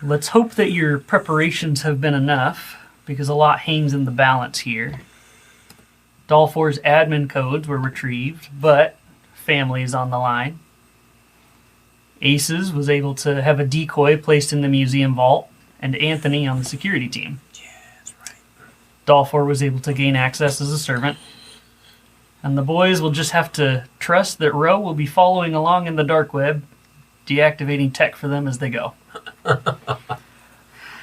Let's hope that your preparations have been enough, because a lot hangs in the balance here. Dalfor's admin codes were retrieved, but family is on the line. Aces was able to have a decoy placed in the museum vault, and Anthony on the security team. Yeah, that's right. Dalfor was able to gain access as a servant. And the boys will just have to trust that Ro will be following along in the dark web, deactivating tech for them as they go.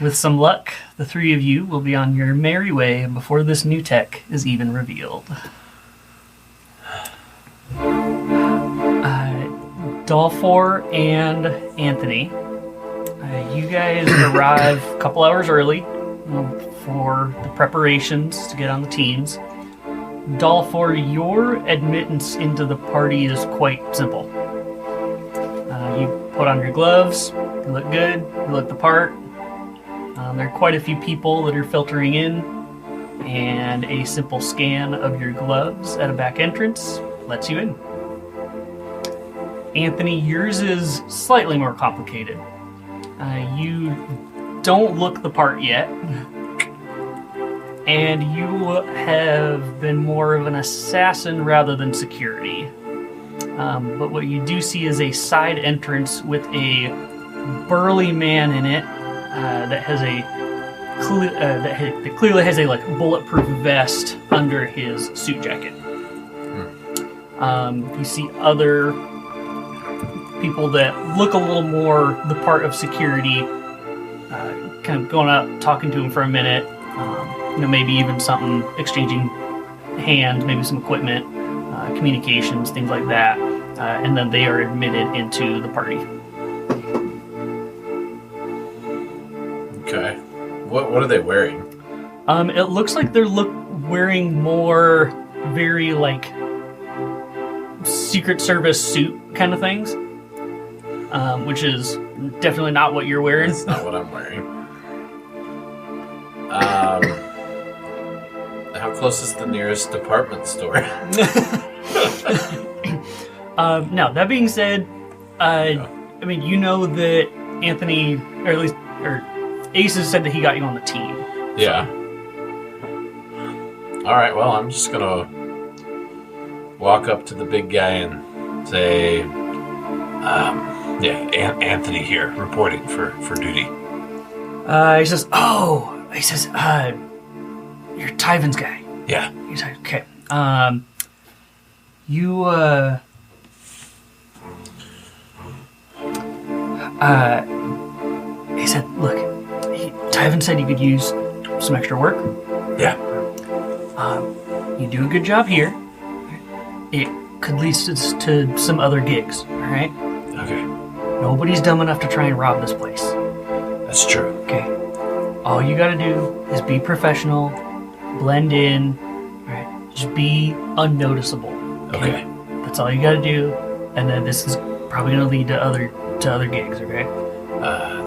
With some luck, the three of you will be on your merry way before this new tech is even revealed. Dalfor and Anthony, you guys arrive a couple hours early for the preparations to get on the teams. Dalfor, your admittance into the party is quite simple. You put on your gloves, you look good, you look the part. There are quite a few people that are filtering in, and a simple scan of your gloves at a back entrance lets you in. Anthony, yours is slightly more complicated. You don't look the part yet, and you have been more of an assassin rather than security. But what you do see is a side entrance with a burly man in it that has that clearly has a bulletproof vest under his suit jacket. You see other people that look a little more the part of security, kind of going up, talking to him for a minute, maybe even something, exchanging hands, maybe some equipment, communications, things like that, and then they are admitted into the party. Okay. What are they wearing? It looks like they're wearing more very Secret Service suit kind of things, which is definitely not what you're wearing. That's not what I'm wearing. How close is the nearest department store? Now, that being said, I mean, you know that Anthony, or Aces said that he got you on the team. Yeah. All right, well, I'm just going to walk up to the big guy and say, Anthony here, reporting for duty. He says, you're Tyvan's guy. Yeah. He's like, okay. He said, look, Tyvan said you could use some extra work. Yeah. You do a good job here. It could lead to some other gigs, all right? Okay. Nobody's dumb enough to try and rob this place. That's true. Okay. All you gotta do is be professional, blend in, all right? Just be unnoticeable. Okay. That's all you gotta do, and then this is probably gonna lead to other gigs, okay?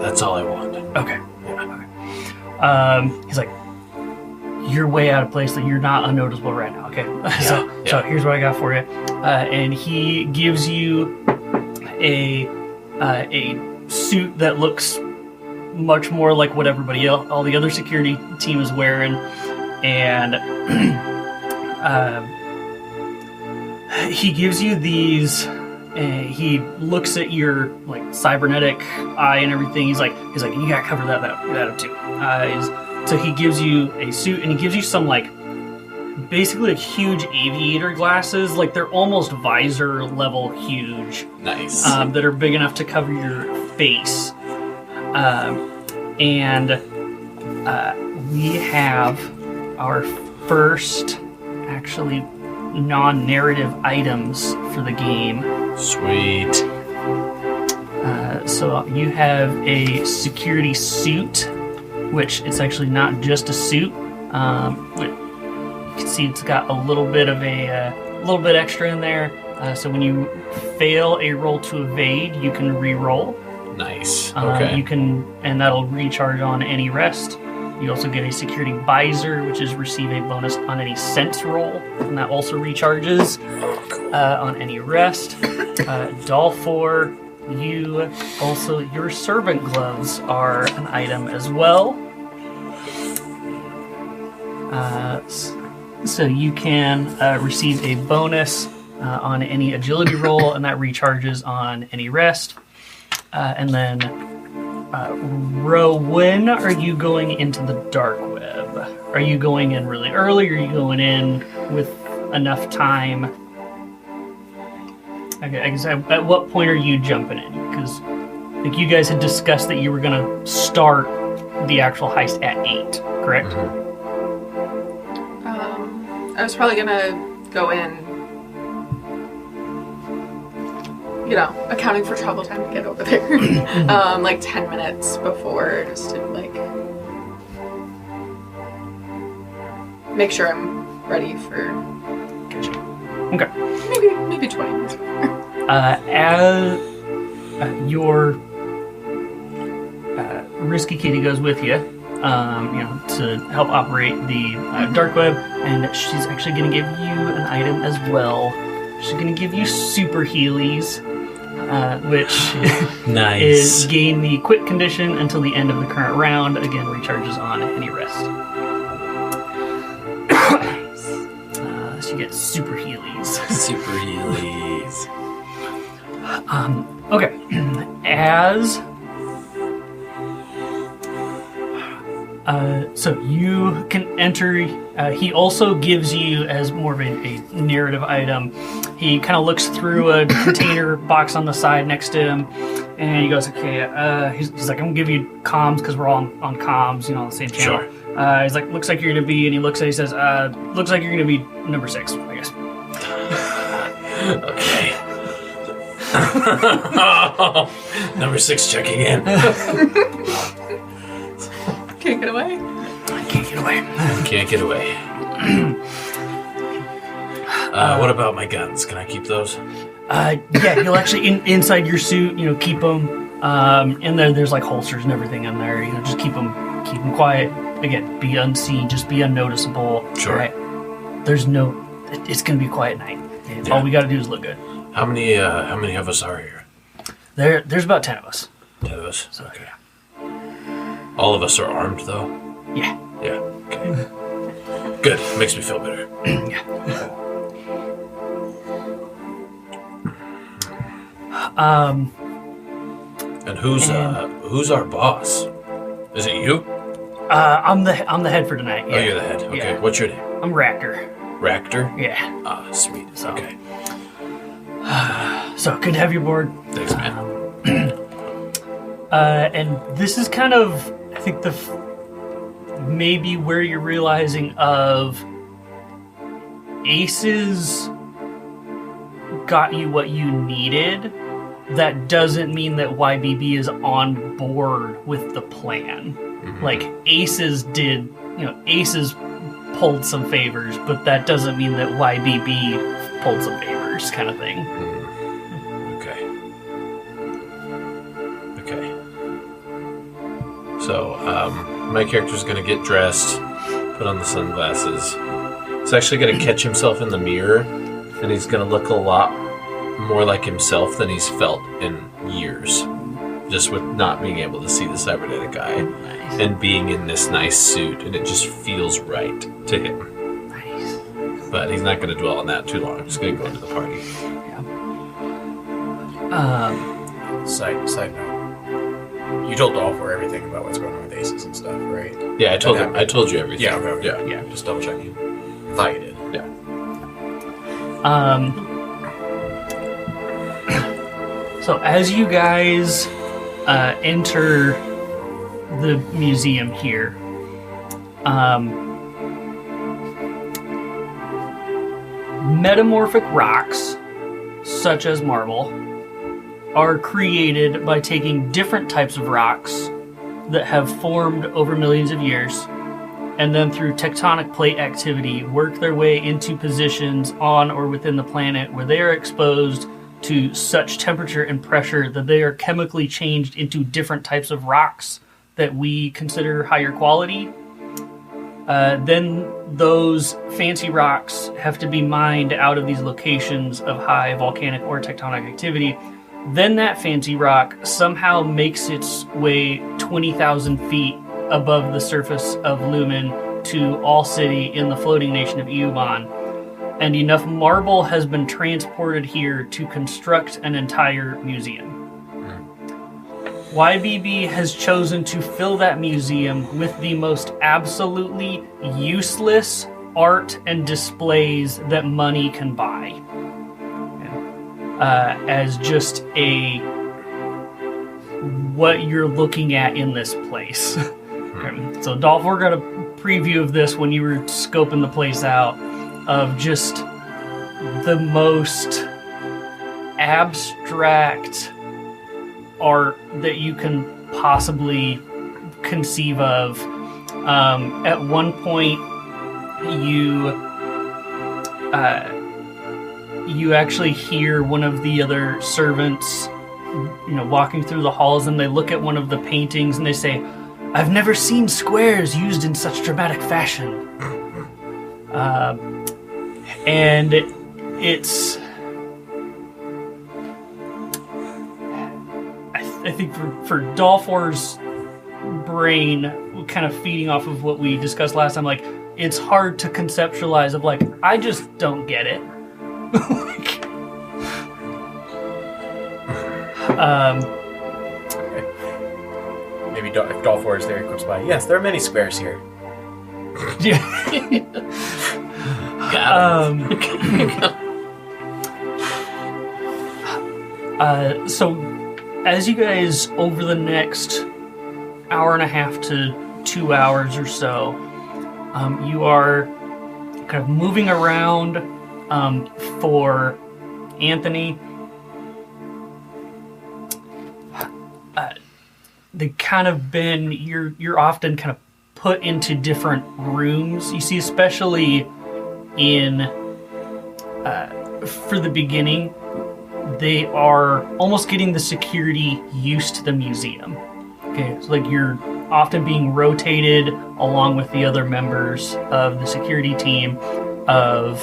That's all I want. Okay. He's like, you're way out of place, that you're not unnoticeable right now, okay? So here's what I got for you. And he gives you a suit that looks much more like what everybody else, all the other security team is wearing, and he gives you these. He looks at your cybernetic eye and everything. He's like, you gotta cover that up too. So he gives you a suit, and he gives you some basically huge aviator glasses. They're almost visor level huge. Nice. That are big enough to cover your face. And we have our first actually non-narrative items for the game. Sweet. So you have a security suit, which it's actually not just a suit. You can see it's got a little bit of a little bit extra in there. So when you fail a roll to evade, you can re-roll. Nice. Okay. You can, and that'll recharge on any rest. You also get a security visor, which is receive a bonus on any sense roll, and that also recharges on any rest. Dalfor, your servant gloves are an item as well. So you can receive a bonus on any agility roll, and that recharges on any rest. And then, Ro, when are you going into the dark web? Are you going in really early, or are you going in with enough time? Okay, I guess at what point are you jumping in? Because I think you guys had discussed that you were going to start the actual heist at 8, correct? Mm-hmm. I was probably going to go in, accounting for travel time to get over there, like 10 minutes before, just to, make sure I'm ready for... Gotcha. Okay. Maybe 20 minutes before. As your Risky Kitty goes with you, to help operate the dark web, and she's actually going to give you an item as well. She's going to give you super Heelys, which Nice. is gain the quick condition until the end of the current round. Again, recharges on any rest. So you get super Heelys. Super Heelys. Okay, as so you can enter. He also gives you, as more of a narrative item, he kind of looks through a container box on the side next to him, and he goes, "Okay." He's like, "I'm gonna give you comms because we're all on comms, on the same channel." Sure. He's like, "Looks like you're gonna be," and he looks at. He says, "Looks like you're gonna be number 6, I guess." Okay. Number 6 checking in. Can't get away? I can't get away. Can't get away. What about my guns? Can I keep those? Yeah, you'll actually inside your suit, keep them. And there's like holsters and everything in there. Just keep them quiet. Again, be unseen, just be unnoticeable. Sure. Right? It's gonna be a quiet night. Yeah. All we got to do is look good. How many of us are here? There's about 10 of us. 10 of us. So Okay. All of us are armed, though. yeah. Yeah. Okay. Good. Makes me feel better. Yeah. And who's our boss? Is it you? I'm the head for tonight. Yeah. Oh, you're the head. Okay. Yeah. What's your name? I'm Ractor. Ractor? Yeah. Ah, sweet. So. Okay. So good to have you aboard. Thanks, man. And this is kind of, I think, maybe where you're realizing of Aces got you what you needed. That doesn't mean that YBB is on board with the plan. Mm-hmm. Like, Aces did, Aces pulled some favors, but that doesn't mean that YBB pulled some favors, kind of thing. Okay. Okay. So, my character's gonna get dressed, put on the sunglasses. He's actually gonna catch himself in the mirror, and he's gonna look a lot more like himself than he's felt in years. Just with not being able to see the cybernetic eye. Nice. And being in this nice suit, and it just feels right to him. Nice. But he's not gonna dwell on that too long. He's gonna go into the party. Yeah. Side note. You told Dolphor everything about what's going on with Aces and stuff, right? Yeah, I told him. I told you everything. Yeah, okay. Yeah. Just double checking. I thought you did. Yeah. So as you guys enter the museum here, metamorphic rocks, such as marble, are created by taking different types of rocks that have formed over millions of years, and then through tectonic plate activity work their way into positions on or within the planet where they are exposed to such temperature and pressure that they are chemically changed into different types of rocks that we consider higher quality. Then those fancy rocks have to be mined out of these locations of high volcanic or tectonic activity, Then that fancy rock somehow makes its way 20,000 feet above the surface of Lumen to All City in the floating nation of Euban. And enough marble has been transported here to construct an entire museum. YBB has chosen to fill that museum with the most absolutely useless art and displays that money can buy. As just what you're looking at in this place. Okay. So Dolph, we're going to preview of this when you were scoping the place out, of just the most abstract art that you can possibly conceive of. At one point, you actually hear one of the other servants, walking through the halls, and they look at one of the paintings and they say, "I've never seen squares used in such dramatic fashion." And it's, I think for Dolphor's brain, kind of feeding off of what we discussed last time, like, it's hard to conceptualize of, like, I just don't get it. Maybe if Dolphor is there, he comes by. Yes, there are many squares here. Yeah. So, as you guys, over the next hour and a half to 2 hours or so, you are kind of moving around. For Anthony, they've kind of been, you're often kind of put into different rooms. You see, especially for the beginning, they are almost getting the security used to the museum. Okay, so like you're often being rotated along with the other members of the security team of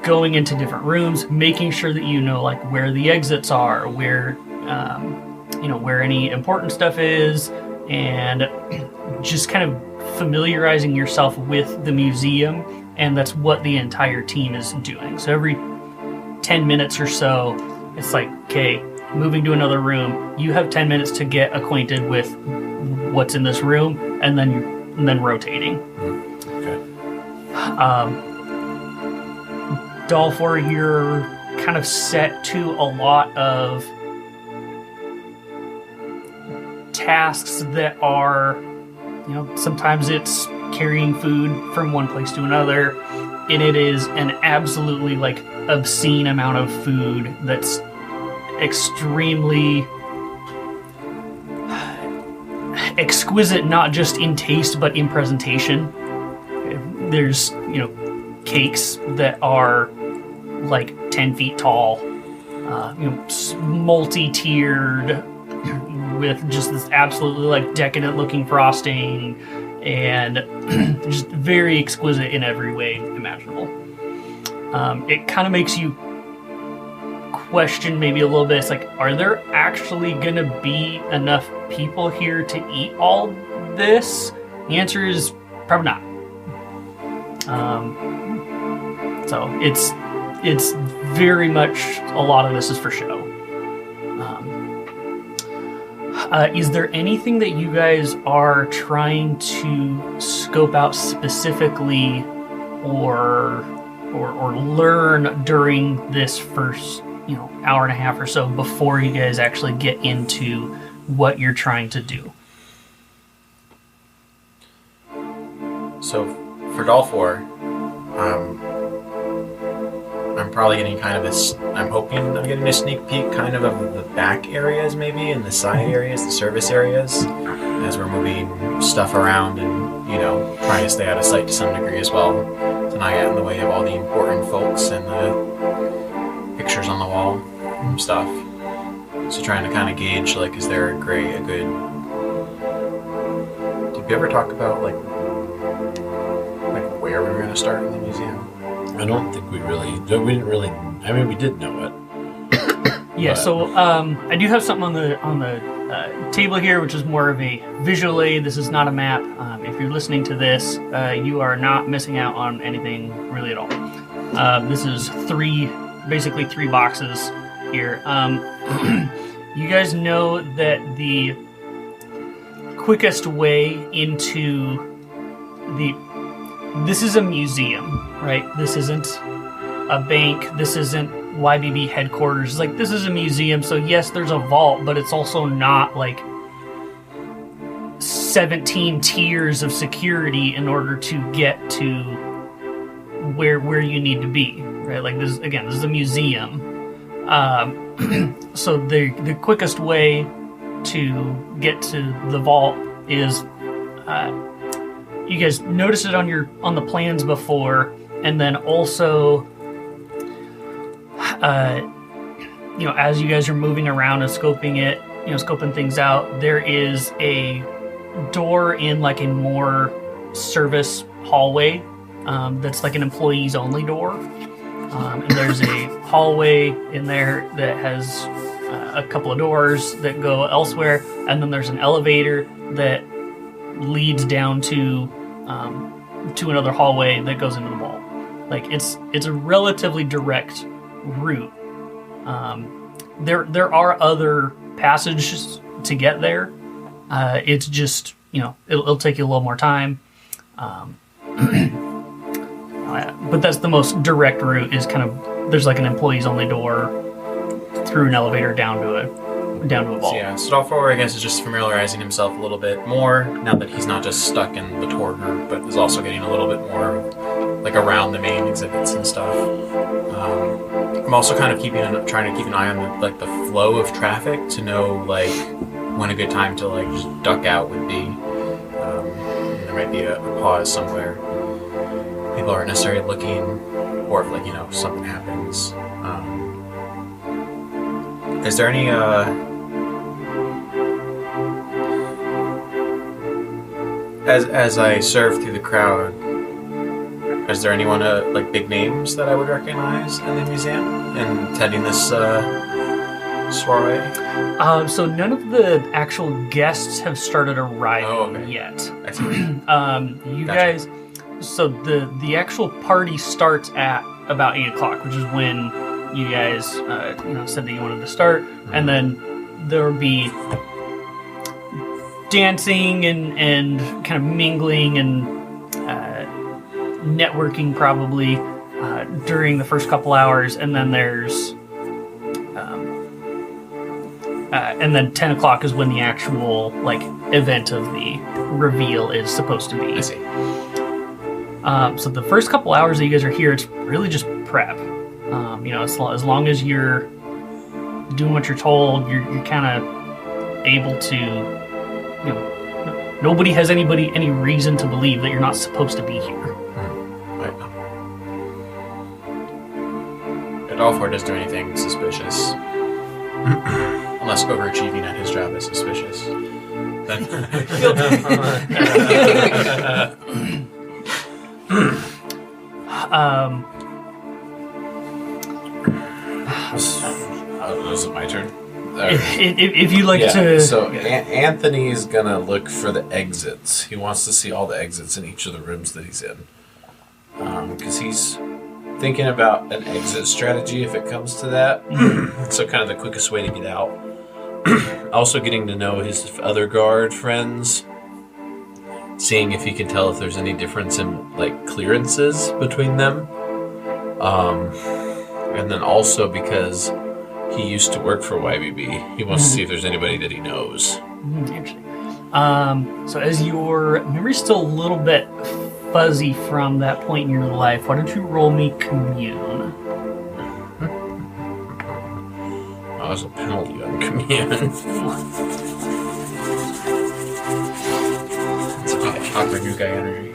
going into different rooms, making sure that you know like where the exits are, where where any important stuff is, and just kind of familiarizing yourself with the museum. And that's what the entire team is doing. So every 10 minutes or so, it's like, okay, moving to another room, you have 10 minutes to get acquainted with what's in this room, and then rotating. Okay. Dolphor, you're kind of set to a lot of tasks that are, sometimes it's carrying food from one place to another, and it is an absolutely like obscene amount of food that's extremely exquisite, not just in taste but in presentation. There's cakes that are like 10 feet tall, multi-tiered, with just this absolutely like decadent looking frosting, and just very exquisite in every way imaginable. It kind of makes you question maybe a little bit. It's like, are there actually gonna be enough people here to eat all this? The answer is probably not. So it's very much, a lot of this is for show. Is there anything that you guys are trying to scope out specifically, or learn during this first hour and a half or so before you guys actually get into what you're trying to do? So for Dolphor, I'm probably getting I'm hoping I'm getting a sneak peek kind of the back areas, maybe, and the side areas, the service areas, as we're moving stuff around and, trying to stay out of sight to some degree as well, to not get in the way of all the important folks and the pictures on the wall and stuff. So trying to kind of gauge, like, is there a good... Did we ever talk about, like where we were going to start in the museum? I don't think we didn't really, I mean, we did know it. Yeah, But- so I do have something on the table here, which is more of a visual aid. This is not a map. If you're listening to this, you are not missing out on anything really at all. This is basically three boxes here. You guys know that the quickest way into this is a museum, right? This isn't a bank. This isn't YBB headquarters. Like, this is a museum, so yes, there's a vault, but it's also not like 17 tiers of security in order to get to where you need to be, right? Like, this is a museum. So the quickest way to get to the vault is you guys noticed it on the plans before, and then also as you guys are moving around and scoping things out, there is a door in like a more service hallway that's like an employees only door. And there's a hallway in there that has a couple of doors that go elsewhere, and then there's an elevator that leads down to another hallway that goes into the vault. Like, it's a relatively direct route. There are other passages to get there. It's just, it'll take you a little more time. But that's the most direct route, is kind of, there's like an employees only door through an elevator down to a vault. So yeah, Stolfour, I guess, is just familiarizing himself a little bit more now that he's not just stuck in the tour group, but is also getting a little bit more like around the main exhibits and stuff. I'm also kind of trying to keep an eye on the flow of traffic to know like when a good time to like just duck out would be. There might be a pause somewhere. People aren't necessarily looking, or if something happens. Is there any as I surf through the crowd, is there anyone like big names that I would recognize in the museum and attending this soiree? So none of the actual guests have started arriving yet. I see. You Gotcha. guys. So the actual party starts at about 8 o'clock, which is when you guys said that you wanted to start, and then there will be dancing and kind of mingling and networking probably during the first couple hours, and then there's and then 10 o'clock is when the actual like event of the reveal is supposed to be. I see. So the first couple hours that you guys are here, it's really just prep. As long as you're doing what you're told, you're kind of able to, nobody has any reason to believe that you're not supposed to be here. Right. Adolfo doesn't do anything suspicious. Unless overachieving at his job is suspicious. Then is it my turn? If you'd like to... So Anthony's gonna look for the exits. He wants to see all the exits in each of the rooms that he's in. Because he's thinking about an exit strategy if it comes to that. So kind of the quickest way to get out. Also getting to know his other guard friends. Seeing if he can tell if there's any difference in like clearances between them. And then also because he used to work for YBB, he wants to see if there's anybody that he knows. Interesting. So as your memory's still a little bit fuzzy from that point in your life, why don't you roll me commune? Oh, there's a penalty on commune. it's awkward new guy energy.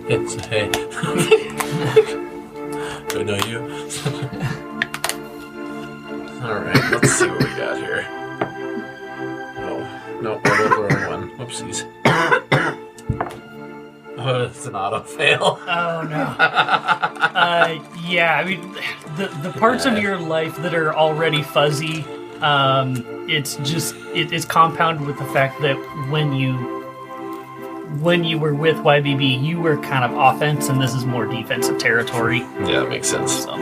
It's hey. Do I know you? Alright, let's see what we got here. Oh, no, I rolled the wrong one. Whoopsies. Oh, it's an auto fail. Oh no. Yeah, I mean, the parts of your life that are already fuzzy, it's compounded with the fact that when you were with YBB, you were kind of offense, and this is more defensive territory. Yeah, that makes sense. So,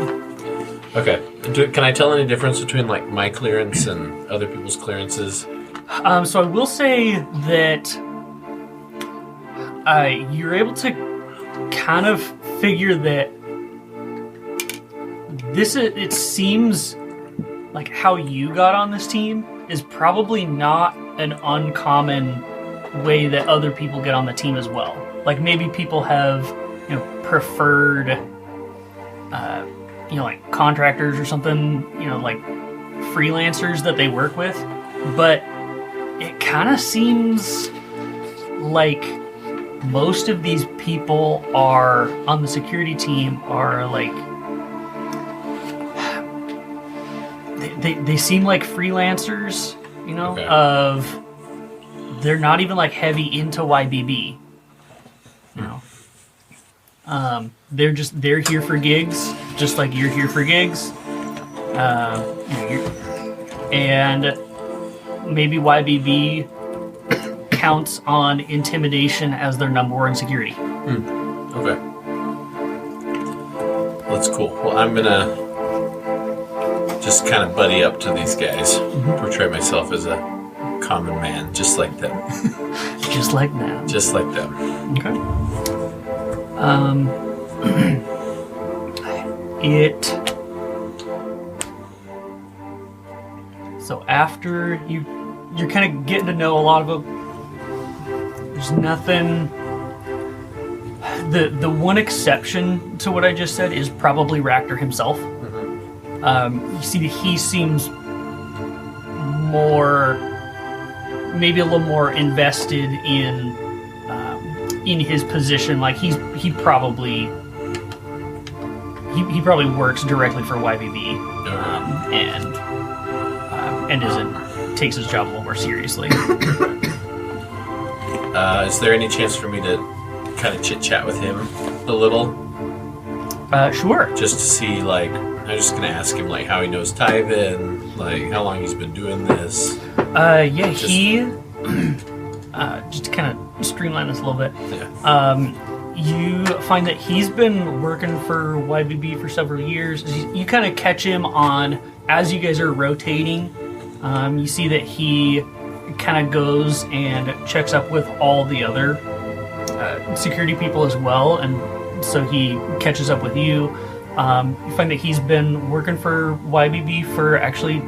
Okay. Can I tell any difference between like my clearance and other people's clearances? so I will say that you're able to kind of figure that it seems like how you got on this team is probably not an uncommon way that other people get on the team as well. Like maybe people have, preferred, like contractors or something, like freelancers that they work with. But it kind of seems like most of these people are on the security team are like they seem like freelancers, Okay. They're not even like heavy into YBB, they're here for gigs, just like you're here for gigs, and maybe YBB counts on intimidation as their number one security. Okay. That's cool. Well, I'm gonna just kind of buddy up to these guys, portray myself as a common man, just like them. Just like that. Just like them. Okay. So after you're kind of getting to know a lot of them, there's nothing. The one exception to what I just said is probably Ractor himself. You see that he seems maybe a little more invested in his position. Like he probably works directly for YBB, and takes his job a little more seriously. Is there any chance for me to kind of chit chat with him a little? Sure. Just to see, like, I'm just gonna ask him like how he knows Tyven, like how long he's been doing this. Just to kind of streamline this a little bit. Yeah. You find that he's been working for YBB for several years. You kind of catch him on as you guys are rotating. You see that he kind of goes and checks up with all the other security people as well, and so he catches up with you. You find that he's been working for YBB for actually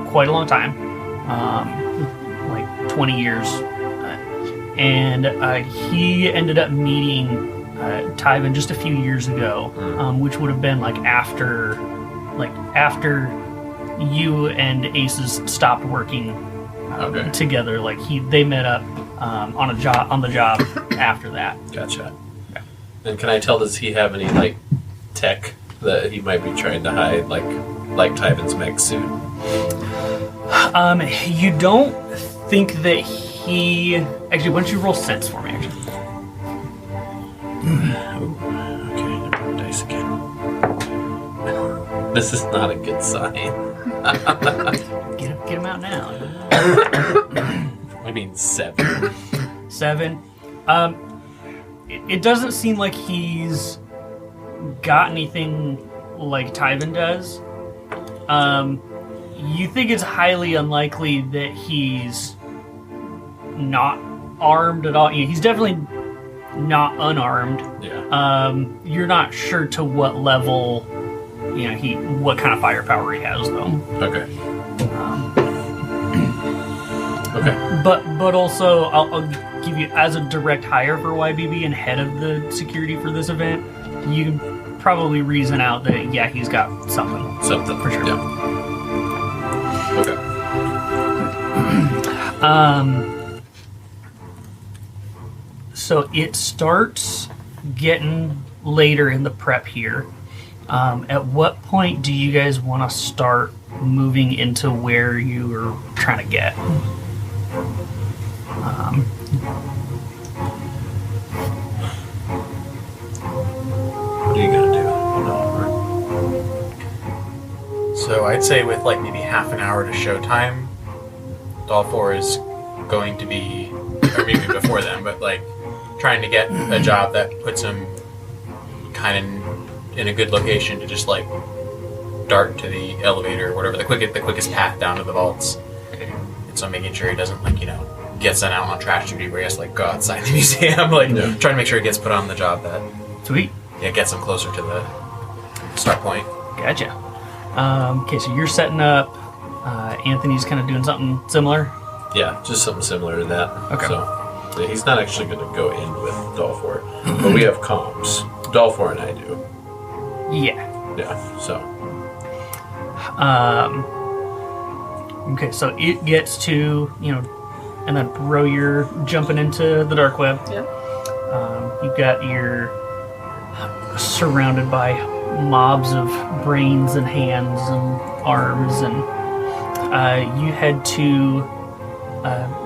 quite a long time, like 20 years. And he ended up meeting Tyven just a few years ago, which would have been after you and Aces stopped working together. Like they met up on the job after that. Gotcha. Yeah. And can I tell, does he have any like tech that he might be trying to hide, like Tyven's mech suit? You don't think that he actually. Why don't you roll sense for me? Actually. Okay, never dice again. This is not a good sign. Get him out now. I mean 7. 7. It doesn't seem like he's got anything like Tyven does. You think it's highly unlikely that he's not armed at all. He's definitely not unarmed. Yeah. You're not sure to what level, what kind of firepower he has, though. Okay. Okay. But also, I'll give you, as a direct hire for YBB and head of the security for this event, you can probably reason out that, yeah, he's got something. Something. For sure. Yeah. Okay. So it starts getting later in the prep here. At what point do you guys want to start moving into where you are trying to get? What are you gonna do? So I'd say with like maybe half an hour to showtime, Doll 4 is going to be, or maybe before then, but like trying to get a job that puts him kind of in a good location to just like dart to the elevator or whatever, the quickest path down to the vaults. And so making sure he doesn't like, get sent out on trash duty where he has to like go outside the museum, like trying to make sure he gets put on the job that Sweet. Gets him closer to the start point. Gotcha. Okay, so you're setting up. Anthony's kind of doing something similar. Yeah, just something similar to that. Okay. So yeah, he's not actually going to go in with Doll 4, but we have comms. Doll 4 and I do. Yeah. Yeah. So. Okay, so it gets to and then Bro, you're jumping into the dark web. Yeah. You've got your surrounded by mobs of brains and hands and arms, and you head to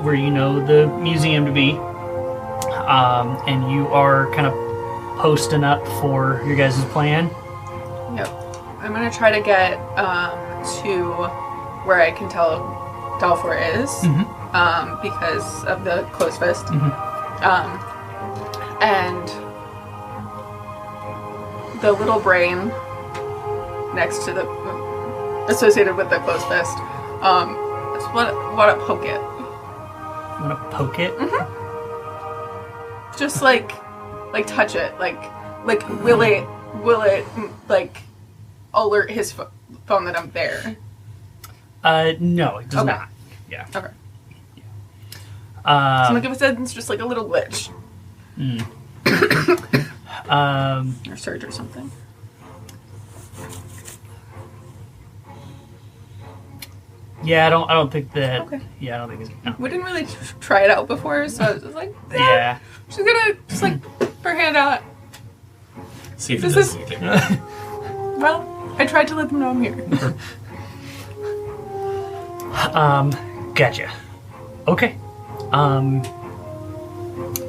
where you know the museum to be, and you are kind of posting up for your guys' plan. Yep. I'm gonna try to get to where I can tell Dalfor is, because of the closed fist. And the little brain next to the associated with the closed fist. Just want to poke it. Want to poke it? Just like touch it. Like will it like alert his phone that I'm there? No, it does Okay. not. Yeah. Okay. So I'm gonna give it it's just like a little glitch. Or surge or something. Yeah, I don't think that. Okay. Yeah, I don't think it's. No. We didn't really try it out before, so I was just like, Yeah. she's gonna just like put her hand out. See if it This does is- anything. Well, I tried to let them know I'm here. Gotcha. Okay.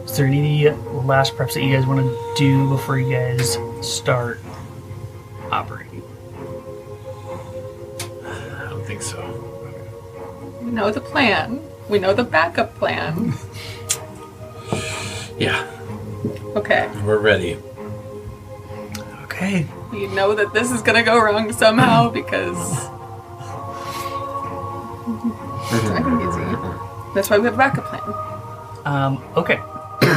Is there any last preps that you guys want to do before you guys start operating? I don't think so. We know the plan. We know the backup plan. Yeah, Okay. we're ready. Okay. We know that this is gonna go wrong somehow because it's not gonna be easy. That's why we have a backup plan. Okay.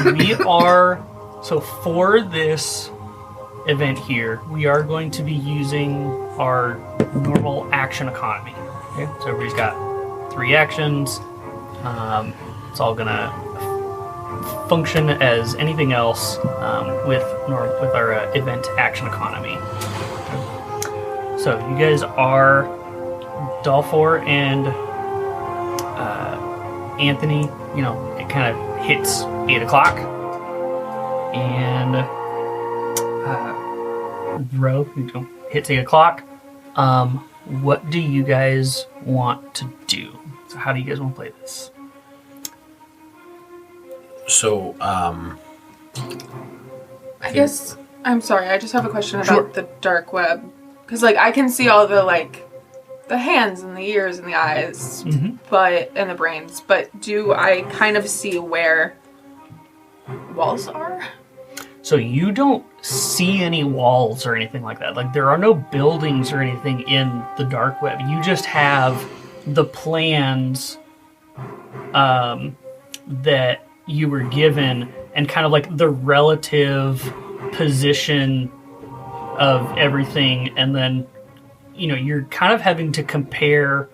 We are, so for this event here, we are going to be using our normal action economy. Okay, so everybody's got 3 actions. It's all gonna function as anything else with our event action economy. So you guys are Dalfor and Anthony. It kind of hits 8 o'clock, and Ro hits 8 o'clock. What do you guys want to do? So how do you guys want to play this? So, I guess I'm sorry. I just have a question about Sure. the dark web because I can see all the the hands and the ears and the eyes, and the brains. But do I kind of see where walls are? So you don't see any walls or anything like that. There are no buildings or anything in the dark web. You just have the plans that you were given and kind of the relative position of everything, and then you're kind of having to compare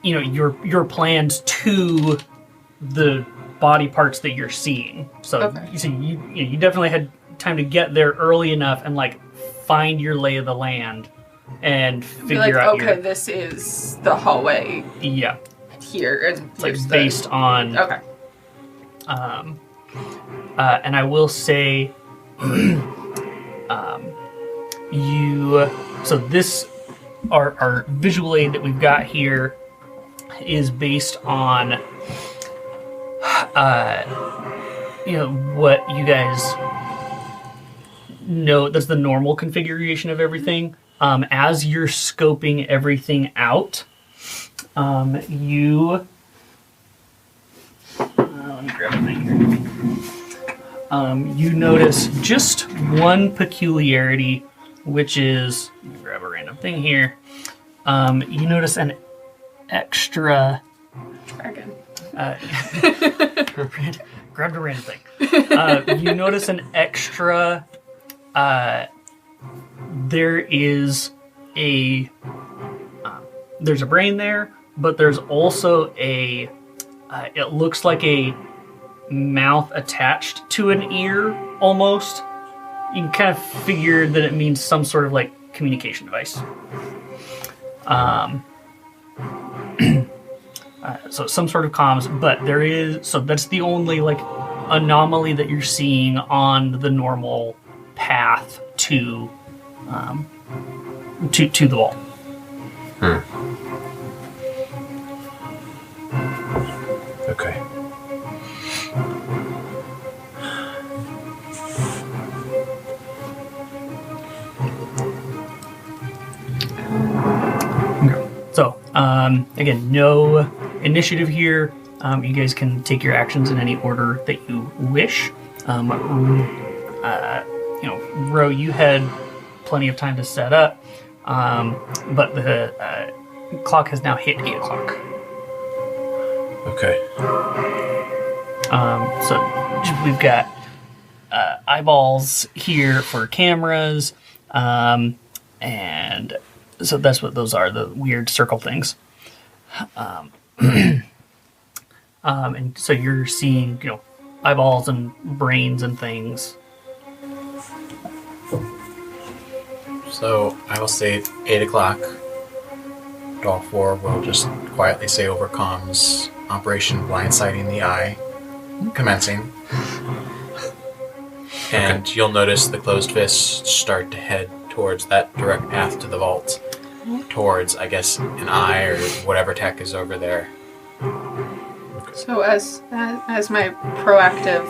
your plans to the body parts that you're seeing. So Okay. you definitely had time to get there early enough and find your lay of the land and Be figure out okay, this is the hallway yeah, here, and here's the... based on Okay. and I will say so this our visual aid that we've got here is based on what you guys no, that's the normal configuration of everything. As you're scoping everything out, let me grab a thing here. You notice just one peculiarity, which is, let me grab a random thing here. You notice an extra Dragon. Grabbed a random thing. You notice an extra. There is there's a brain there, but there's also a. It looks like a mouth attached to an ear, almost. You can kind of figure that it means some sort of like communication device. So some sort of comms, but there is, so that's the only like anomaly that you're seeing on the normal path to the vault. Okay. So, again, no initiative here. You guys can take your actions in any order that you wish. Ro, you had plenty of time to set up, but the clock has now hit 8 o'clock. Okay. So we've got eyeballs here for cameras, and so that's what those are, the weird circle things. And so you're seeing, eyeballs and brains and things. So I will say 8 o'clock. All 4 will just quietly say over comms, Operation Blindsiding the Eye, commencing. And you'll notice the closed fists start to head towards that direct path to the vault. Towards, I guess, an eye or whatever tech is over there. So as my proactive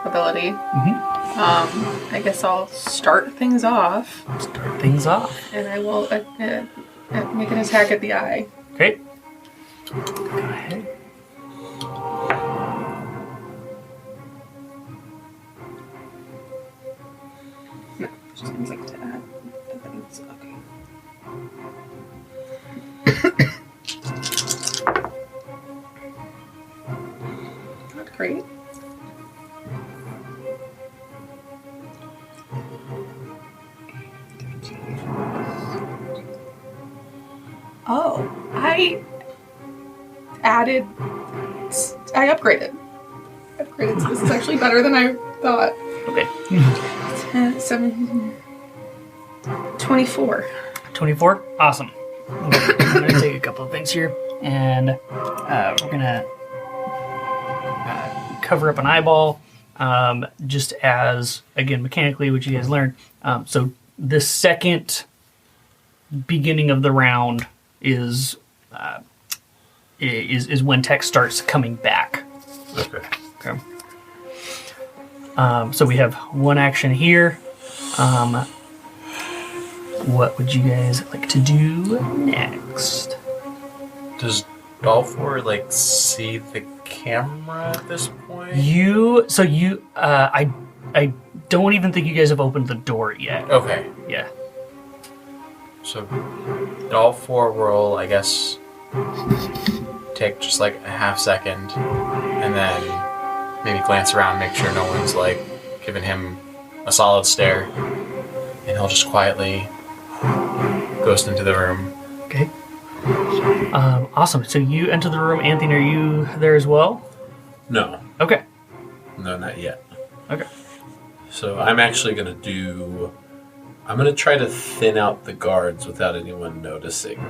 ability, I guess I'll start things off. And I will make an attack at the eye. Okay. Go ahead. No, just seems like to add the things. Okay. Not great. Oh, I upgraded. So this is actually better than I thought. Okay. 24. 24? Awesome. Okay, I'm going to take a couple of things here, and we're going to cover up an eyeball, just as, again, mechanically, what you guys learned. So the second beginning of the round is when tech starts coming back. Okay. So we have one action here. What would you guys like to do next? Does Dolphor see the camera at this point? I don't even think you guys have opened the door yet. Okay. Yeah. So Dolphor will, I guess, take just a half second and then maybe glance around, make sure no one's giving him a solid stare, and he'll just quietly ghost into the room. Okay. Awesome. So you enter the room. Anthony, are you there as well? No. Okay. No, not yet. Okay. So I'm actually going to I'm going to try to thin out the guards without anyone noticing.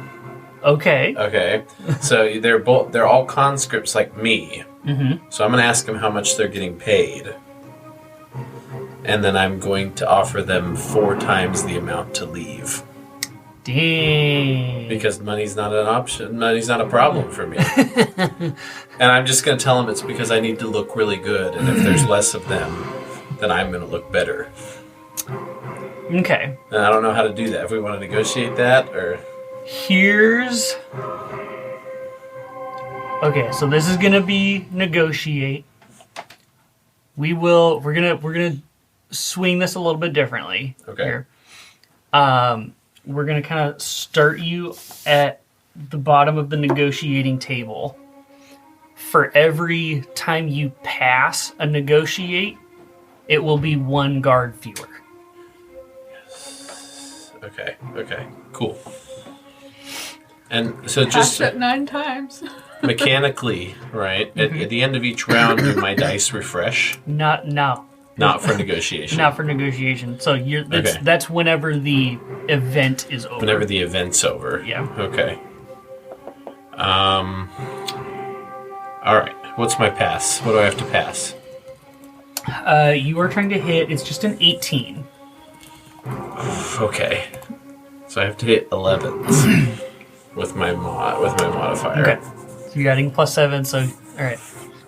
Okay. Okay. So they're all conscripts like me. Mm-hmm. So I'm going to ask them how much they're getting paid. And then I'm going to offer them 4 times the amount to leave. Dang. Because money's not an option. Money's not a problem for me. And I'm just going to tell them it's because I need to look really good. And if there's less of them, then I'm going to look better. Okay. And I don't know how to do that. If we want to negotiate that, or Here's... Okay, so this is gonna be negotiate. We're gonna swing this a little bit differently. Okay. Here. We're gonna kind of start you at the bottom of the negotiating table. For every time you pass a negotiate, it will be 1 guard fewer. okay, cool. And so Passed just it 9 times. mechanically, right? At the end of each round, do my dice refresh? Not For negotiation. Not for negotiation. So that's whenever the event is over. Whenever the event's over. Yeah. Okay. All right. What's my pass? What do I have to pass? You are trying to hit. It's just an 18. Okay. So I have to hit 11s with my modifier. Okay. So you're adding +7. So all right.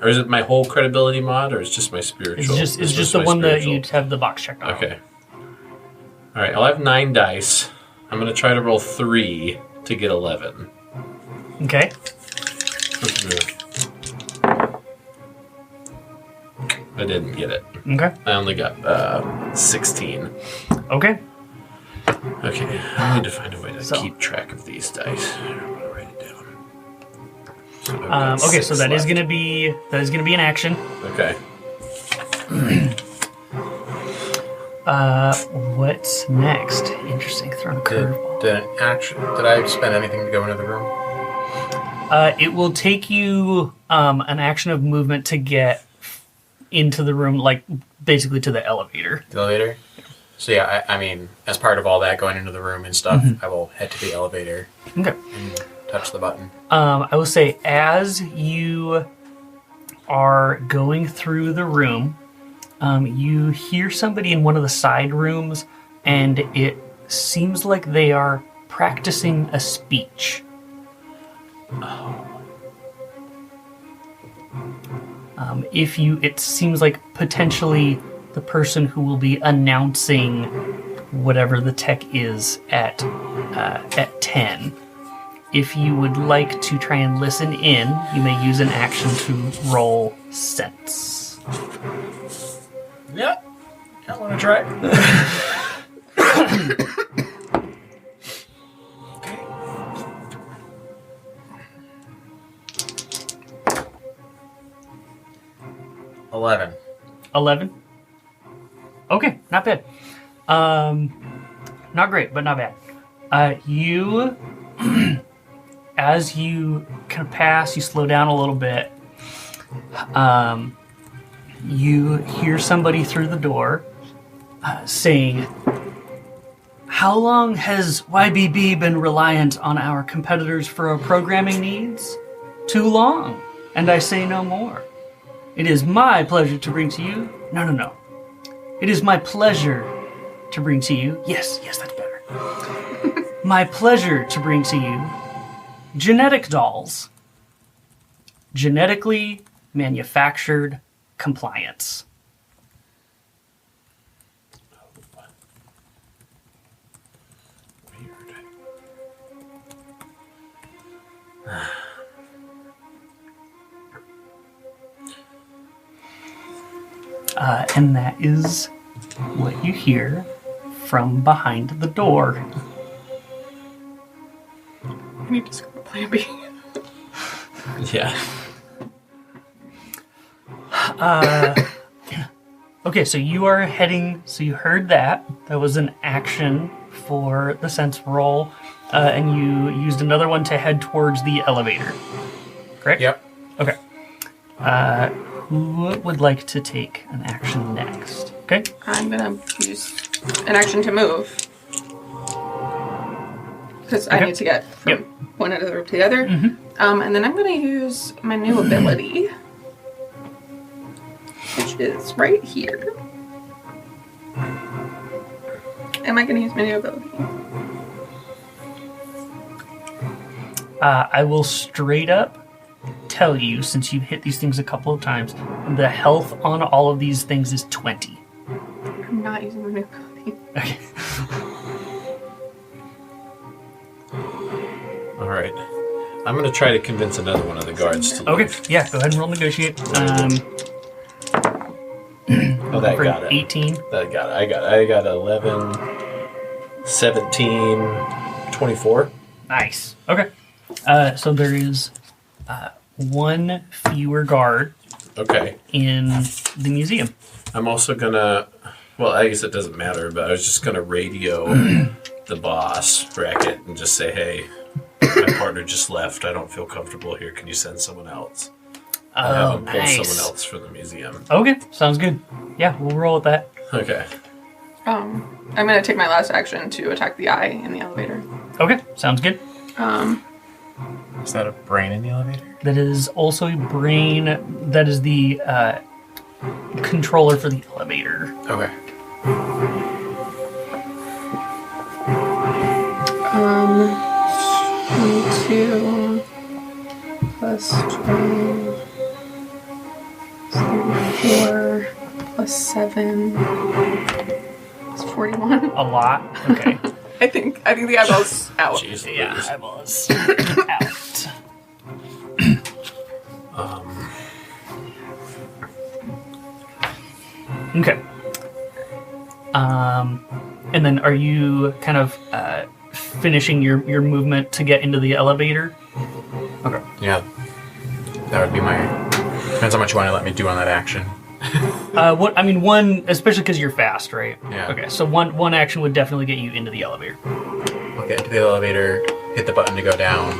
Or is it my whole credibility mod, or is it just my spiritual? It's just my the one that spiritual? you have the box checked on. Okay. All right. I'll have 9 dice. I'm gonna try to roll 3 to get 11. Okay. I didn't get it. Okay. I only got 16. Okay. Okay, I need to find a way to So- keep track of these dice. I'm gonna write it down. So I've got Okay. 6 So that is left. gonna be an action. Okay. What's next? Interesting. Throwing a curveball. Did I spend anything to go into the room? It will take you an action of movement to get into the room, like basically to the elevator. The elevator? So yeah, I mean, as part of all that, going into the room and stuff, I will head to the elevator Okay. and touch the button. I will say, as you are going through the room, you hear somebody in one of the side rooms, and it seems like they are practicing a speech. It seems like potentially the person who will be announcing whatever the tech is at 10. If you would like to try and listen in, you may use an action to roll sense. Yeah, I want to try. Okay. 11. 11. Okay, not bad. Not great, but not bad. You, as you kind of pass, you slow down a little bit. You hear somebody through the door saying, "How long has YBB been reliant on our competitors for our programming needs? Too long, and I say no more. It is my pleasure to bring to you..." No. It is my pleasure to bring to you... Yes, that's better. My pleasure to bring to you genetic dolls. Genetically manufactured compliance. Weird. And that is what you hear from behind the door. I need to score plan B. Yeah. Okay, so you are heading... So you heard that. That was an action for the sense roll. And you used another one to head towards the elevator. Correct? Yep. Okay. Who would like to take an action next? Okay. I'm gonna use an action to move. Because I Okay. need to get from Yep. one end of the room to the other. And then I'm gonna use my new ability. Which is right here. Am I gonna use my new ability? I will straight up tell you, since you've hit these things a couple of times, the health on all of these things is 20. I'm not using my new ability. Okay. All right. I'm going to try to convince another one of the guards to Okay, leave. yeah, go ahead and roll negotiate. Oh, that For got it. 18. That got it. I got 11, 17, 24. Nice. Okay. So there is one fewer guard Okay. in the museum. I'm also going to... Well, I guess it doesn't matter, but I was just going to radio the boss, Brackett, and just say, hey, my partner just left. I don't feel comfortable here. Can you send someone else? I'll have him pull someone else for the museum. Okay, sounds good. Yeah, we'll roll with that. Okay. I'm gonna take my last action to attack the eye in the elevator. Okay, sounds good. Is that a brain in the elevator? That is also a brain. That is the controller for the elevator. Okay. 22 plus 12 34 plus 7 is 41. A lot. Okay. I think the eyeball's out. Jeez, Yeah, Louise. eyeballs out. Okay. And then are you kind of finishing your movement to get into the elevator? Okay. Yeah. That would be my... Depends how much you want to let me do on that action. One, especially because you're fast, right? Yeah. Okay, so one action would definitely get you into the elevator. I'll get into the elevator, hit the button to go down,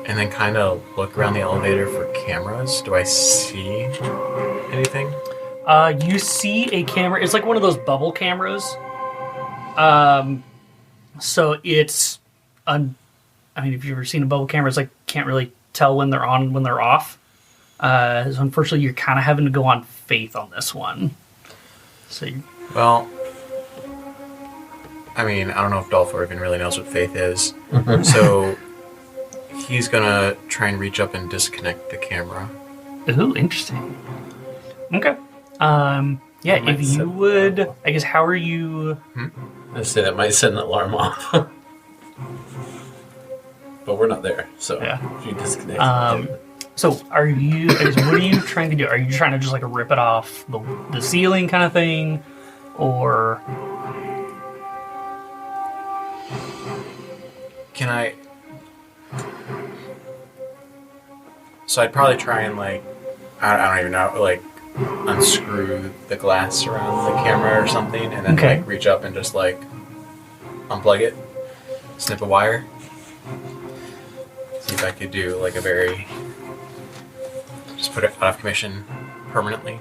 and then kind of look around the elevator for cameras. Do I see anything? You see a camera. It's like one of those bubble cameras. So it's... if you've ever seen a bubble camera, it's like can't really tell when they're on and when they're off. So unfortunately, you're kind of having to go on faith on this one. So Well, I don't know if Dolphor even really knows what faith is. So he's gonna try and reach up and disconnect the camera. ooh, interesting. Okay. Yeah, if you would, I guess, how are you... I say that might send an alarm off. But we're not there, so Yeah. if you disconnect. So are you, I guess, what are you trying to do? Are you trying to just like rip it off the ceiling kind of thing? Or... Can I... So I'd probably try and I don't even know, unscrew the glass around the camera or something, and then Okay. reach up and just unplug it, snip a wire. See if I could do a very... Just put it out of commission permanently.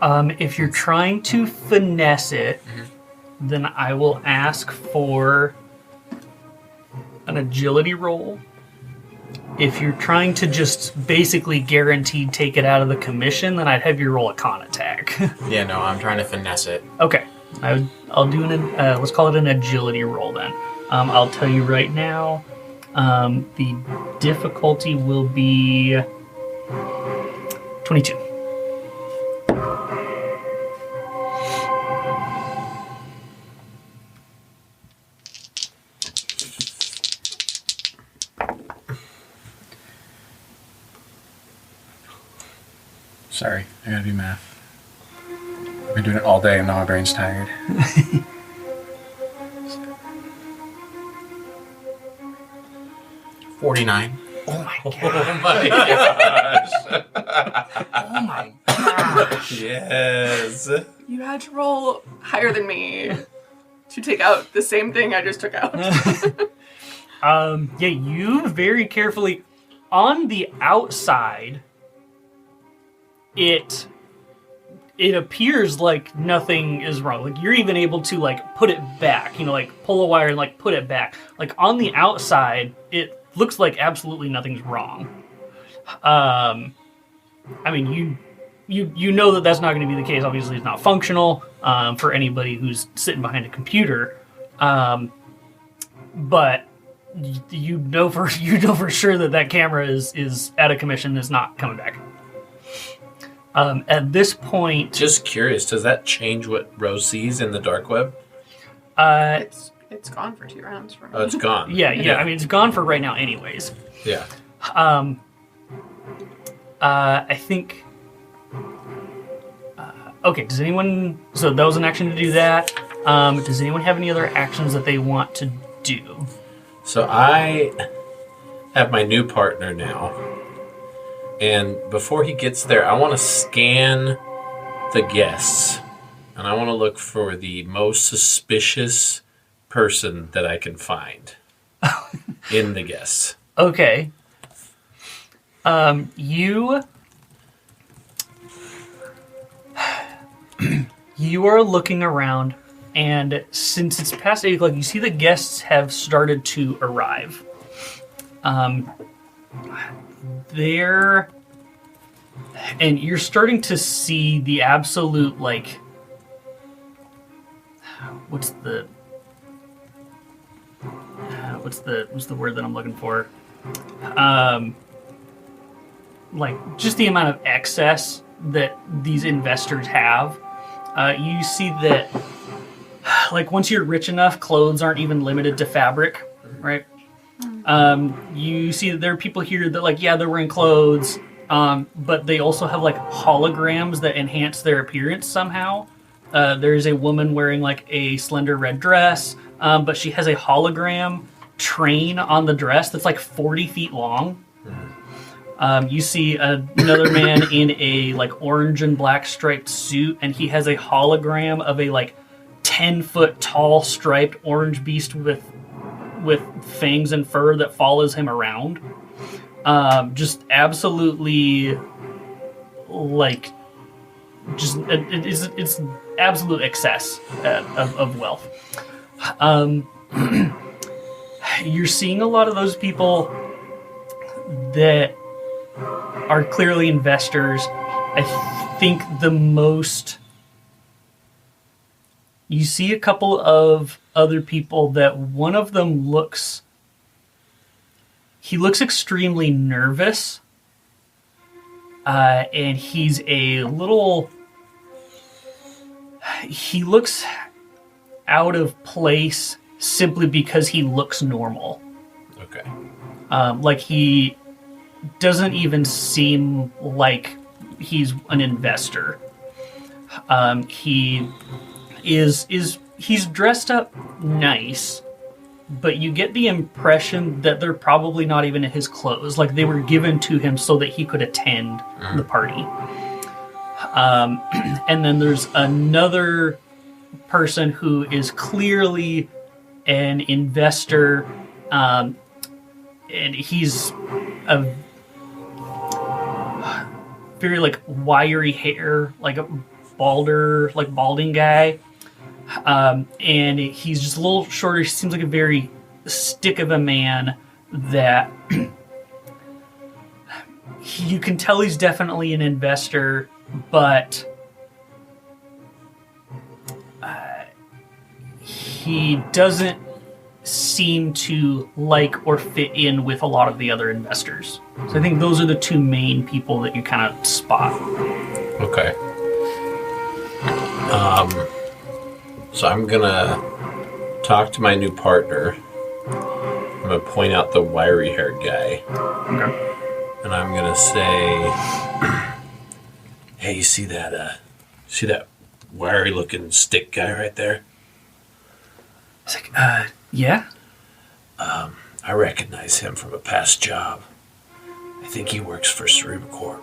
If you're trying to finesse it, then I will ask for an agility roll. If you're trying to just basically guaranteed take it out of the commission, then I'd have you roll a con attack. Yeah, no, I'm trying to finesse it. Okay, I'll do let's call it an agility roll then. I'll tell you right now, the difficulty will be 22. Sorry, I gotta do math. I've been doing it all day and now my brain's tired. 49. Oh my Oh god. my gosh. Oh my gosh. Yes. You had to roll higher than me to take out the same thing I just took out. Yeah, you very carefully, on the outside, it appears like nothing is wrong. Like you're even able to put it back, pull a wire and put it back. Like on the outside, it looks like absolutely nothing's wrong. You know that that's not going to be the case. Obviously, it's not functional for anybody who's sitting behind a computer. But you know for sure that camera is out of commission. Is not coming back. At this point, Just curious, does that change what Rose sees in the dark web? It's It's gone for 2 rounds for me. Oh, it's gone. Yeah. I mean, it's gone for right now, anyways. Yeah. I think. Okay. Does anyone? So that was an action to do that. Does anyone have any other actions that they want to do? So I have my new partner now. And before he gets there, I want to scan the guests. And I want to look for the most suspicious person that I can find in the guests. Okay. You are looking around, and since it's past 8 o'clock, you see the guests have started to arrive. They're... And you're starting to see the absolute, like... What's the word that I'm looking for? Like, just the amount of excess that these investors have. You see that, like, once you're rich enough, clothes aren't even limited to fabric, right? You see that there are people here that, like, yeah, they're wearing clothes, but they also have, like, holograms that enhance their appearance somehow. There's a woman wearing, like, a slender red dress, but she has a hologram train on the dress that's, like, 40 feet long. You see another man in a, like, orange and black striped suit, and he has a hologram of a, like, 10-foot tall striped orange beast with fangs and fur that follows him around. Just absolutely, like, just it's absolute excess of wealth. You're seeing a lot of those people that are clearly investors. I think the most... You see a couple of other people that one of them looks... He looks extremely nervous. And he's a little... He looks out of place simply because he looks normal. Okay. Like, he doesn't even seem like he's an investor. He he's dressed up nice, but you get the impression that they're probably not even in his clothes. Like, they were given to him so that he could attend the party. And then there's another person who is clearly an investor, and he's a very, like, wiry hair, like a balding guy. And he's just a little shorter. He seems like a very stick of a man that you can tell he's definitely an investor, but he doesn't seem to like or fit in with a lot of the other investors. So I think those are the two main people that you kind of spot. Okay. So I'm gonna talk to my new partner. I'm gonna point out the wiry-haired guy. Okay. And I'm gonna say, "Hey, you see that wiry-looking stick guy right there? It's like, yeah? I recognize him from a past job. I think he works for Cerebrocorp.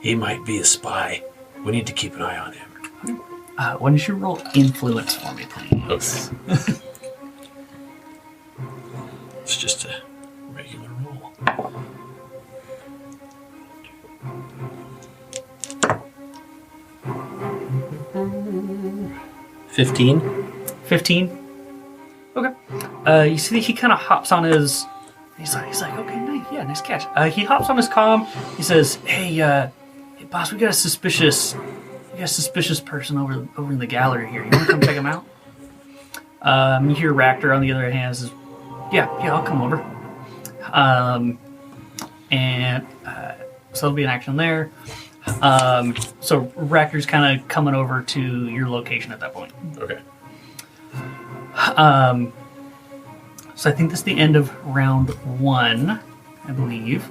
He might be a spy. We need to keep an eye on him." Why don't you roll influence for me, please? Okay. It's just a regular roll. $15. Okay. You see he kind of hops on his... He's like, okay, nice, yeah, nice catch. He hops on his comm. He says, hey, boss, we got a suspicious person over in the gallery here. You want to come check him out? You hear Ractor on the other hand says, yeah, I'll come over. So there'll be an action there. So Racker's kind of coming over to your location at that point. Okay. So I think that's the end of round 1, I believe.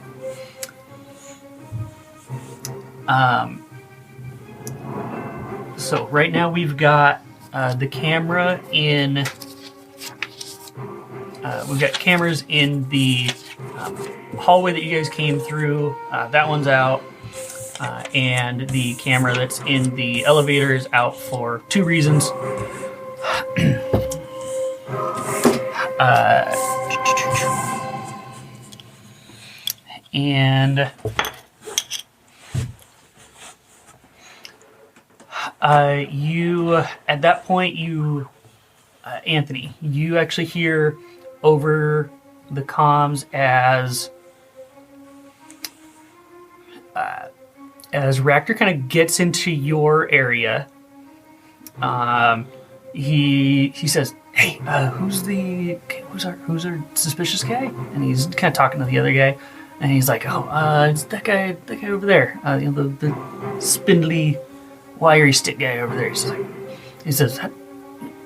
So right now we've got the camera in. We've got cameras in the hallway that you guys came through. That one's out. And the camera that's in the elevator is out for 2 reasons. And you, at that point, Anthony, you actually hear over the comms as Raptor kind of gets into your area. He says, "Hey, who's our suspicious guy?" And he's kind of talking to the other guy, and he's like, "Oh, it's that guy over there. The spindly, wiry stick guy over there." He says,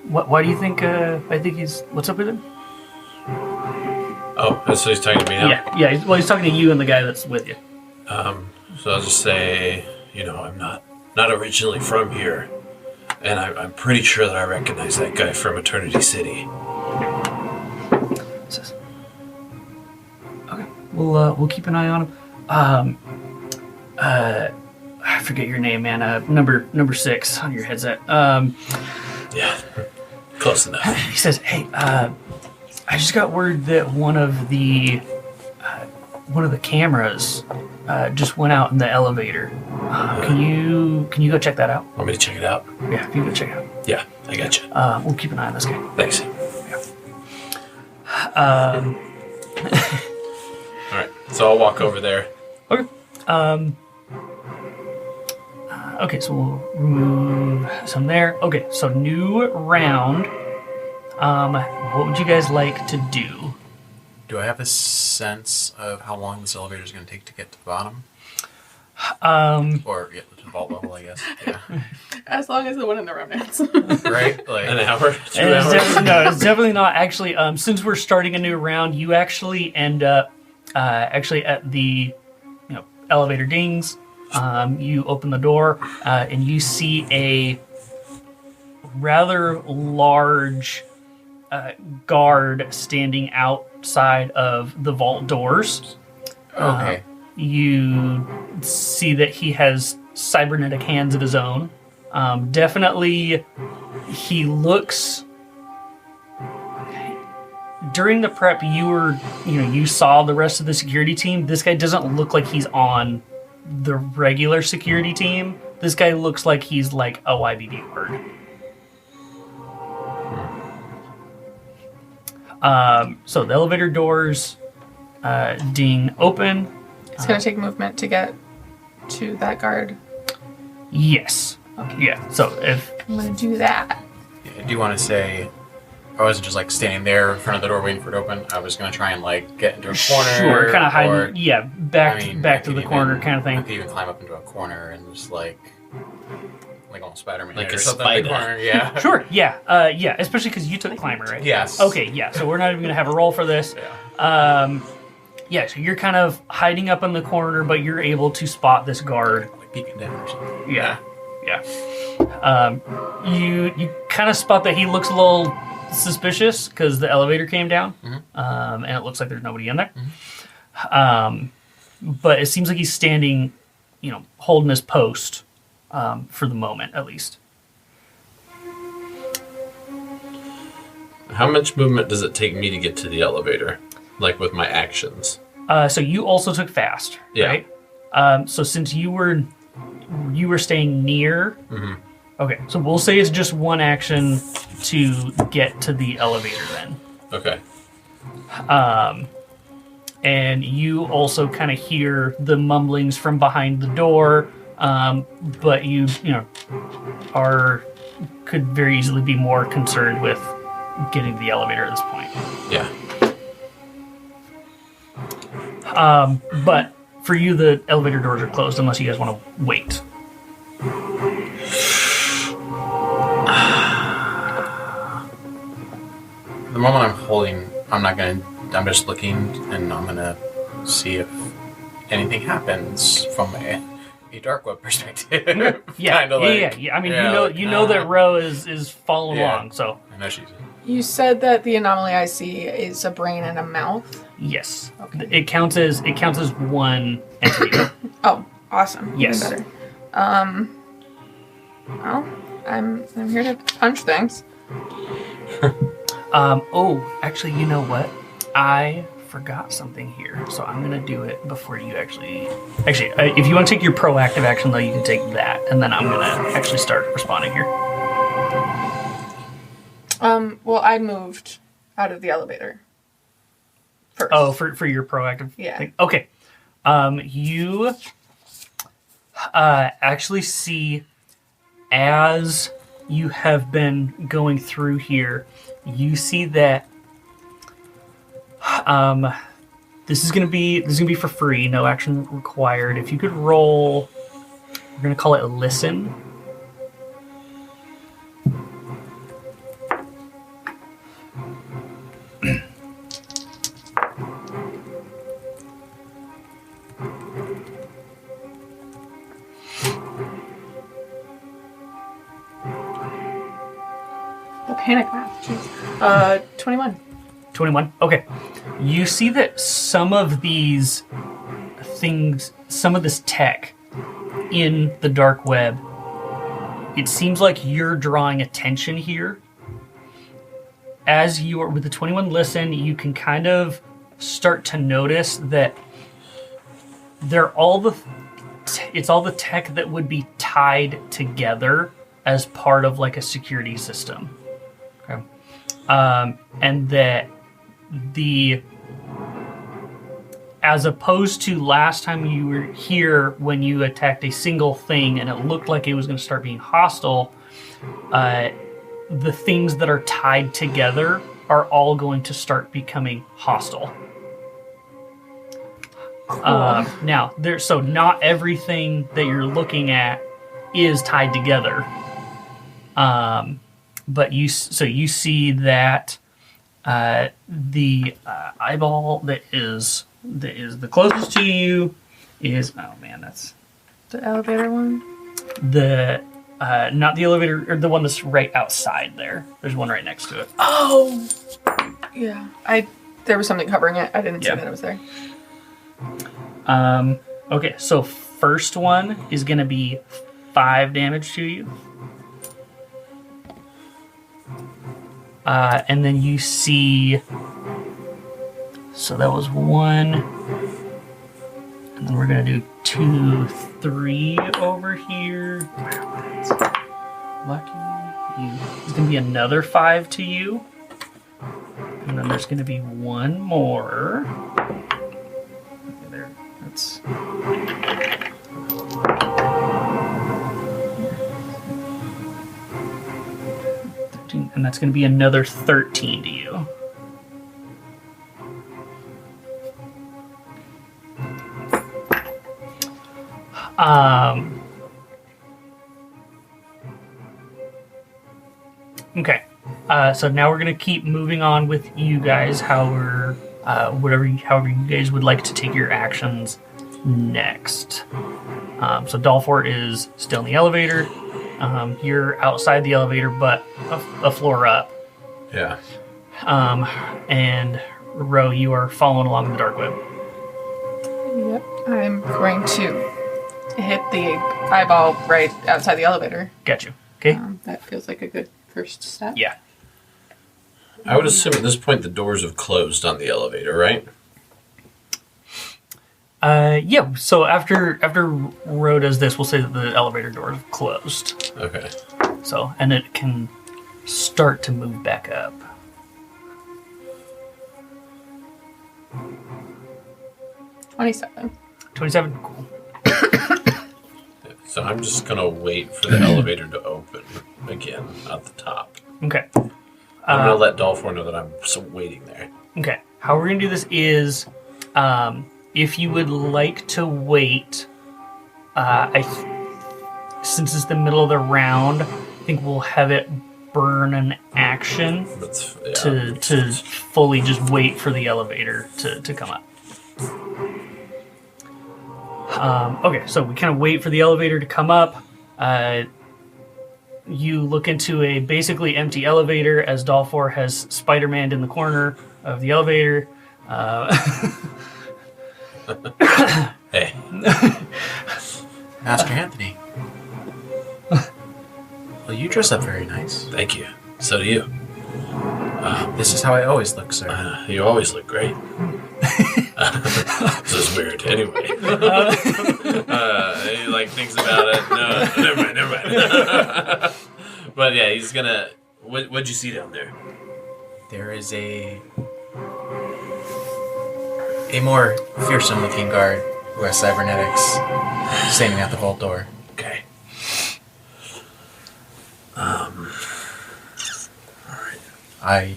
"Why do you think? I think he's. What's up with him?" Oh, so he's talking to me now? Yeah. He's talking to you and the guy that's with you. So I'll just say, I'm not originally from here, and I'm pretty sure that I recognize that guy from Eternity City. Says, "Okay, we'll keep an eye on him. I forget your name, man. Number 6 on your headset. Yeah, close enough." He says, "Hey, I just got word that one of the cameras just went out in the elevator. Can you go check that out?" Want me to check it out? Yeah, you go check it out. Yeah, I got you. We'll keep an eye on this guy. Thanks. Yeah. All right, so I'll walk over there. Okay. Okay, so we'll remove some there. Okay, so new round. What would you guys like to do? Do I have a sense of how long this elevator is going to take to get to the bottom? Or get to the vault level, I guess. Yeah. As long as the one in the romance. Right? Like An hour? 2 It's hours? it's definitely not. Actually, since we're starting a new round, you actually end up actually at the elevator dings. You open the door and you see a rather large guard standing outside of the vault doors. okay. You see that he has cybernetic hands of his own. Definitely, he looks. During the prep, you saw the rest of the security team. This guy doesn't look like he's on the regular security team. This guy looks like he's like a YBD guard. So the elevator doors ding open. It's going to take movement to get to that guard. Yes. Okay. Yeah. So if I'm going to do that. Yeah, do you want to say... I wasn't just standing there in front of the door waiting for it to open. I was going to try and get into a corner. Sure, kind of hiding. or- Yeah, back I to the could corner even- kind of I thing. could even climb up into a corner and just like on Spider-Man. Like or a something in the spider. corner. Yeah. Sure. Yeah. Yeah. Especially because you took climber, right? Yes. Okay. Yeah. So we're not even gonna have a roll for this. Yeah. Yeah. So you're kind of hiding up in the corner, but you're able to spot this guard. Like peeking down or something. Yeah. You kind of spot that he looks a little suspicious because the elevator came down, and it looks like there's nobody in there. But it seems like he's standing, holding his post for the moment, at least. How much movement does it take me to get to the elevator? Like with my actions? So you also took fast, Yeah. right? So since you were staying near, okay. So we'll say it's just one action to get to the elevator then. Okay. And you also kind of hear the mumblings from behind the door, but you could very easily be more concerned with getting to the elevator at this point. Yeah. But for you, the elevator doors are closed unless you guys want to wait. The moment I'm holding, I'm just looking, and I'm gonna see if anything happens from a dark web perspective. Yeah, Kinda like, yeah. I mean, yeah, you know that Ro is following along, so I know she's. You said that the anomaly I see is a brain and a mouth. yes, Okay. it counts as one entity. Oh, awesome. Even Yes. better. Well, I'm here to punch things. Oh, actually, you know what? I forgot something here, so I'm gonna do it before you actually. Actually, if you want to take your proactive action, though, you can take that, and then I'm gonna actually start responding here. Well, I moved out of the elevator first. Oh, for your proactive Yeah. thing? Okay. You actually see, as you have been going through here, you see that this is gonna be for free, no action required. If you could roll, we're gonna call it listen. The panic math. Jeez. 21. 21. Okay. You see that some of these things, some of this tech in the dark web, it seems like you're drawing attention here. As you are with the 21 listen, you can kind of start to notice that it's all the tech that would be tied together as part of like a security system. Okay. And that as opposed to last time you were here when you attacked a single thing and it looked like it was going to start being hostile, the things that are tied together are all going to start becoming hostile. Now, so not everything that you're looking at is tied together. But you see that the eyeball that is the closest to you is, oh man, that's The elevator one? the not the elevator, or the one that's right outside there. There's one right next to it. Oh! Yeah. There was something covering it. I didn't see Yeah. that it was there. Okay, so first one is going to be 5 damage to you. And then you see, so that was 1. And then we're going to do 2, 3 over here. Wow, that's lucky you. There's going to be another 5 to you. And then there's going to be 1 more. Okay, there. That's... And that's going to be another 13 to you. Okay. So now we're going to keep moving on with you guys, however you guys would like to take your actions next. So Dalfor is still in the elevator. You're outside the elevator, but a floor up. Yeah. And Ro, you are following along the dark web. Yep. I'm going to hit the eyeball right outside the elevator. Got you. Okay. That feels like a good first step. Yeah. I would assume at this point the doors have closed on the elevator, right? Yeah. So after Ro does this, we'll say that the elevator door is closed. Okay. So, and it can start to move back up. $27. 27. Cool. So I'm just going to wait for the elevator to open again at the top. Okay. I'm going to let Dalfor know that I'm waiting there. Okay. How we're gonna do this is, if you would like to wait, since it's the middle of the round, I think we'll have it burn an action to fully just wait for the elevator to come up. Okay, so we kind of wait for the elevator to come up. You look into a basically empty elevator as Dalfor has Spider-Man in the corner of the elevator. Hey. Master Anthony. Well, you dress up very nice. Thank you. So do you. This is how I always look, sir. You always look great. This is weird. Anyway. He like thinks about it. No, never mind. But yeah, he's gonna... What'd you see down there? There is a more fearsome looking guard who has cybernetics standing at the vault door. Okay. Alright. I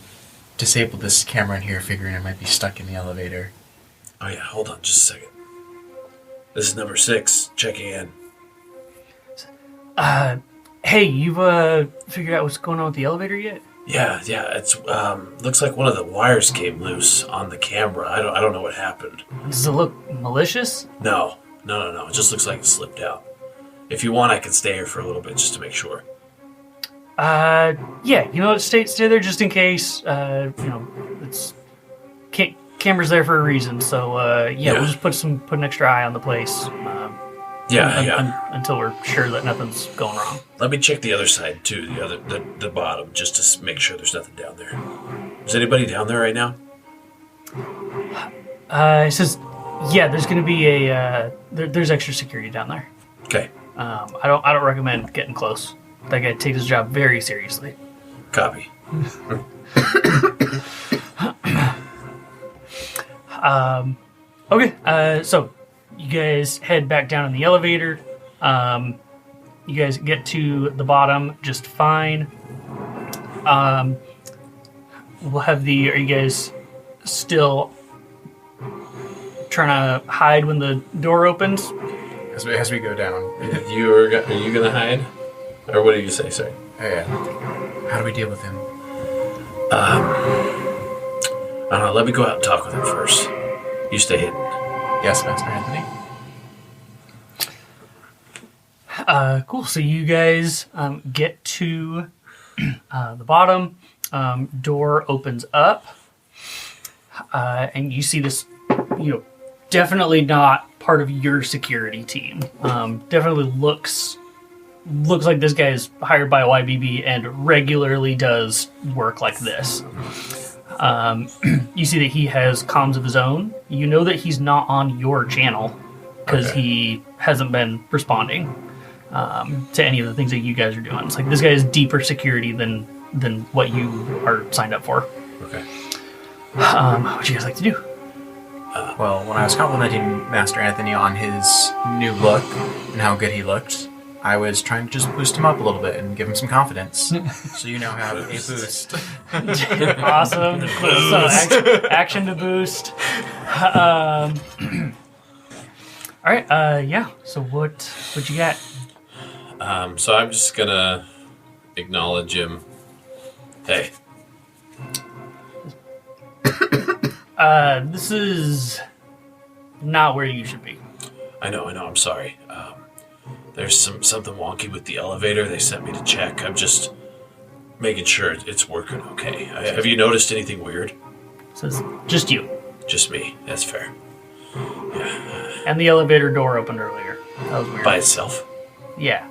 disabled this camera in here figuring I might be stuck in the elevator. Oh yeah, hold on just a second. This is number 6. Checking in. Hey, you've figured out what's going on with the elevator yet? Yeah, it's looks like one of the wires came loose on the camera. I don't know what happened. Does it look malicious? No. It just looks like it slipped out. If you want, I can stay here for a little bit just to make sure. Yeah, you know what, stay there just in case. It's camera's there for a reason, so we'll just put an extra eye on the place. Until we're sure that nothing's going wrong. Let me check the other side too, the bottom, just to make sure there's nothing down there. Is anybody down there right now? It says, yeah, there's going to be there's extra security down there. Okay. I don't recommend getting close. That guy takes his job very seriously. Copy. Okay. So you guys head back down in the elevator. You guys get to the bottom just fine. We'll have are you guys still trying to hide when the door opens? As we go down. Are you gonna hide? Or what did you say, sorry? Oh, yeah. How do we deal with him? I don't know, let me go out and talk with him first. You stay hidden. Yes, Master Anthony. Cool. So you guys get to the bottom. Door opens up, and you see this. Definitely not part of your security team. Definitely looks like this guy is hired by YBB and regularly does work like this. You see that he has comms of his own. You know that he's not on your channel because he hasn't been responding to any of the things that you guys are doing. It's like this guy is deeper security than what you are signed up for. Okay. What do you guys like to do? Well, when I was complimenting Master Anthony on his new look and how good he looked, I was trying to just boost him up a little bit and give him some confidence. So you know how a boost. Awesome. So action to boost. All right. Yeah. So what you got? So I'm just gonna acknowledge him. Hey. This is not where you should be. I know. I'm sorry. There's something wonky with the elevator. They sent me to check. I'm just making sure it's working okay. Have you noticed anything weird? It says just you. Just me. That's fair. Yeah. And the elevator door opened earlier. That was weird. By itself? Yeah.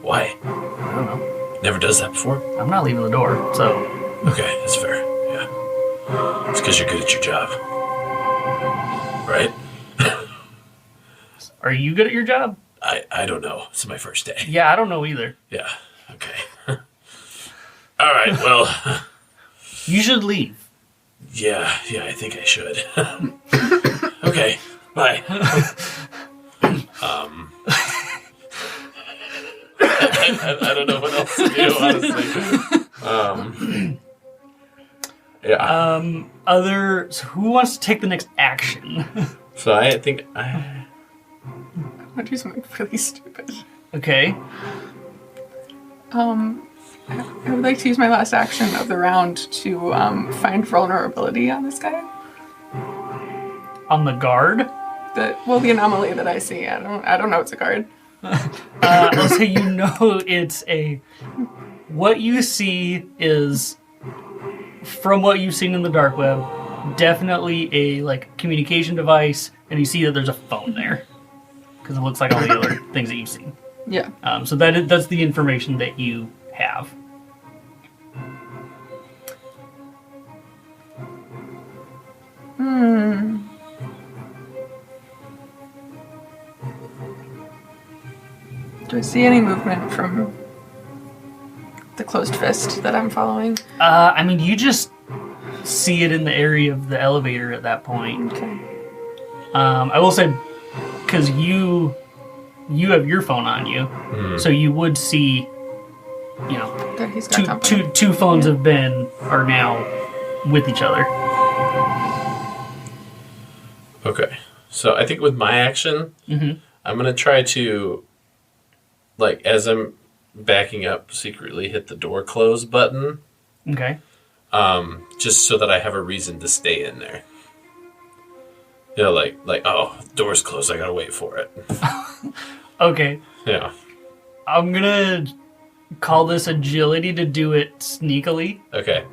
Why? I don't know. Never does that before? I'm not leaving the door, so... Okay, that's fair. Yeah. It's because you're good at your job. Right? Are you good at your job? I don't know. It's my first day. Yeah, I don't know either. Yeah. Okay. All right, well... You should leave. Yeah, I think I should. Okay, bye. I don't know what else to do, honestly. Yeah. So who wants to take the next action? So I think I I'm gonna do something really stupid. Okay. I would like to use my last action of the round to find vulnerability on this guy. On the guard? The anomaly that I see. I don't know it's a guard. So you know it's a... What you see is, from what you've seen in the dark web, definitely a like communication device, and you see that there's a phone there. Because it looks like all the other things that you've seen. Yeah. So that's the information that you have. Do I see any movement from the closed fist that I'm following? I mean, you just see it in the area of the elevator at that point. Okay. I will say, because you have your phone on you, so you would see, you know, That he's got company. two phones are now with each other. Okay. So I think with my action, I'm going to try to, like, as I'm backing up, secretly hit the door close button. Okay. Just so that I have a reason to stay in there. You know, like, oh, door's closed, I gotta wait for it. Okay. Yeah. I'm gonna call this agility to do it sneakily. Okay.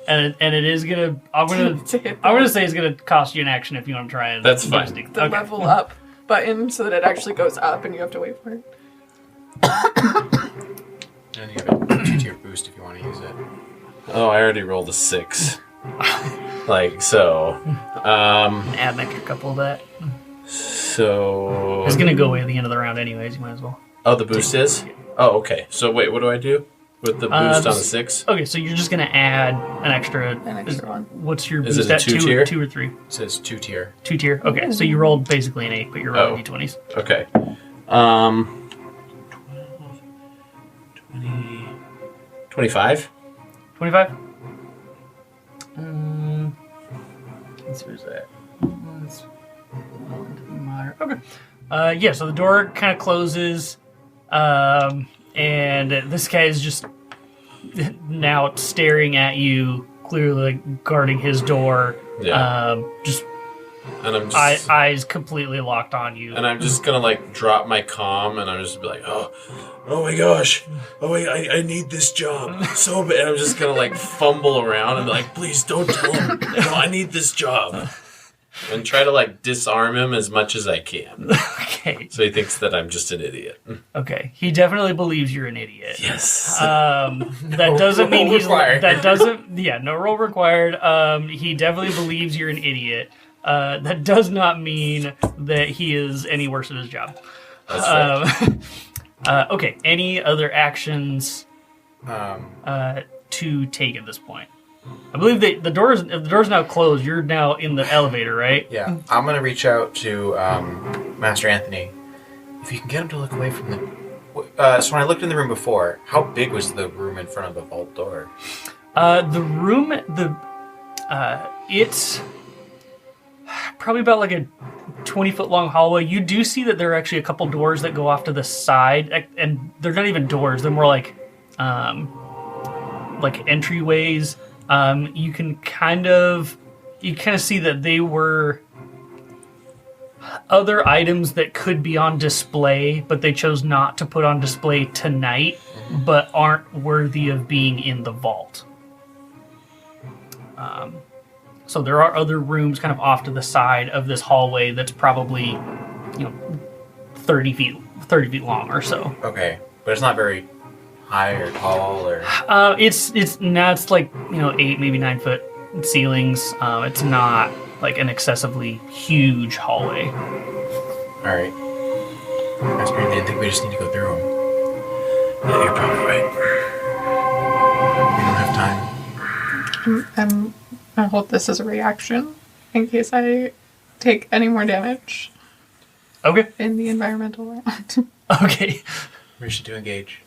And it is gonna... I'm gonna say it's gonna cost you an action if you want to try and... That's do fine. it sneak- The level up button so that it actually goes up and you have to wait for it. And you have a 2-tier boost if you want to use it. Oh, I already rolled a 6. Like, so... Add an extra couple of that. So... It's gonna go away at the end of the round anyways, you might as well. Oh, the boost is? Oh, okay. So wait, what do I do with the boost on the 6? Okay, so you're just gonna add an extra one. What's your Is boost it a at? 2-tier? 2 or 3? It says 2-tier. 2-tier. Okay, so you rolled basically an 8, but you're rolling d20s. Okay. 25? 25? Let's see, where's that? Okay. Yeah, so the door kind of closes, and this guy is just now staring at you, clearly like, guarding his door. Yeah. Just And I'm just... eyes completely locked on you. And I'm just gonna like drop my comm, and I'm just be like, oh my gosh, oh wait, I need this job so bad. And I'm just gonna like fumble around and be like, please don't tell him. No, I need this job, and try to like disarm him as much as I can. Okay. So he thinks that I'm just an idiot. Okay. He definitely believes you're an idiot. Yes. That doesn't mean he's required. that doesn't no role required. He definitely believes you're an idiot. That does not mean that he is any worse at his job. That's fair. Okay. Any other actions Um, to take at this point? I believe that if the door's now closed, you're now in the elevator, right? yeah, I'm going to reach out to Master Anthony. If you can get him to look away from the... so when I looked in the room before, how big was the room in front of the vault door? The room, it's probably about like a 20-foot long hallway. You do see that there are actually a couple doors that go off to the side, and they're not even doors. They're more like entryways. You can kind of see that they were other items that could be on display, but they chose not to put on display tonight, but aren't worthy of being in the vault. So there are other rooms kind of off to the side of this hallway that's probably, 30 feet long or so. Okay, but it's not very high or tall or... It's like 8, maybe 9 foot ceilings. It's not like an excessively huge hallway. All right. Master Anthony, I think we just need to go through them. Yeah, you're probably right. We don't have time. I hold this as a reaction in case I take any more damage Okay. in the environmental round. Okay. We should do engage.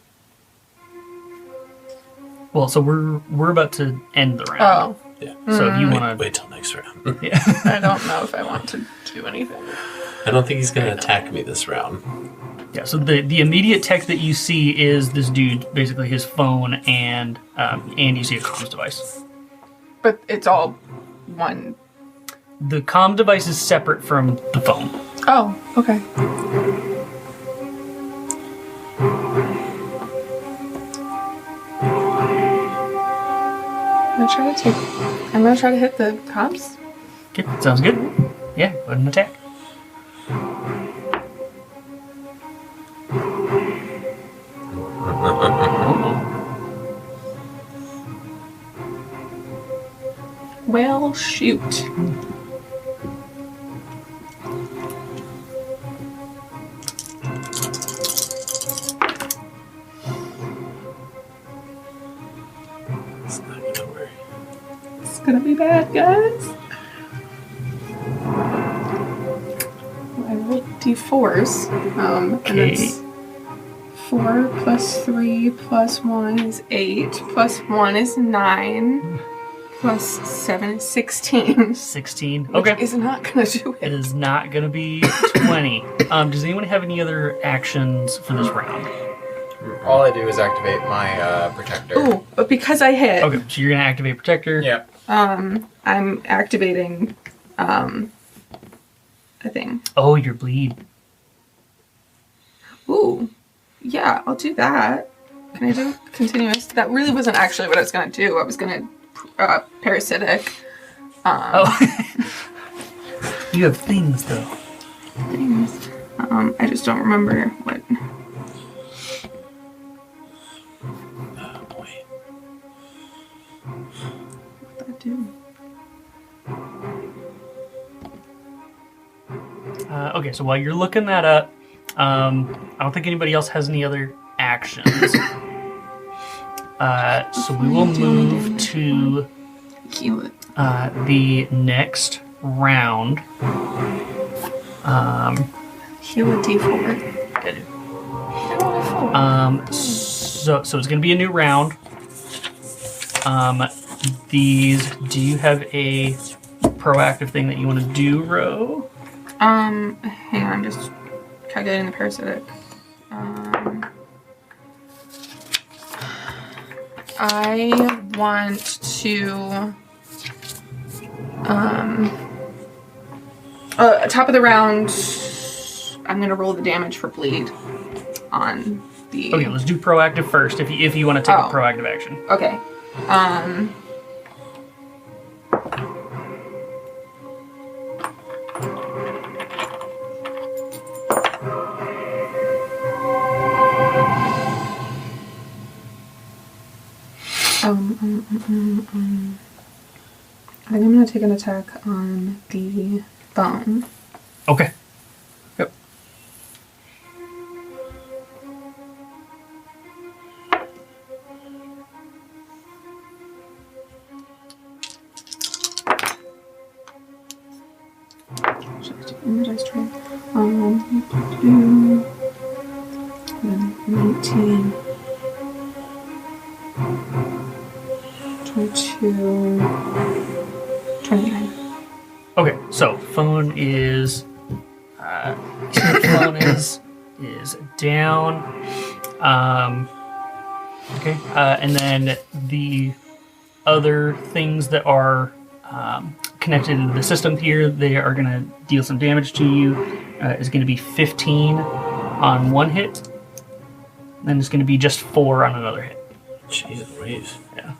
Well, so we're about to end the round. Oh. Yeah. So if you want to... Wait till next round. Yeah. I don't know if I want to do anything. I don't think he's going to attack me this round. Yeah, so the immediate tech that you see is this dude, basically his phone, and you see a comms device. But it's all one. The comm device is separate from the phone. Oh, okay. I'm gonna try to hit the comms. Okay, sounds good. Yeah, go ahead and attack. Well, shoot. It's not going to work. It's gonna be bad, guys. I rolled d4s. And Okay. it's 4 plus 3 plus 1 is 8 plus 1 is 9 plus 7 is 16. 16. Which Okay. is not gonna do It it. is not going to be 20. Does anyone have any other actions for this round? All I do is activate my protector. Ooh, but because I hit, Okay, so you're going to activate Protector. Yeah. I'm activating a thing. Oh, your bleed. Ooh, yeah, I'll do that. Can I do continuous? That really wasn't actually what I was gonna do. I was gonna parasitic. Oh. You have things, though. Things. I just don't remember what. Oh, boy. What did I do? Okay, so while you're looking that up, I don't think anybody else has any other actions. So we will move to Heal it. the next round. Heal a d4. Okay. I rolled a 4. So it's going to be a new round. Do you have a proactive thing that you want to do, Ro? Hang on, I'm just calculating the parasitic. I want to top of the round, I'm gonna roll the damage for bleed on the. Okay, let's do proactive first. If you want to take a Oh. proactive action. Okay. I think I'm gonna take an attack on the phone. Okay. Yep. Should I do the dice tray? 19, 22, 29. Okay, so phone is is down. Okay, and then the other things that are connected to the system here, they are going to deal some damage to you. Is going to be 15 on one hit, then it's going to be just 4 on another hit. Jeez Louise. Yeah.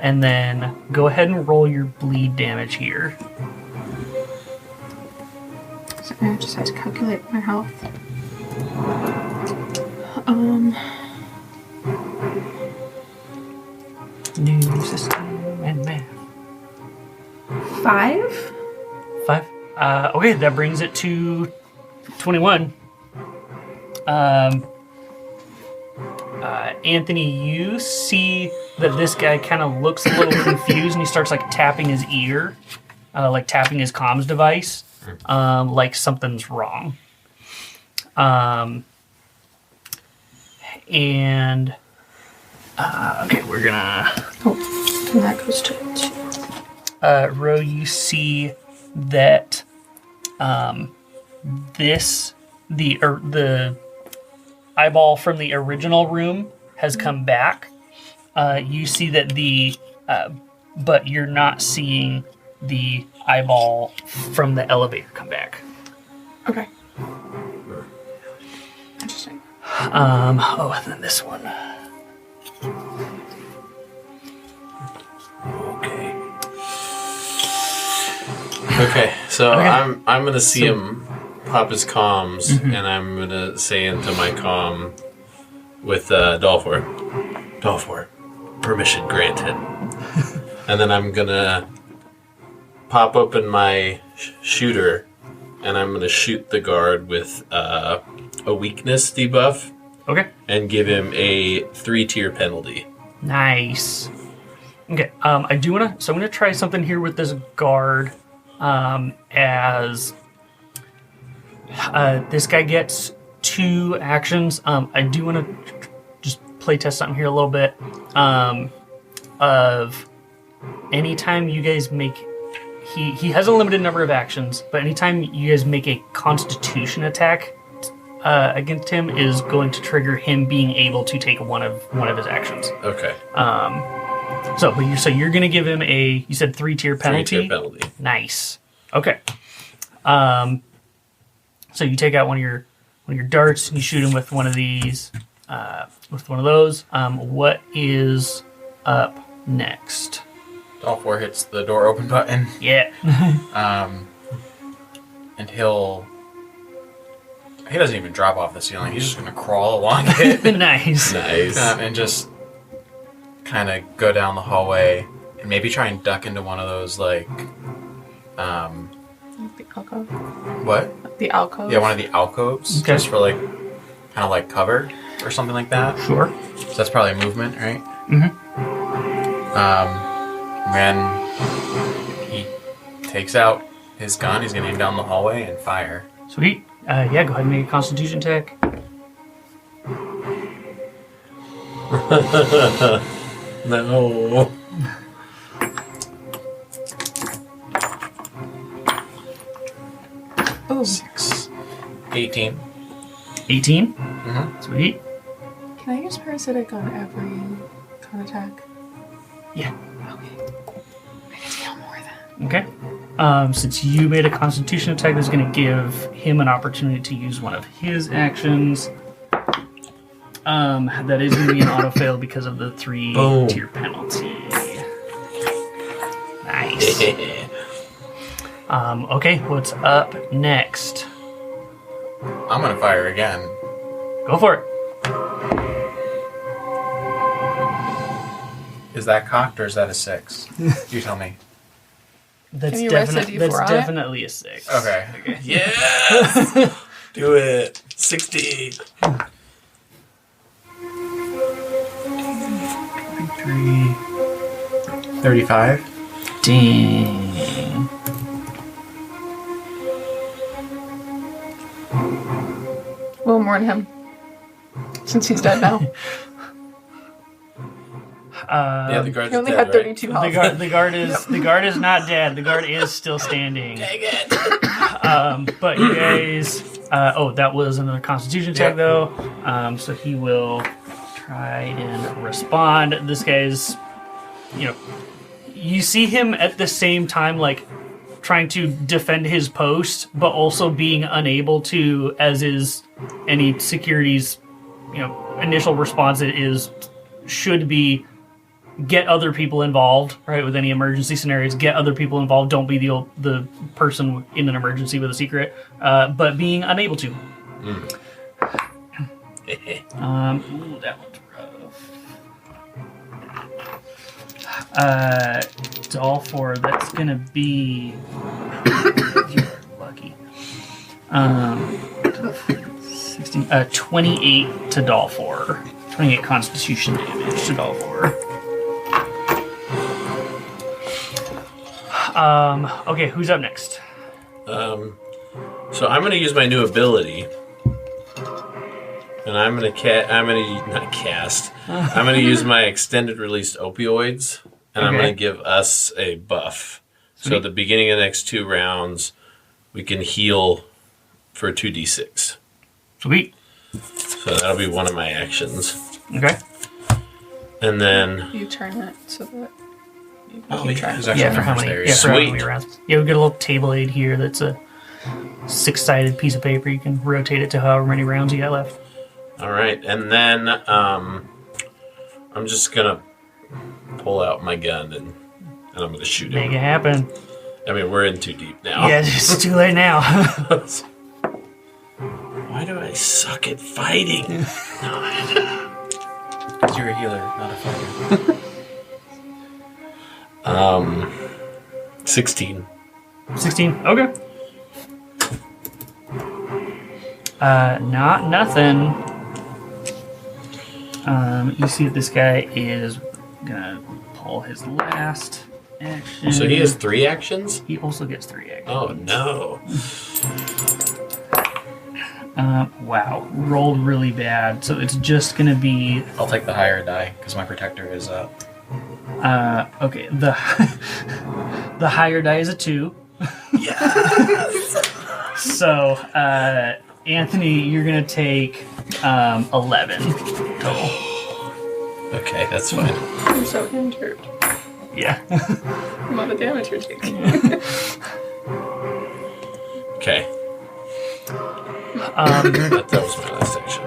And then go ahead and roll your bleed damage here. So I just had to calculate my health. New system and math. 5? 5. Okay, that brings it to 21. Anthony, you see that this guy kind of looks a little confused, and he starts like tapping his ear, like tapping his comms device, like something's wrong. And okay, we're gonna. Oh, and that goes to 2. Ro, you see that the eyeball from the original room has come back. You see that but you're not seeing the eyeball from the elevator come back. Okay. Interesting. And then this one. Okay, so Okay. I'm gonna see him pop his comms, and I'm gonna say into my comm with Dolphor, permission granted. And then I'm gonna pop open my shooter, and I'm gonna shoot the guard with a weakness debuff, Okay. and give him a 3-tier penalty. Nice. Okay. I do want to. So I'm going to try something here with this guard. As this guy gets 2 actions. I do want to just play test something here a little bit. Of anytime you guys make. He has a limited number of actions, but anytime you guys make a Constitution attack against him is going to trigger him being able to take one of his actions. Okay. So you're going to give him a, you said 3-tier penalty? 3-tier penalty. Nice. Okay. So you take out one of your darts and you shoot him with one of these, with one of those. What is up next? Dolphor hits the door open button. Yeah. And he doesn't even drop off the ceiling. He's just going to crawl along it. Nice. Nice. And just kind of go down the hallway and maybe try and duck into one of those, like, The alcove. what? The alcove. Yeah, one of the alcoves. Okay. Just for, like, kind of like cover or something like that. Sure. So that's probably movement, right? When he takes out his gun, he's going to aim down the hallway and fire. Sweet. Yeah, go ahead and make a Constitution check. No. Oh, 6, 18. 18. Mm-hmm. Sweet. can I use parasitic on every con attack? Yeah. Okay. I get to heal more then. Okay. Since you made a Constitution attack, that's going to give him an opportunity to use one of his actions. That is going to be an auto fail because of the 3-tier penalty. Nice. Okay, what's up next? I'm going to fire again. Go for it. Is that cocked or is that a 6? You tell me. That's Can you rest a definitely D4 on it? definitely a 6. Okay. Yes! Do it. 60. 3. 35. Dang. We'll mourn him. Since he's dead now. Yeah, the guard's He only dead, had right? 32 health. The guard is not dead. The guard is still standing. Dang it. But you guys, that was another Constitution check though. So he will try and respond. This guy's, you see him at the same time, like trying to defend his post, but also being unable to, as is any security's, initial response should be get other people involved, right? With any emergency scenarios, get other people involved. Don't be the person in an emergency with a secret, but being unable to. Ooh, that one's rough. Dolphor, that's gonna be you're lucky. 16, 28 to Dolphor. 28 Constitution damage to Dolphor. Okay, who's up next? So I'm going to use my new ability. And I'm gonna not cast. I'm gonna use my extended released opioids, and I'm Okay. gonna give us a buff. So at the beginning of the next 2 rounds, we can heal for 2d6. Sweet. So that'll be one of my actions. Okay. And then You turn it so that you Oh, keep yeah, track. there's actually Yeah, for how numbers many? there. Yeah, for how many Sweet. rounds. Yeah, we get a little table aid here that's a 6-sided piece of paper. You can rotate it to however many rounds you got left. all right, and then I'm just gonna pull out my gun and I'm gonna shoot Make him. it happen. I mean, we're in too deep now. Yeah, it's too late now. Why do I suck at fighting? Because you're a healer, not a fighter. 16. 16. Okay. Not nothing. You see that this guy is gonna pull his last action. So he has 3 actions? He also gets 3 actions. Oh no. Wow, rolled really bad. So it's just gonna be I'll take the higher die because my protector is up. okay. The the higher die is a 2. Yes! So Anthony, you're gonna take 11 total. Okay, that's fine. I'm so injured Yeah. from all the damage you're taking. Okay. That was my last action.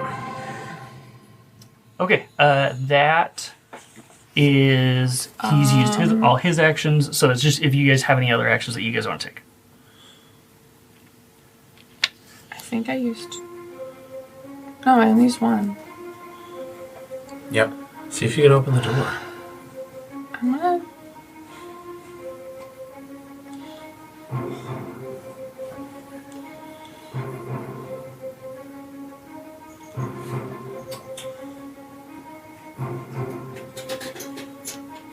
Okay, that is he's used all his actions. So it's just if you guys have any other actions that you guys want to take. I think I used. No, I only used one. Yep. See if you can open the door. I'm gonna.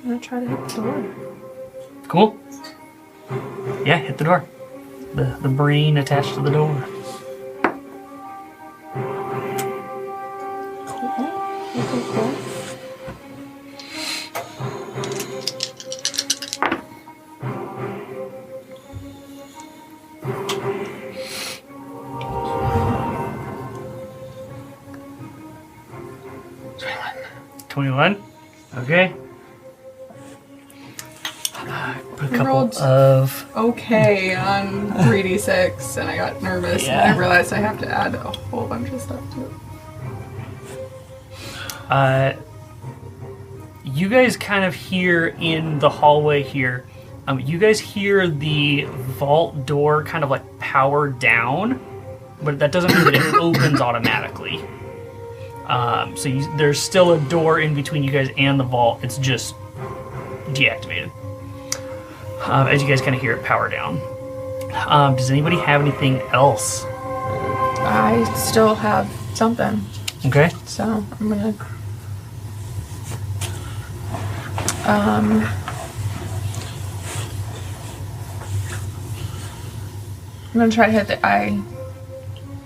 I'm gonna try to hit the door. Cool. Yeah, hit the door. The brain attached to the door. Cool. Cool. 21. Okay. Put a couple Rolled- of Okay, on 3d6, and I got nervous, and Yeah. I realized I have to add a whole bunch of stuff to it. you guys kind of hear in the hallway here. You guys hear the vault door kind of like power down, but that doesn't mean that it opens automatically. There's still a door in between you guys and the vault. It's just deactivated. As you guys kind of hear it power down. Does anybody have anything else? I still have something, Okay. so I'm gonna. I'm gonna try to hit the eye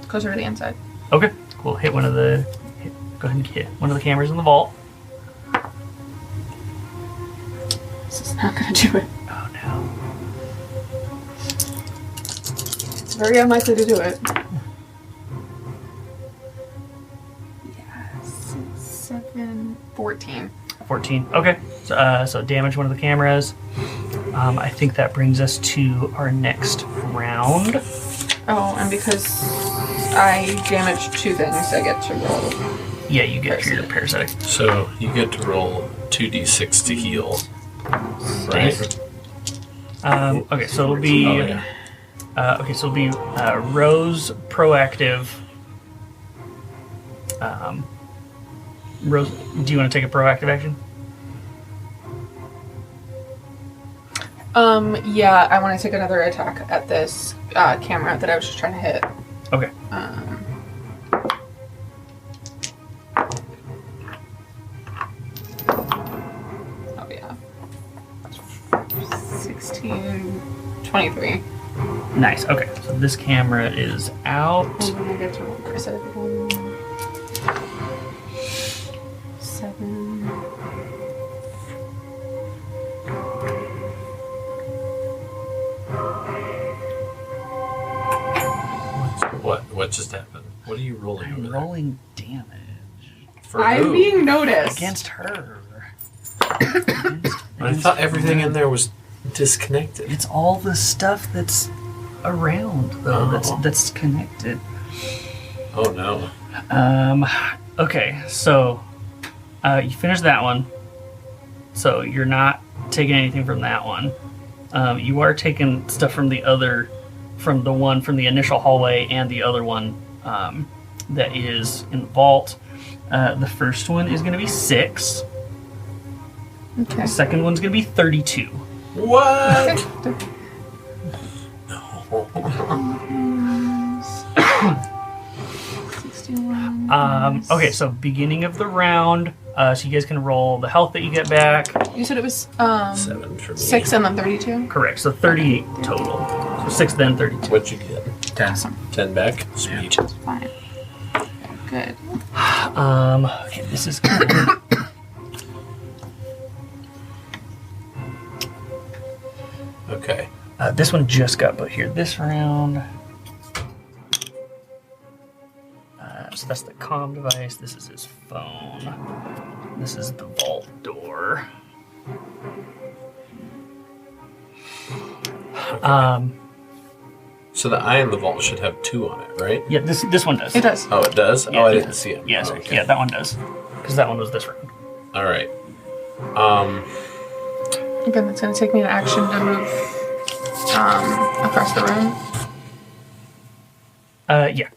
closer to the inside. Okay. Cool. Hit one of the. Go ahead and hit one of the cameras in the vault. This is not gonna do it. Oh no. It's very unlikely to do it. Yes. 7, 14. 14. Okay. So damage one of the cameras. I think that brings us to our next round. Oh, and because I damaged 2 things, I get to roll. Yeah, you get your parasitic. So you get to roll 2d6 to heal. Right? Okay, so it'll be. Oh, yeah. So it'll be Rose proactive. Rose, do you want to take a proactive action? Yeah, I want to take another attack at this camera that I was just trying to hit. Okay. Oh yeah. 16, 23. Nice. Okay, so this camera is out. And then I get to roll parasitic again. What just happened? What are you rolling over I'm there? rolling damage For I'm who? being noticed. against her. I thought everything in there was disconnected. It's all the stuff that's around, though, that's connected. Oh no. Okay, so you finished that one. So you're not taking anything from that one. You are taking stuff from the one from the initial hallway and the other one that is in the vault. The first one is going to be 6. Okay. The second one's going to be 32. What? No. 61. Okay, so beginning of the round, so you guys can roll the health that you get back. You said it was 7 for me. 6 and then 32? Correct, so 38 total. So 6 then 32. What'd you get? 10. Awesome. 10 back? Sweet. Fine. Good. Okay, this is good. Okay. This one just got put here this round. So that's the comm device. This is his phone. This is the vault door. So the eye in the vault should have 2 on it, right? Yeah, this one does. It does. Oh, it does? Yeah, oh, I yeah. didn't see it. Yeah, Oh, sorry. okay. Yeah, that one does. Because that one was this round. All right. Again, it's going to take me an action to move across the room. Yeah.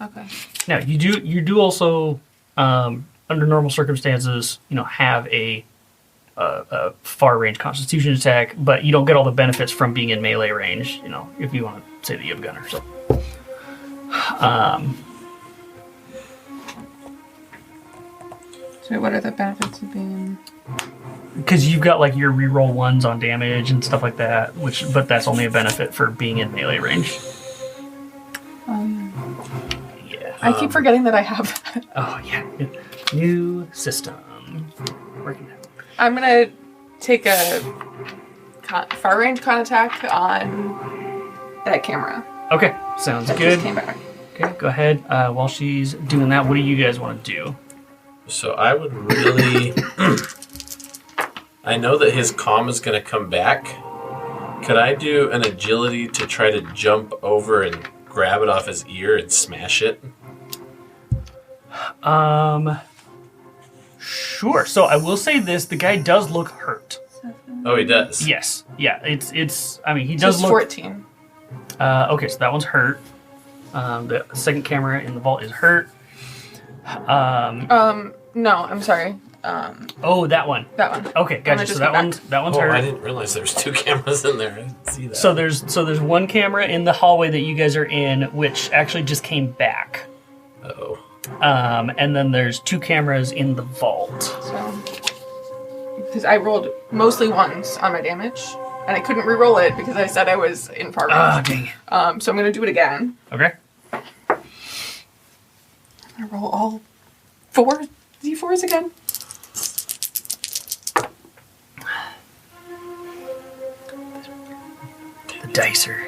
Okay. Now you do also under normal circumstances, have a far range Constitution attack, but you don't get all the benefits from being in melee range. If you want to say that you have a gun or so. So what are the benefits of being? Because you've got like your reroll 1s on damage and stuff like that, but that's only a benefit for being in melee range. Yeah. I keep forgetting that I have that. Oh yeah. New system. Working out. I'm going to take a far range con attack on that camera. Okay, sounds That good. just came back. Okay, go ahead. While she's doing that, what do you guys want to do? So I would really... I know that his comm is going to come back. Could I do an agility to try to jump over and grab it off his ear and smash it? Sure. So I will say this: the guy does look hurt. Oh, he does? Yes. Yeah. It's. I mean, he does Just look. 14. Okay, so that one's hurt. The second camera in the vault is hurt. No, I'm sorry. Oh, that one. That one. Okay, gonna gotcha. So just that go one's back. that one's Oh, hurt. I didn't realize there was 2 cameras in there. I didn't see that. So there's one camera in the hallway that you guys are in, which actually just came back. Uh-oh. And then there's 2 cameras in the vault. So, because I rolled mostly 1s on my damage, and I couldn't re-roll it because I said I was in far Ah, range. dang it. So I'm going to do it again. Okay. I'm going to roll all 4 d4s again. The dice are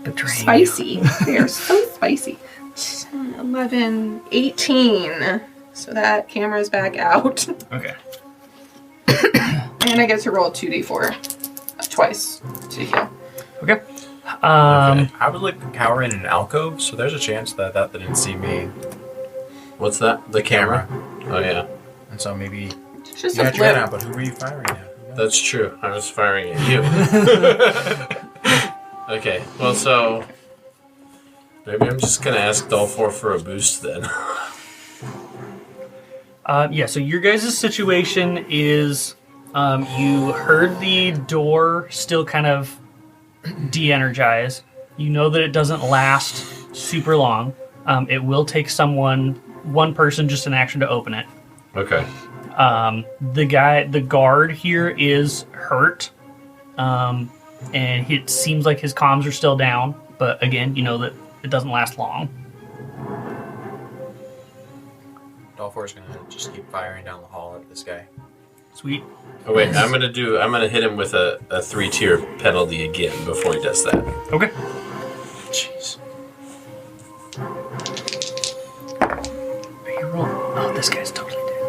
betraying you. Spicy. They are so spicy. 10, 11, 18. So that camera's back out. Okay. And I get to roll 2d4 twice to heal. Okay. Okay. I would like cower in an alcove, so there's a chance that didn't see me. What's that? The camera? Oh, yeah. And so maybe It's just you a got your gun flip. out, but who were you firing at? That's true. I was firing at you. Okay, well, so... Maybe I'm just going to ask Dolphor for a boost then. Yeah, so your guys' situation is you heard the door still kind of de-energize. You know that it doesn't last super long. It will take one person, just an action to open it. Okay. The guard here is hurt. And it seems like his comms are still down. But again, you know that it doesn't last long. Dolphor's gonna just keep firing down the hall at this guy. Sweet. Oh, wait, I'm going to hit him with a 3-tier penalty again before he does that. Okay. Jeez. This guy's totally dead.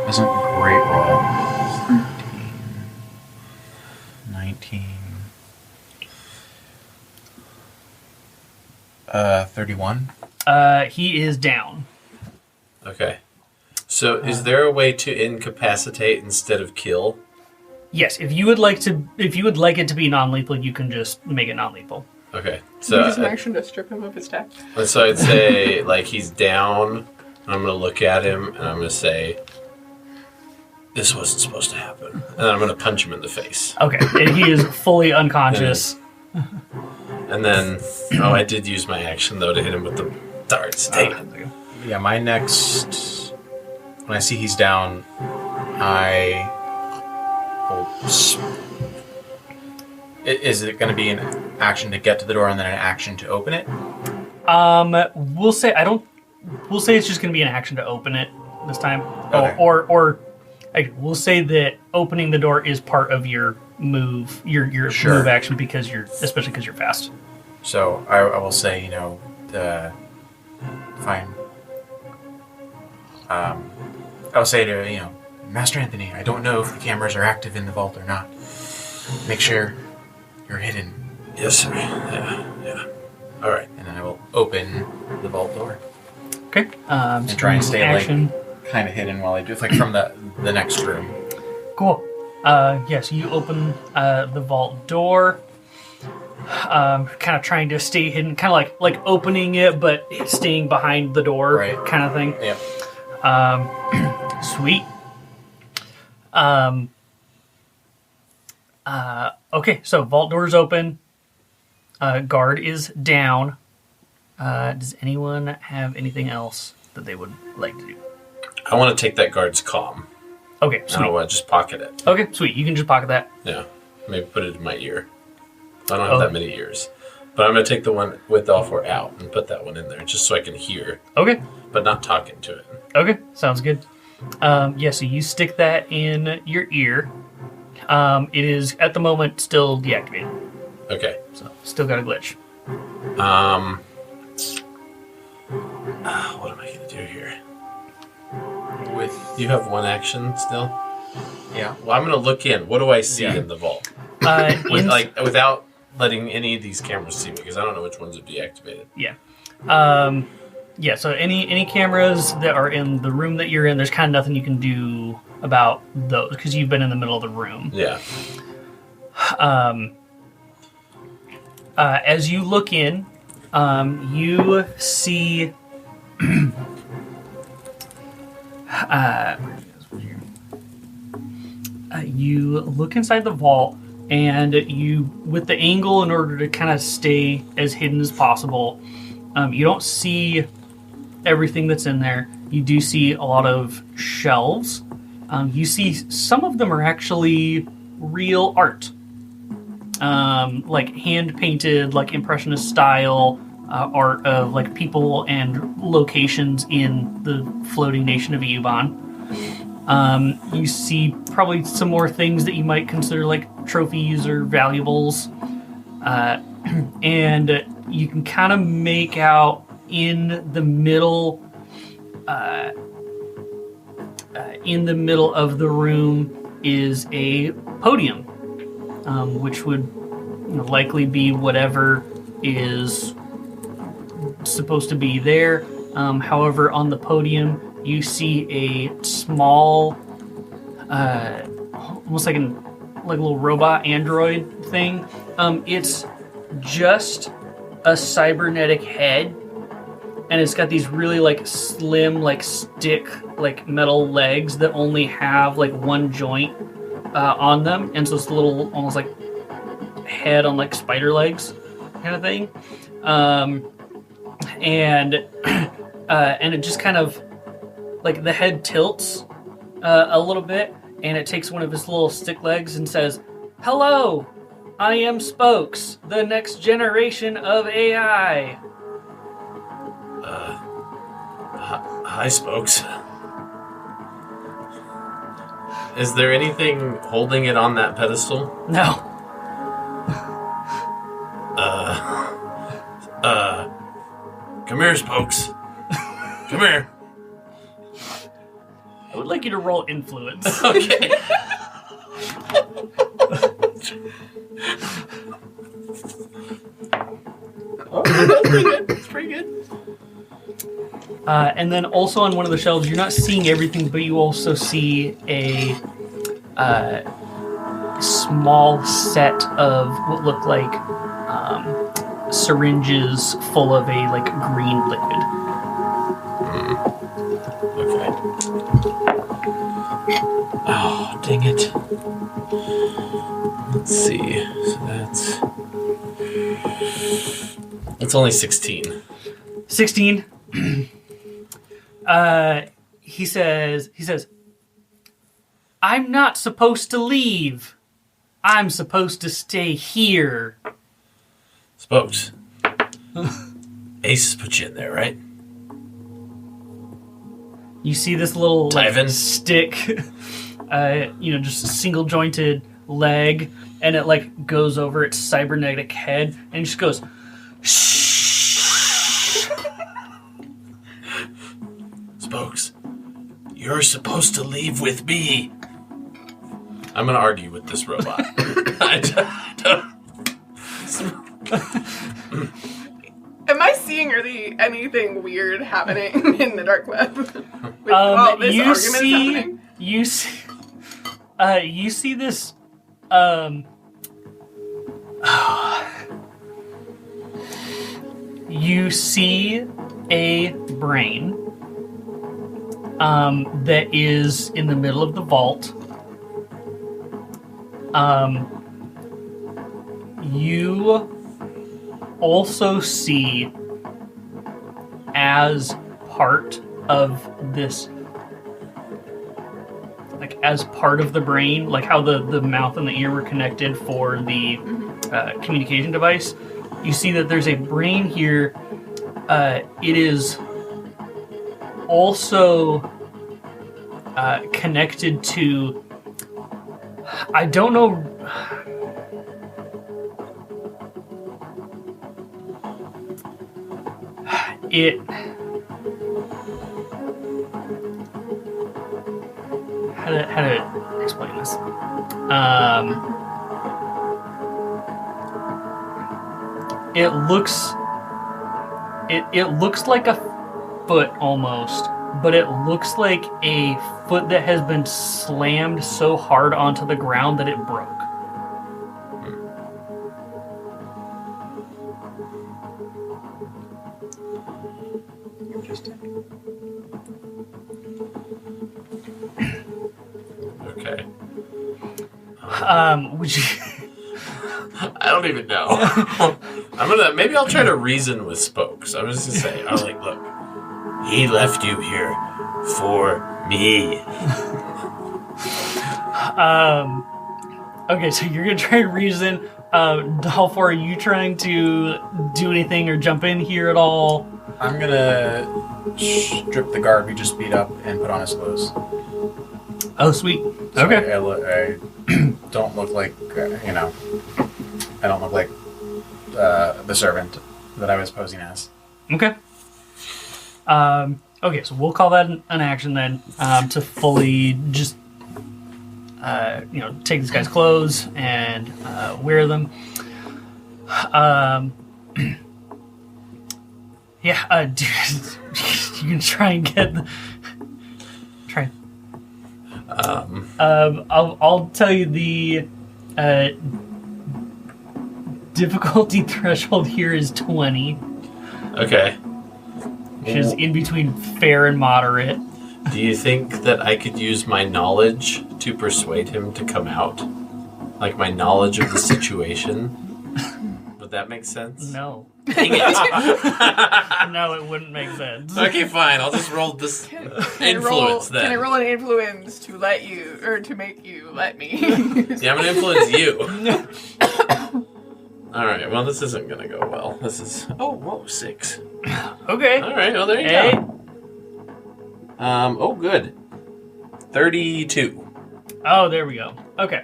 Wasn't a great roll. 19. 31. He is down. Okay. So is there a way to incapacitate instead of kill? Yes, if you would like it to be non-lethal, you can just make it non-lethal. Okay. So use an So, action to strip him of his tech. so I'd say, like, he's down, and I'm going to look at him, and I'm going to say, this wasn't supposed to happen. And then I'm going to punch him in the face. Okay, and he is fully unconscious. And then, I did use my action, though, to hit him with the darts. Dang it. Yeah, my next... When I see he's down, I will... Is it going to be an action to get to the door and then an action to open it? We'll say it's just going to be an action to open it this time. Okay. Or we'll say that opening the door is part of your move, your move action especially because you're fast. So I will say, fine. I'll say to, Master Anthony, I don't know if the cameras are active in the vault or not. Make sure you're hidden. Yes, sir. Yeah. All right. And then I will open the vault door. Okay. And try and stay action. kind of hidden while I do it, like from the next room. Cool. Yes, you open the vault door. Kind of trying to stay hidden, kind of like opening it, but staying behind the door, Right. kind of thing. Yep. Sweet. Okay, so vault door's open. Guard is down. Does anyone have anything else that they would like to do? I want to take that guard's comm. Okay, I sweet. don't want to just pocket it. Okay, sweet. You can just pocket that. Yeah. Maybe put it in my ear. I don't have that many ears. But I'm going to take the one with all four out and put that one in there just so I can hear, Okay. but not talk into it. Okay, sounds good. So you stick that in your ear. It is, at the moment, still deactivated. Okay. So, still got a glitch. What am I going to do here? With You have one action still? yeah. Well, I'm going to look in. What do I see in the vault? Without letting any of these cameras see me, because I don't know which ones are deactivated. Yeah. Yeah, so any cameras that are in the room that you're in, there's kind of nothing you can do about those, because you've been in the middle of the room. Yeah. As you look in, you see... you look inside the vault, and you, with the angle in order to kind of stay as hidden as possible, you don't see everything that's in there. You do see a lot of shelves. You see some of them are actually real art. Like hand-painted, like impressionist style art of like people and locations in the floating nation of Eubon. You see probably some more things that you might consider like trophies or valuables. And you can kind of make out in the middle of the room is a podium, which would likely be whatever is supposed to be there. However, on the podium, you see a small, almost like a little robot android thing. It's just a cybernetic head, and it's got these really like slim, like stick, like metal legs that only have like one joint on them, and so it's a little almost like head on like spider legs kind of thing. And it just kind of like the head tilts a little bit, and it takes one of his little stick legs and says, "Hello, I am Spokes, the next generation of AI." Hi, Spokes. Is there anything holding it on that pedestal? No. Come here, Spokes. Come here. I would like you to roll influence. Okay. Oh, that's pretty good. That's pretty good. And then also on one of the shelves, you're not seeing everything, but you also see a small set of what look like syringes full of a like green liquid. Okay. Oh, dang it. Let's see. So that's only 16. 16. He says, I'm not supposed to leave. I'm supposed to stay here. Spokes. Ace put you in there, right? You see this little like, Tyven? stick, just a single jointed leg, and it like goes over its cybernetic head, and it just goes, shh. Spokes, you're supposed to leave with me. I'm gonna argue with this robot. I don't. Am I seeing anything weird happening in the dark web? With all this argument happening? You see this. You see a brain that is in the middle of the vault. You also see, as part of this, like as part of the brain, like how the mouth and the ear were connected for the communication device, you see that there's a brain here. It is also connected to, I don't know. How to explain this? It looks like a foot almost, but it looks like a foot that has been slammed so hard onto the ground that it broke. Interesting. Okay. Would you? I don't even know. Maybe I'll try to reason with Spokes. I'm just gonna say, I'm like, look, he left you here for me. Okay, so you're gonna try to reason. Dolph, are you trying to do anything or jump in here at all? I'm gonna strip the garb he just beat up and put on his clothes. Oh, sweet. So Okay. I don't look like, I don't look like the servant that I was posing as. Okay. Okay, so we'll call that an action then, to fully just, take this guy's clothes and wear them. Yeah, dude, you can try and get try. I'll tell you the difficulty threshold here is 20. Okay. Which is in between fair and moderate. Do you think that I could use my knowledge to persuade him to come out? Like my knowledge of the situation? Would that make sense? No. Dang it. No, it wouldn't make sense. Okay, fine. I'll just roll this influence then. Can I roll an influence to let you, or to make you let me? Yeah, I'm going to influence you. Alright, well, this isn't going to go well. This is... Oh, whoa, 6. Okay. Alright, well, there you go. Oh, good. 32. Oh, there we go. Okay.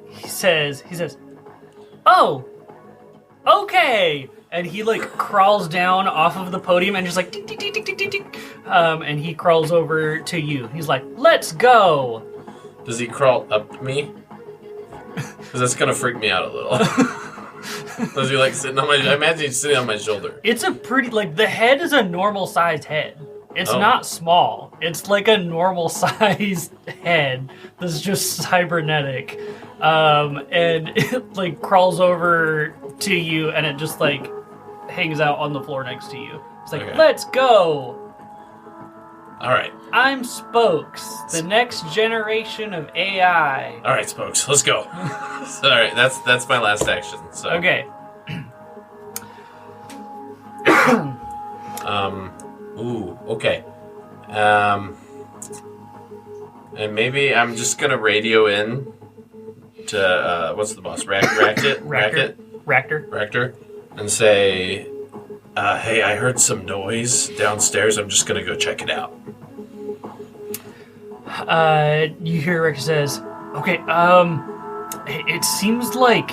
He says, oh, okay. And he like crawls down off of the podium and just like tick, tick, tick, tick, tick, tick, tick. And he crawls over to you. He's like, "Let's go." Does he crawl up me? Because that's gonna freak me out a little. Does he like sitting on my? I imagine he's sitting on my shoulder. It's a pretty like the head is a normal sized head. It's Oh. not small. It's like a normal sized head that's just cybernetic, and it like crawls over to you, and it just like hangs out on the floor next to you. It's like, Okay. "Let's go." All right, I'm Spokes, the next generation of AI. all right, Spokes, let's go. All right, that's my last action. So Okay. Ooh. Okay. And maybe I'm just gonna radio in to what's the boss? Racket. Ractor. And say, hey, I heard some noise downstairs. I'm just gonna go check it out. You hear Rick says, "Okay, it seems like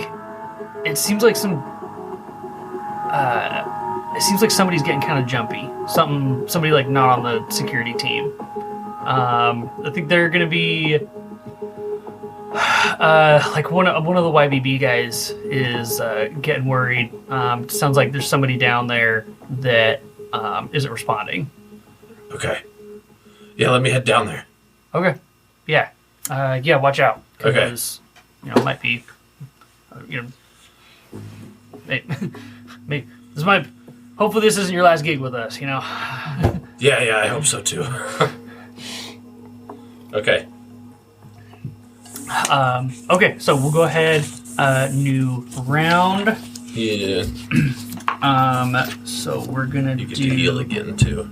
somebody's getting kind of jumpy. Somebody like not on the security team. I think they're gonna be like one of the YBB guys is getting worried. Sounds like there's somebody down there that isn't responding." Okay. Yeah, let me head down there. Okay. Yeah. Yeah, watch out. Okay. Because, it might be, maybe this might, hopefully this isn't your last gig with us, Yeah, I hope so too. Okay. Okay, so we'll go ahead, new round. Yeah. So we're gonna You get do to heal again too.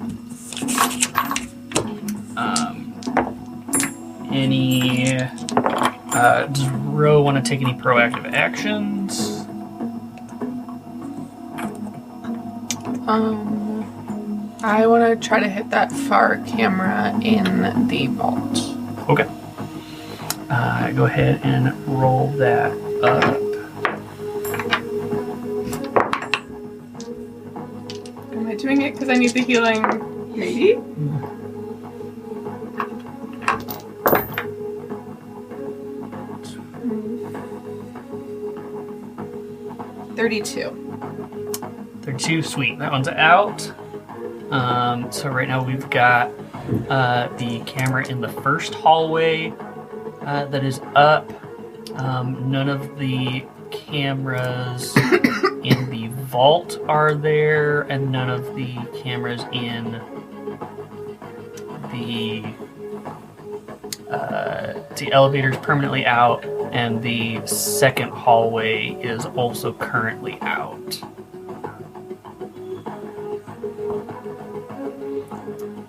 any, does Ro want to take any proactive actions? I want to try to hit that far camera in the vault. Okay. Go ahead and roll that up. Am I doing it because I need the healing? Maybe? $32. 32, sweet. That one's out. So right now we've got the camera in the first hallway that is up. None of the cameras in the vault are there, and none of the cameras in the elevator's permanently out, and the second hallway is also currently out.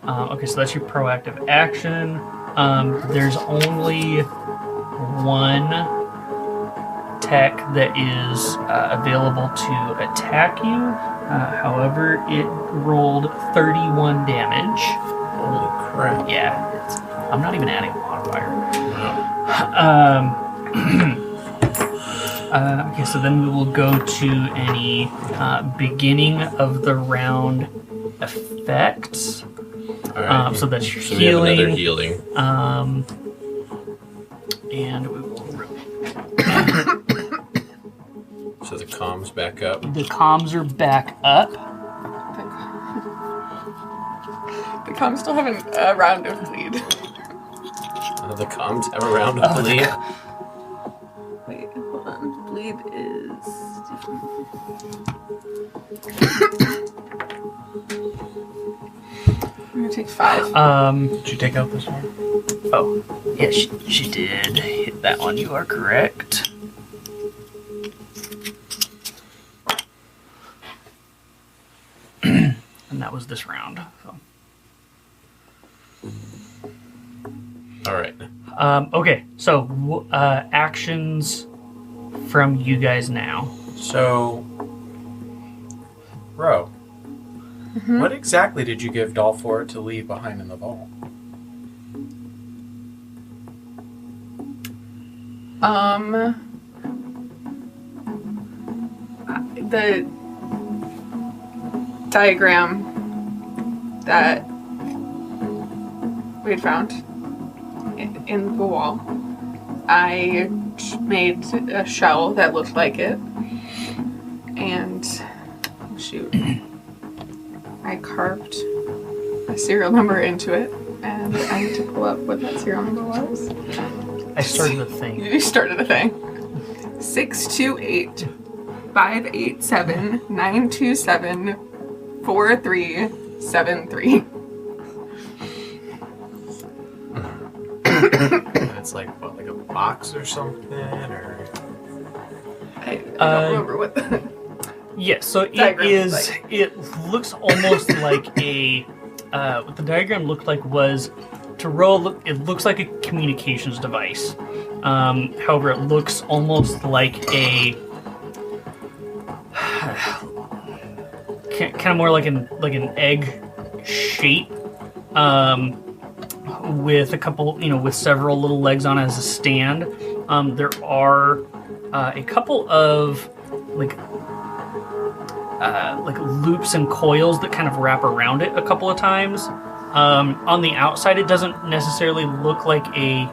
Okay, so that's your proactive action. There's only one tech that is available to attack you. However, it rolled 31 damage. Holy crap. Yeah, I'm not even adding a modifier. Okay, so then we will go to any beginning of the round effects. All right. So that's your So healing. we have another healing. And we will. So the comms back up. The comms are back up. The comms still have a round of bleed. The comms have a round of bleed. Wait, hold on. Bleed is... I'm gonna take 5. Did you take out this one? Oh, yeah, she did hit that one. You are correct. And that was this round. So. All right. Okay, so actions from you guys now. So, Ro, what exactly did you give Dolphor to leave behind in the vault? diagram that we'd found in the wall. I made a shell that looked like it, and shoot, I carved a serial number into it, and I need to pull up what that serial number was. I started a thing. You started a thing. 628 587 927 4373. It's like what, like a box or something, or I don't remember what the Yes, so it diagram is. looks like. It looks almost like a. What the diagram looked like was to roll. It looks like a communications device. However, it looks almost like a. Kind of more like an egg shape, with a couple, with several little legs on it as a stand. There are a couple of like loops and coils that kind of wrap around it a couple of times. On the outside, it doesn't necessarily look like a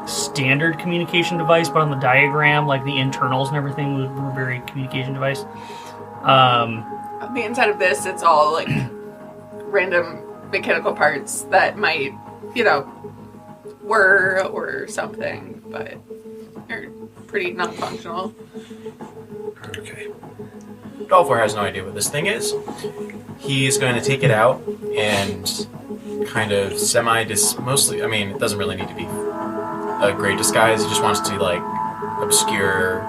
standard communication device, but on the diagram, like the internals and everything were very communication device. On the inside of this, it's all like random mechanical parts that might, whir or something, but they're pretty non-functional. okay. Dolphor has no idea what this thing is. He's going to take it out and kind of mostly, I mean, it doesn't really need to be a great disguise. He just wants to, obscure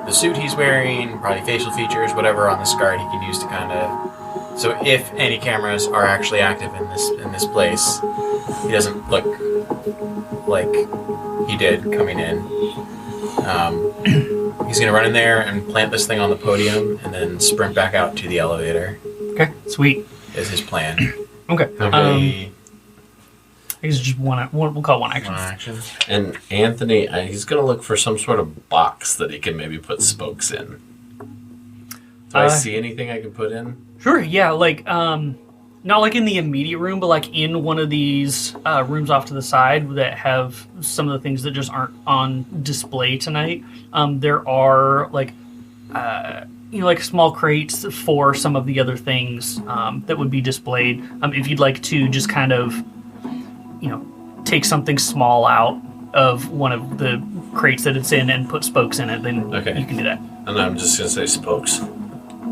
the suit he's wearing, probably facial features, whatever on this guard he can use to kind of... So if any cameras are actually active in this place, he doesn't look like he did coming in. He's going to run in there and plant this thing on the podium and then sprint back out to the elevator. Okay, sweet. Is his plan. Okay. Okay. I guess just one. We'll call it one action. One action. And Anthony, he's going to look for some sort of box that he can maybe put spokes in. Do I see anything I can put in? Sure. Yeah. Not like in the immediate room, but like in one of these rooms off to the side that have some of the things that just aren't on display tonight. There are like small crates for some of the other things that would be displayed. If you'd like to just kind of, take something small out of one of the crates that it's in and put spokes in it, then Okay. you can do that. And I'm just going to say spokes.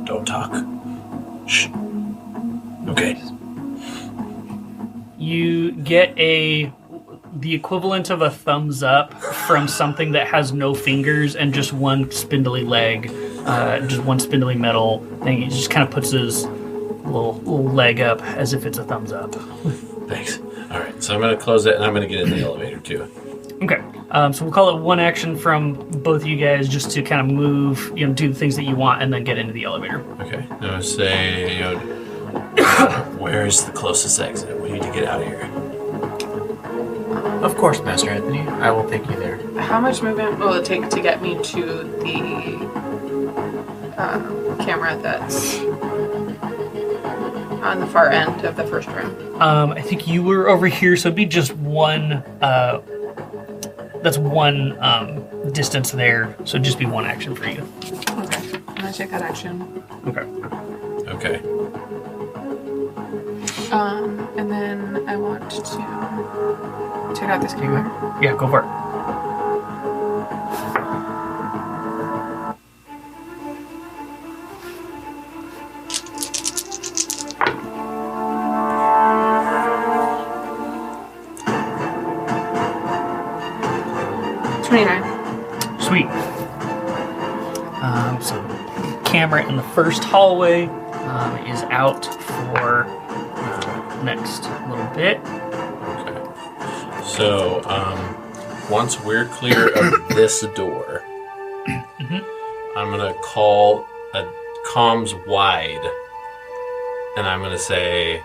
Don't talk. Shh. Okay. You get the equivalent of a thumbs up from something that has no fingers and just one spindly leg, just one spindly metal thing. He just kind of puts his little leg up as if it's a thumbs up. Thanks. All right, so I'm going to close it, and I'm going to get in the elevator, too. Okay, so we'll call it one action from both of you guys just to kind of move, do the things that you want, and then get into the elevator. Okay. Now say, where is the closest exit? We need to get out of here. Of course, Master Anthony. I will take you there. How much movement will it take to get me to the camera that's on the far end of the first room? I think you were over here, so it'd be just one. That's one distance there, so it'd just be one action for you. Okay, I'm gonna take that action. Okay. Okay. And then I want to check out this camera. Yeah, go for it. Sweet. So camera in the first hallway is out for next little bit. Okay. So, once we're clear of this door, I'm going to call a comms wide, and I'm going to say,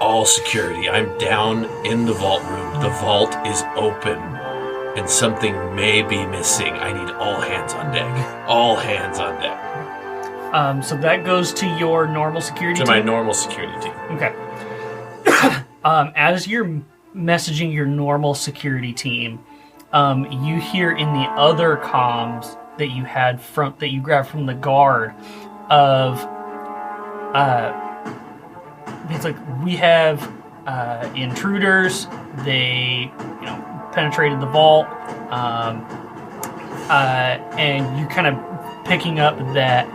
all security, I'm down in the vault room. The vault is open, and something may be missing. I need all hands on deck. All hands on deck. So that goes to your normal security To team? my normal security team. Okay. As you're messaging your normal security team, you hear in the other comms that you had that you grabbed from the guard of it's like, we have intruders. They penetrated the vault, and you're kind of picking up that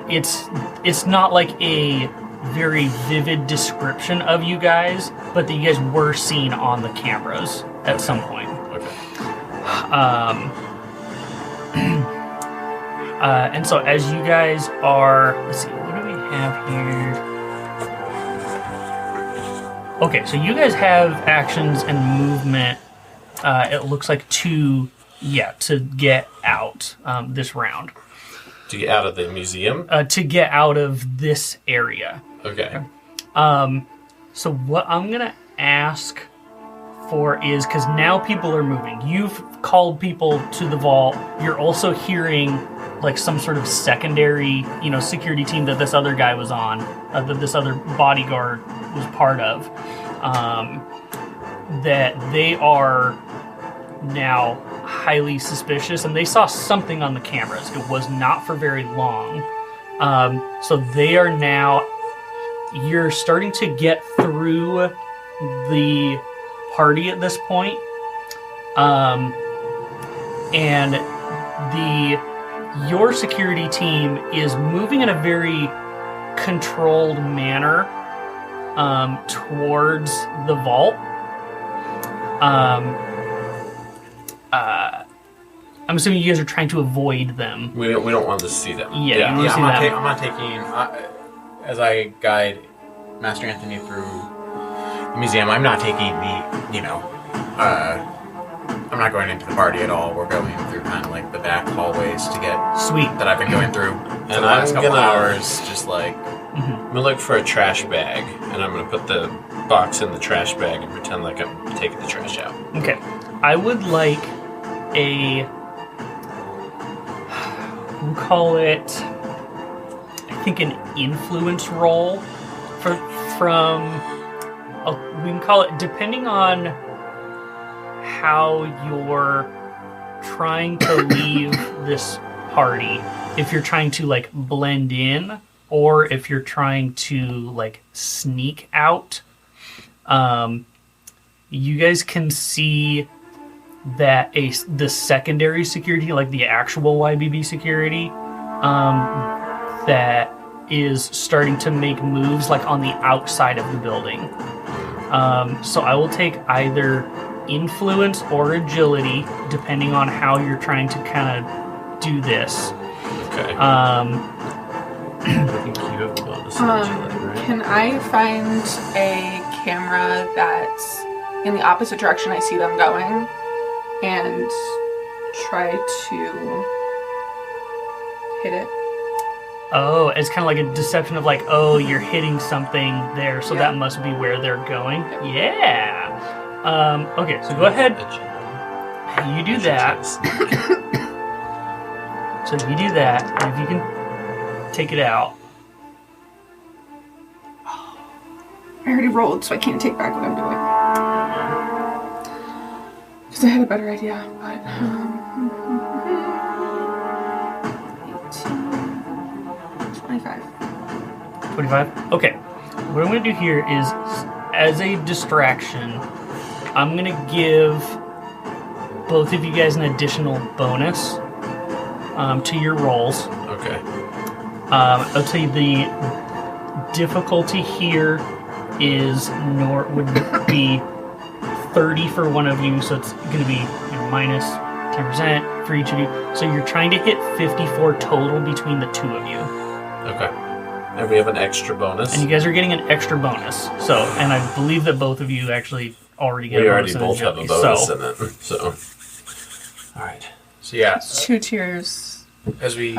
it's not like a very vivid description of you guys, but that you guys were seen on the cameras at some point. Okay. And so as you guys are, let's see, what do we have here? Okay, so you guys have actions and movement. It looks like to get out this round. To get out of the museum? To get out of this area. Okay. So what I'm going to ask for is, because now people are moving. You've called people to the vault. You're also hearing like some sort of secondary, security team that this other guy was on, that this other bodyguard was part of, that they are now highly suspicious, and they saw something on the cameras. It was not for very long. So they are now, you're starting to get through the party at this point. And your security team is moving in a very controlled manner towards the vault. I'm assuming you guys are trying to avoid them. We don't want to see them. Yeah. I'm not taking. As I guide Master Anthony through the museum, I'm not taking I'm not going into the party at all. We're going through kind of like the back hallways to get Sweet. that I've been going through for the last couple hours. Just like I'm gonna look for a trash bag, and I'm gonna put the box in the trash bag and pretend like I'm taking the trash out. Okay. I would like we'll call it, I think, an influence roll we can call it, depending on how you're trying to leave this party, if you're trying to like blend in or if you're trying to like sneak out. You guys can see that the secondary security, like the actual YBB security, that is starting to make moves like on the outside of the building. So I will take either influence or agility, depending on how you're trying to kind of do this. Okay. Um, I think you have a bonus in agility, right? Can I find a camera that's in the opposite direction I see them going and try to hit it? Oh, it's kind of like a deception of like, oh, you're hitting something there, so that must be where they're going. Yeah. Okay, so go ahead. You do that. So you do that, and if you can take it out. I already rolled, so I can't take back what I'm doing. Because I had a better idea, but... 18, 25. 25? Okay. What I'm going to do here is, as a distraction, I'm going to give both of you guys an additional bonus to your rolls. Okay. I'll tell you the difficulty here would be 30 for one of you, so it's going to be minus 10% for each of you. So you're trying to hit 54 total between the two of you. Okay. And we have an extra bonus. And you guys are getting an extra bonus. So, and I believe that both of you actually already get We a already bonus. both have a bonus in it. So, all right. so yeah. 2 tiers. As we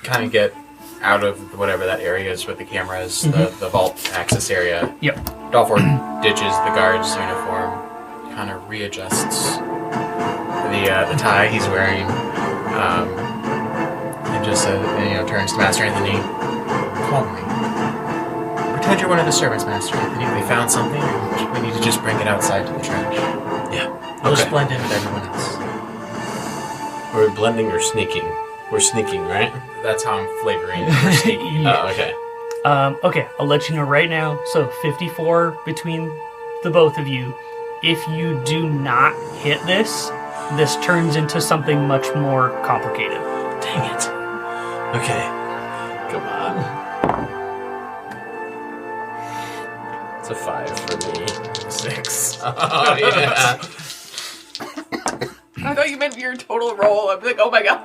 kind of get out of whatever that area is with the cameras, the vault access area. Yep. Dolphor ditches the guard's uniform, kind of readjusts the tie he's wearing, and and just turns to Master Anthony calmly. Pretend you're one of the servants, Master Anthony. We found something. We need to just bring it outside to the trash. Yeah. We'll Okay. just blend in with everyone else. Are we blending or sneaking? We're sneaking, right? That's how I'm flavoring. We're sneaking. Oh, okay. Okay, I'll let you know right now. So 54 between the both of you. If you do not hit this turns into something much more complicated. Dang it. Okay. Come on. It's a 5 for me. 6. Oh, yeah. I thought you meant your total roll. I'm like, oh my god.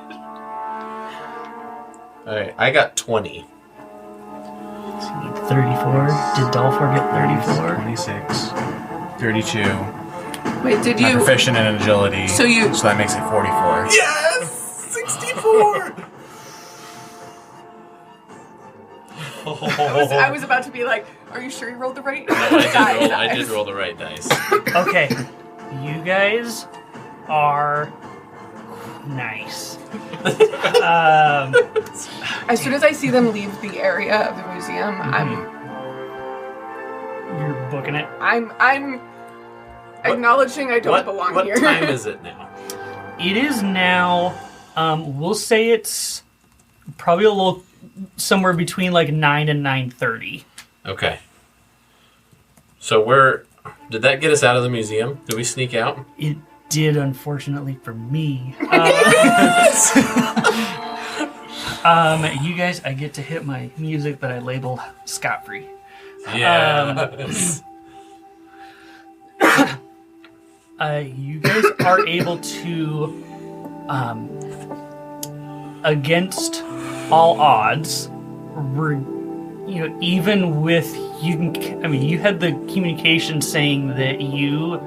Alright, I got 20. So you need 34. Did Dolphor get 34? 26. 32. Wait, did I'm you? proficient in agility. So that makes it 44. Yes! 64! I was about to be like, are you sure you rolled the right? I did roll the right dice. Okay, you guys are nice. As soon as I see them leave the area of the museum, You're booking it. I'm acknowledging I don't belong what here. What time is it now? It is now, we'll say it's probably a little, somewhere between like 9 and 9:30. Okay. So did that get us out of the museum? Did we sneak out? It did, unfortunately for me. You guys, I get to hit my music that I labeled scot-free. Yeah. You guys are able to, against all odds, even with you had the communication saying that you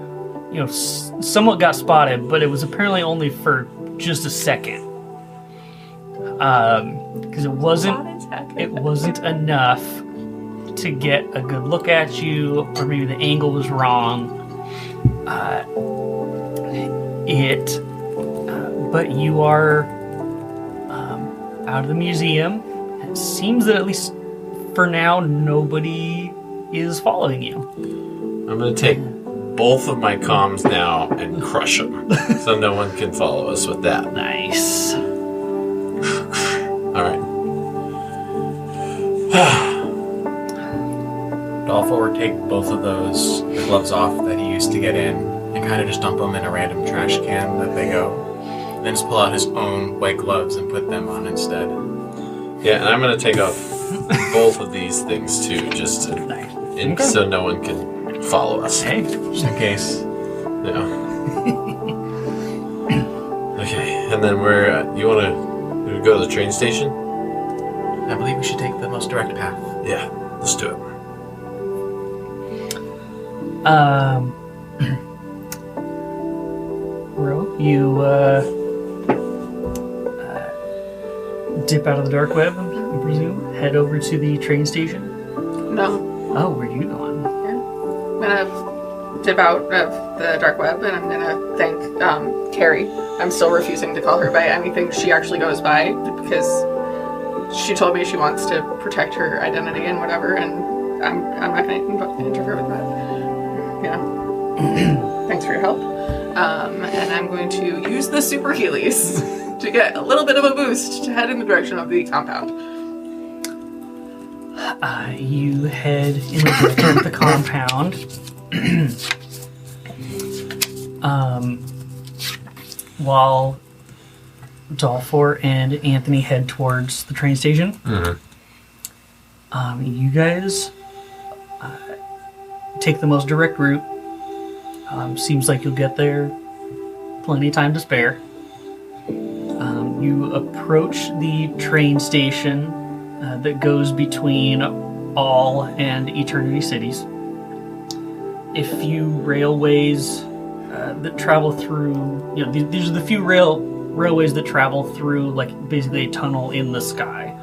somewhat got spotted, but it was apparently only for just a second, because it wasn't enough to get a good look at you, or maybe the angle was wrong. But you are out of the museum. It seems that at least for now, nobody is following you. I'm going to take both of my comms now and crush them, so no one can follow us with that. Nice. All right. Dolpho would take both of the gloves off that he used to get in and kind of just dump them in a random trash can that they go. And then just pull out his own white gloves and put them on instead. Yeah, and I'm going to take off both of these things too, just to, so no one can follow us. Hey. Just in case. Yeah. Okay, and then you want to go to the train station? I believe we should take the most direct path. Yeah, let's do it. Ro, you dip out of the dark web, I presume, head over to the train station. No. Oh, where are you going? I'm gonna dip out of the dark web, and I'm gonna thank Carrie. I'm still refusing to call her by anything she actually goes by, because she told me she wants to protect her identity and whatever, and I'm not gonna interfere with that. Thanks for your help. And I'm going to use the super Heelys to get a little bit of a boost to head in the direction of the compound. You head in the direction of the compound. While Dolphor and Anthony head towards the train station. You guys take the most direct route. Seems like you'll get there plenty of time to spare. You approach the train station that goes between All and Eternity Cities. A few railways that travel through, these are the few railways that travel through, like, basically a tunnel in the sky.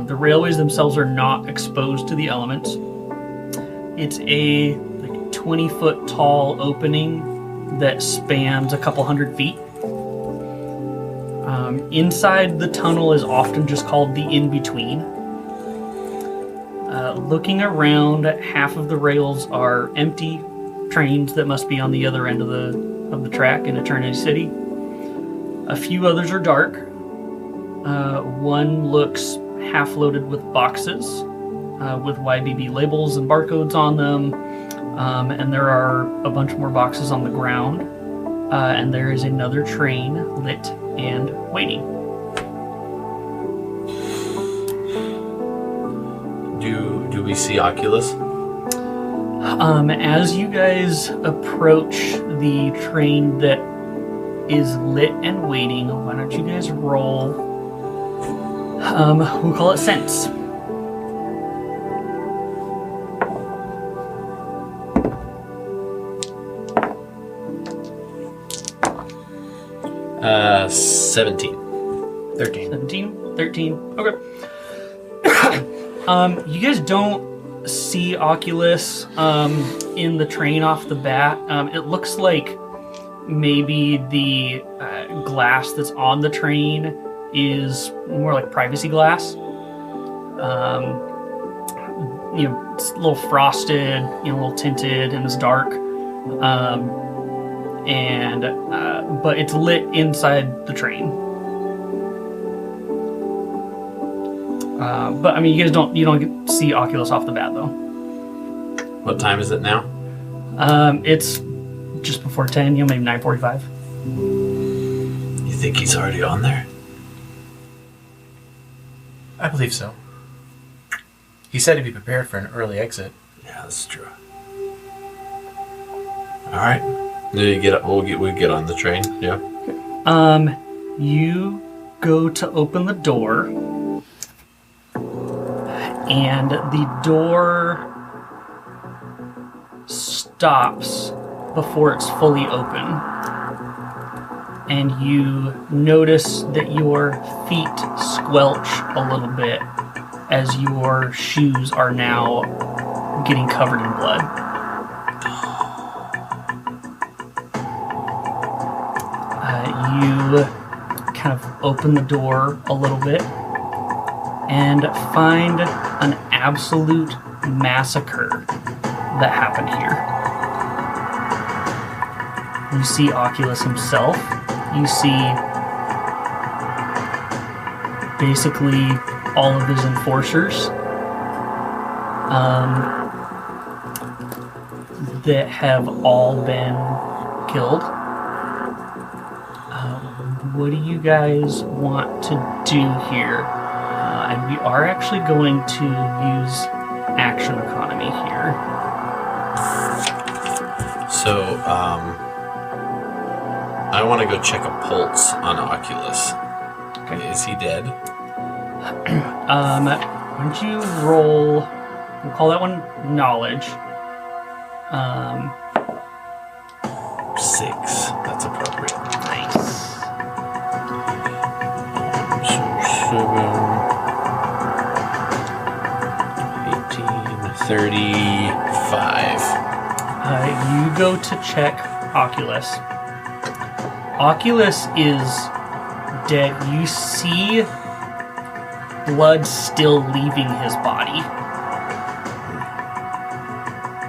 The railways themselves are not exposed to the elements. It's a 20-foot tall opening that spans a couple hundred feet. Inside the tunnel is often just called the in-between. Looking around, half of the rails are empty trains that must be on the other end of the track in Eternity City. A few others are dark. One looks half loaded with boxes with YBB labels and barcodes on them. And there are a bunch more boxes on the ground. And there is another train lit and waiting. Do we see Oculus? As you guys approach the train that is lit and waiting, why don't you guys roll? We'll call it sense. Uh, 17. 13. 13? Okay. You guys don't see Oculus in the train off the bat. It looks like maybe the glass that's on the train is more like privacy glass. It's a little frosted, a little tinted, and it's dark. But it's lit inside the train. But you guys don't see Oculus off the bat though. What time is it now? It's just before 10, maybe 9:45. You think he's already on there? I believe so. He said to be prepared for an early exit. Yeah, that's true. All right. You get up. We get on the train. Yeah. You go to open the door, and the door stops before it's fully open. And you notice that your feet squelch a little bit as your shoes are now getting covered in blood. You kind of open the door a little bit and find an absolute massacre that happened here. You see Oculus himself. You see basically all of his enforcers that have all been killed. What do you guys want to do here? And we are actually going to use action economy here. So, I want to go check a pulse on Oculus. Okay. Is he dead? Why don't you roll? We'll call that one knowledge. 6. That's appropriate. Nice. 35. You go to check Oculus. Oculus is dead. You see blood still leaving his body.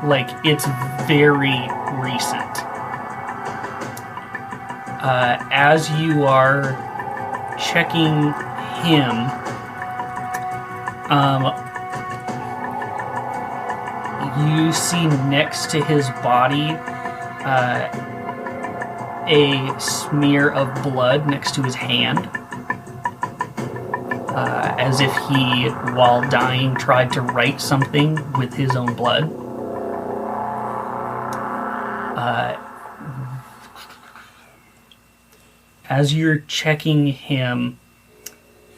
Like, it's very recent. As you are checking him, you see next to his body a smear of blood next to his hand, as if he, while dying, tried to write something with his own blood. As you're checking him,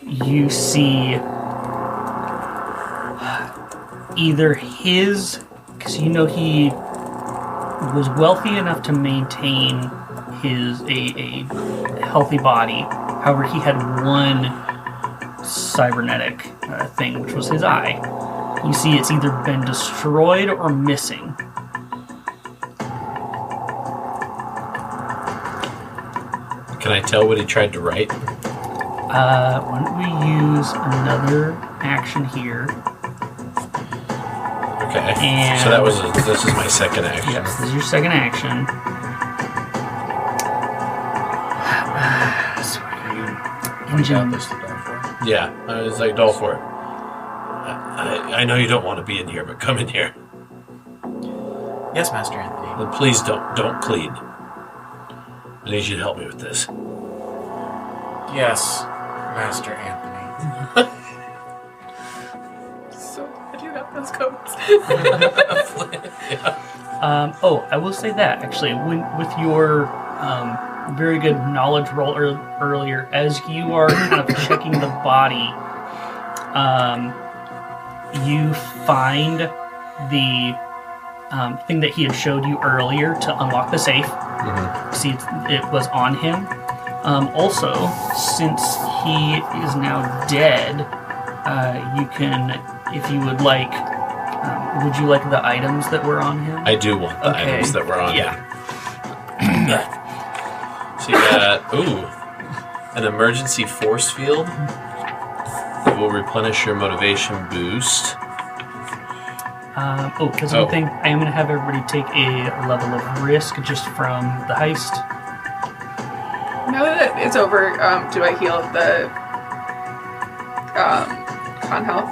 you see either his, because he was wealthy enough to maintain a healthy body. However, he had one cybernetic thing, which was his eye. You see it's either been destroyed or missing. Can I tell what he tried to write? Why don't we use another action here? Okay. And So this is my second action. Yes, this is your second action. Engine. Yeah, I was like, all for it. I know you don't want to be in here, but come in here. Yes, Master Anthony. And please don't clean. I need you to help me with this. Yes, Master Anthony. So glad you got those coats. I will say that actually, with your very good knowledge roll earlier, as you are kind of checking the body, you find the thing that he had showed you earlier to unlock the safe. Mm-hmm. See, it was on him. Also, since he is now dead, you can, if you would like, would you like the items that were on him? I do want the items that were on him. So you got, an emergency force field that will replenish your motivation boost. Because one thing, I am going to have everybody take a level of risk just from the heist. Now that it's over, do I heal the con health?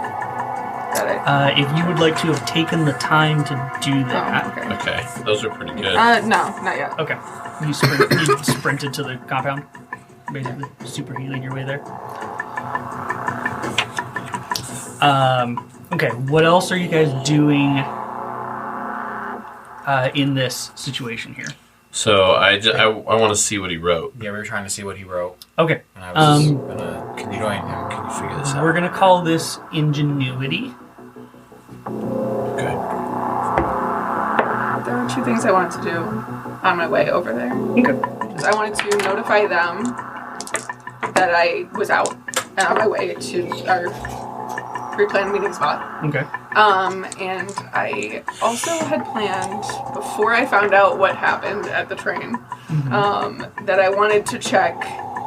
Got it. If you would like to have taken the time to do that. Oh, okay. Okay, those are pretty good. No, not yet. Okay. You sprinted to the compound, basically super healing your way there. Okay, what else are you guys doing in this situation here? So I want to see what he wrote. Yeah, we were trying to see what he wrote. Okay. And I was just gonna join him. Can you figure this out? We're going to call this ingenuity. Okay. There were two things I wanted to do on my way over there. Okay. I wanted to notify them that I was out and on my way to our pre-planned meeting spot. Okay. And I also had planned, before I found out what happened at the train, that I wanted to check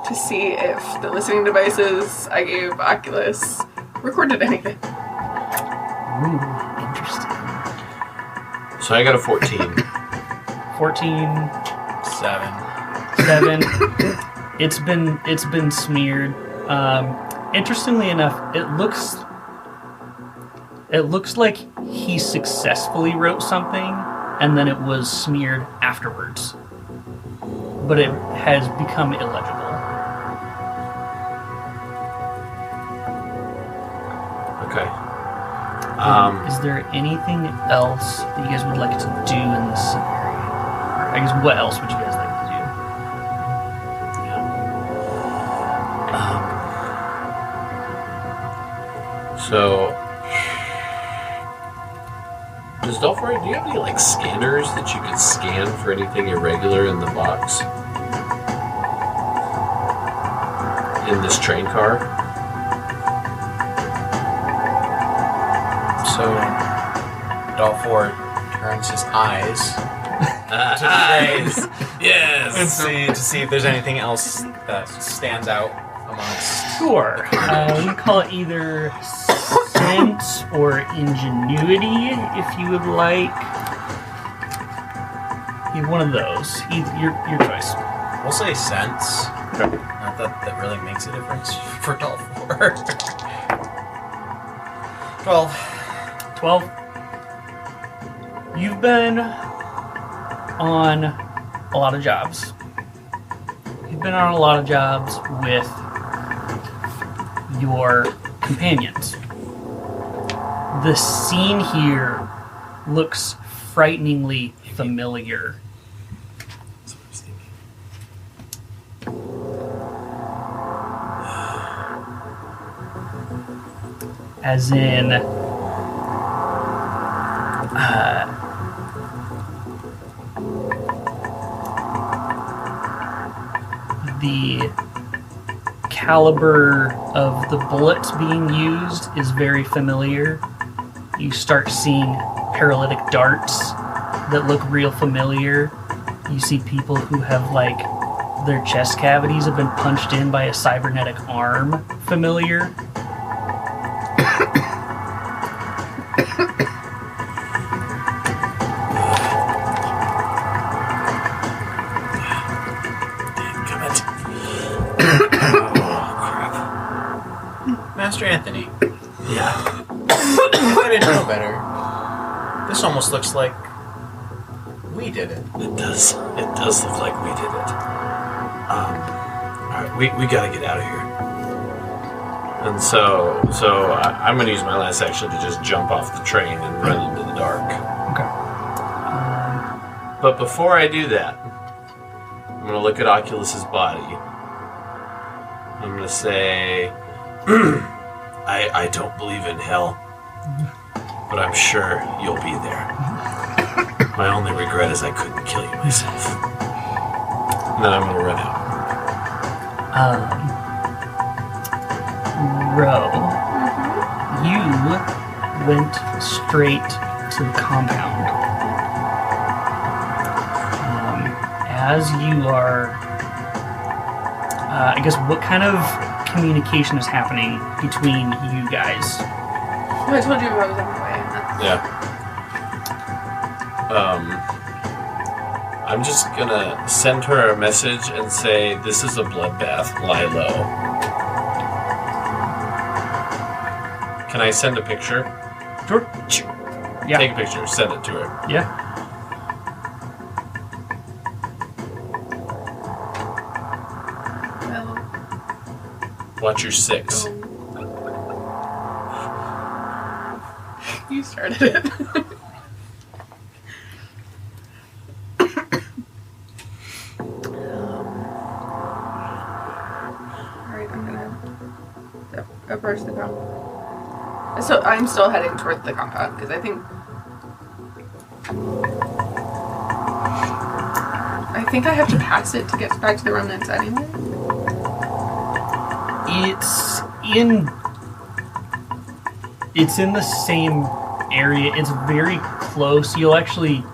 to see if the listening devices I gave Oculus recorded anything. Ooh, interesting. So I got a 14. 14, 7. 7. It's been smeared. Interestingly enough, it looks like he successfully wrote something and then it was smeared afterwards. But it has become illegible. Okay. Is there anything else that you guys would like to do in this scenario? Or I guess what else would you guys like to do? So, does Dolphroy, do you have any like scanners that you could scan for anything irregular in the box? In this train car? So, Dolphor turns his eyes to the trays Yes! to see if there's anything else that stands out amongst. Sure. We can call it either sense or ingenuity, if you would like. Either one of those. Your choice. We'll say sense. Okay. Not that really makes a difference for Dolphor. 12. 12. You've been on a lot of jobs. You've been on a lot of jobs with your companions. The scene here looks frighteningly familiar. That's what I was thinking. As in, the caliber of the bullets being used is very familiar. You start seeing paralytic darts that look real familiar. You see people who have like their chest cavities have been punched in by a cybernetic arm familiar. Master Anthony, Yeah. if I didn't know better, this almost looks like we did it. It does. It does look like we did it. Alright, we gotta get out of here. And so I'm gonna use my last action to just jump off the train and run into the dark. Okay. But before I do that, I'm gonna look at Oculus's body. I'm gonna say, I don't believe in hell, but I'm sure you'll be there. My only regret is I couldn't kill you myself. And then I'm gonna run out. Ro, you went straight to the compound. As you are, I guess, what kind of communication is happening between you guys? Well, I told you I was on my way. Yeah. I'm just gonna send her a message and say, this is a bloodbath, lie low. Can I send a picture? Sure. Yeah. Take a picture, send it to her. Yeah. Well, Watch your 6. you started it. Alright, I'm gonna approach the compound. So I'm still heading towards the compound because I think I have to pass it to get back to the remnants anyway. It's in the same area. It's very close. You'll actually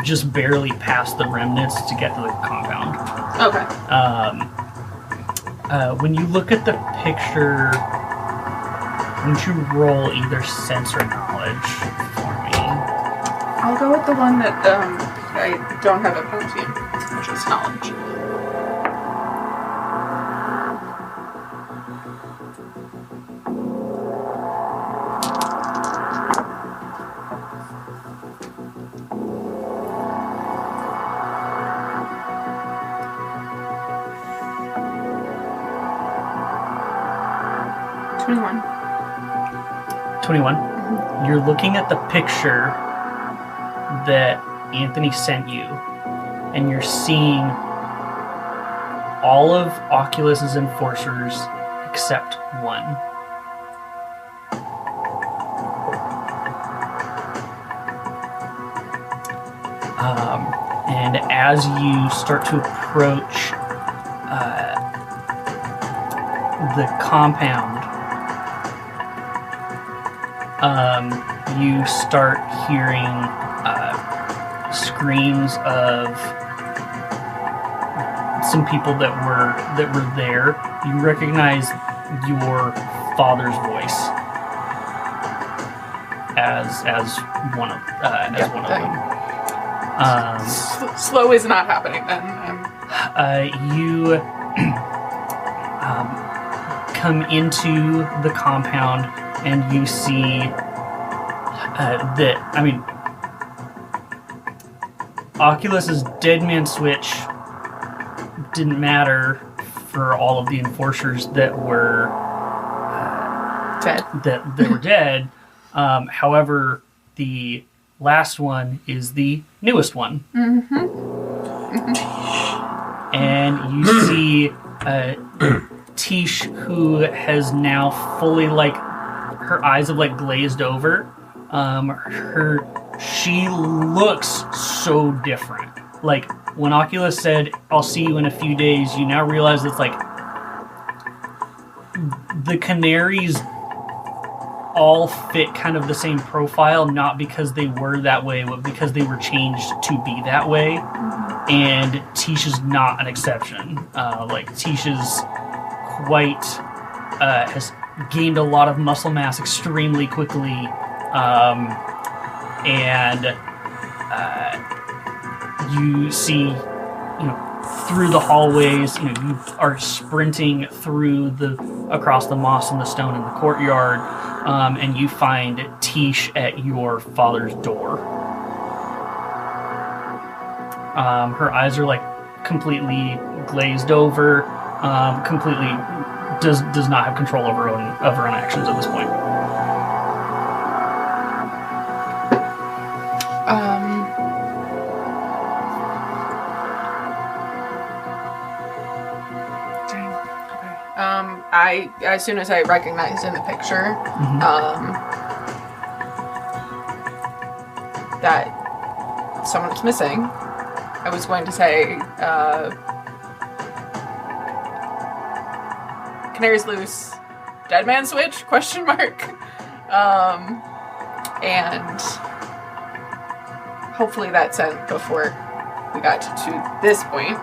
just barely pass the remnants to get to the compound. Okay. When you look at the picture, why don't you roll either sense or knowledge for me? I'll go with the one that I don't have a penalty in, which is knowledge. $21. 21. You're looking at the picture that Anthony sent you, and you're seeing all of Oculus's enforcers except one. And as you start to approach the compound, you start hearing screams of some people that were there. You recognize your father's voice as one of them. Slow is not happening then. You come into the compound and you see that, Oculus's dead man switch didn't matter for all of the enforcers that were Dead. that were dead. However, the last one is the newest one. And you see Tish, who has now fully, her eyes have glazed over. She looks so different. When Oculus said, "I'll see you in a few days," you now realize it's the canaries all fit kind of the same profile, not because they were that way, but because they were changed to be that way. And Tish is not an exception. Tish is quite has gained a lot of muscle mass extremely quickly, and you see, through the hallways, you are sprinting across the moss and the stone in the courtyard, and you find Tish at your father's door. Her eyes are completely glazed over, completely does not have control of her own actions at this point. As soon as I recognized in the picture, that someone was missing, I was going to say, canaries loose, dead man switch, ? And hopefully that sent before we got to this point.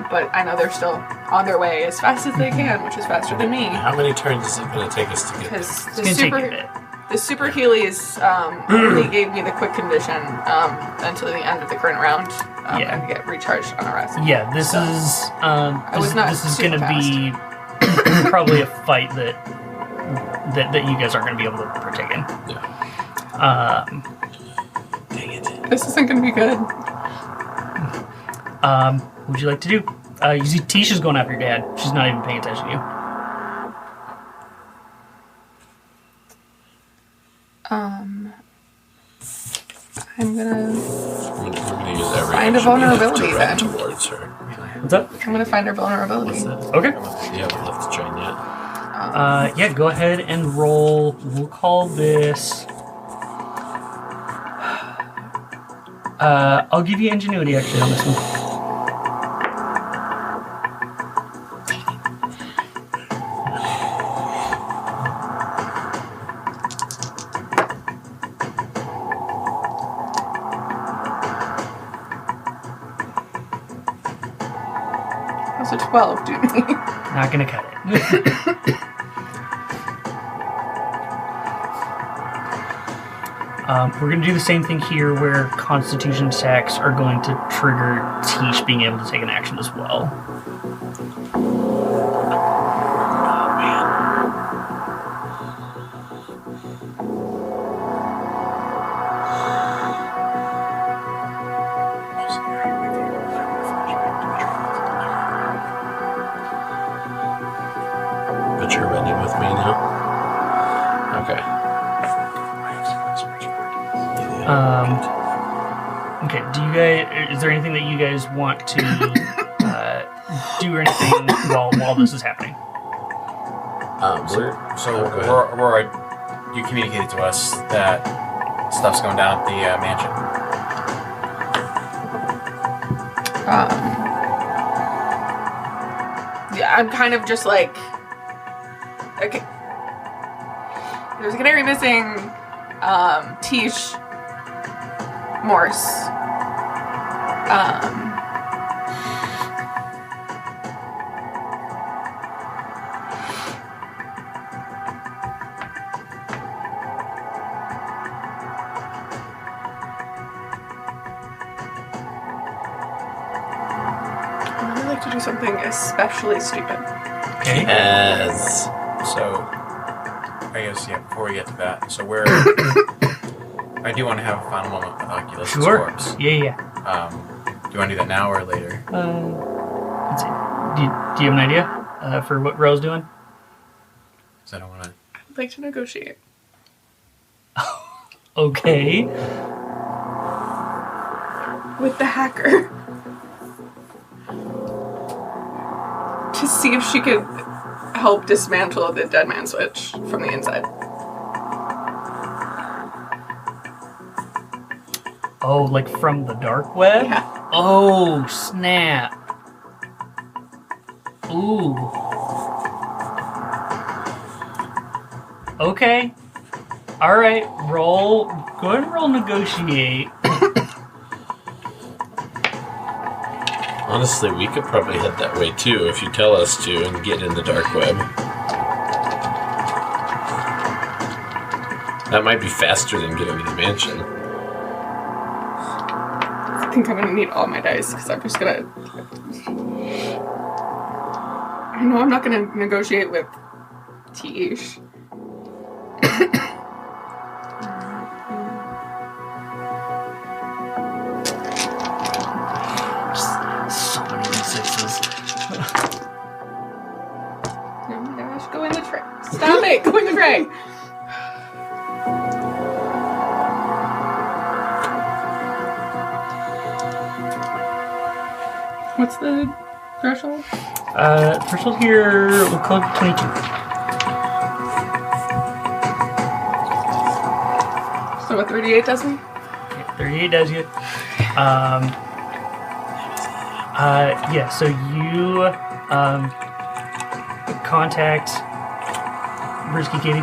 But I know they're still on their way as fast as they can, which is faster than me. How many turns is it going to take us to get there? It's going to take a bit. The super Heelys only gave me the quick condition until the end of the current round. And to get recharged on a rest. Yeah, this is going to be probably a fight that you guys aren't going to be able to partake in. Yeah. Dang it. This isn't going to be good. What would you like to do? You see Tisha's going after your dad. She's not even paying attention to you. I'm gonna use every find a vulnerability then. Towards her. What's up? I'm gonna find her vulnerability. Okay. You haven't left the train yet. Yeah, go ahead and roll. We'll call this. I'll give you ingenuity actually on this one. How's a 12 do me? Not gonna cut it. We're going to do the same thing here where Constitution checks are going to trigger Tish being able to take an action as well. But you're ready with me now? Okay. Okay, is there anything that you guys want to do or anything while this is happening? Aurora, you communicated to us that stuff's going down at the mansion. Yeah, I'm kind of just like, okay, there's a canary missing, Tish, Morse, I'd like to do something especially stupid. Okay. Yes. So, I guess, before we get to that, so where... I do want to have a final moment with Oculus' corpse. Yeah. Do you want to do that now or later? Let's see. Do you have an idea for what Ro's doing? Because I don't want to... I'd like to negotiate. Okay. With the hacker. To see if she could help dismantle the dead man switch from the inside. Oh, like from the dark web? Yeah. Oh, snap. Ooh. Okay. All right, roll. Go ahead and roll negotiate. Honestly, we could probably head that way too if you tell us to and get in the dark web. That might be faster than getting to the mansion. I think I'm gonna need all my dice because I'm just gonna. I know I'm not gonna negotiate with Tish. So many sixes. Oh my gosh, go in the tray. Stop it! Go in the tray! What's the threshold? Threshold here, we'll call it 22. So what 38 does me? Yeah, 38 does you. Yeah, so you contact Risky Kitty.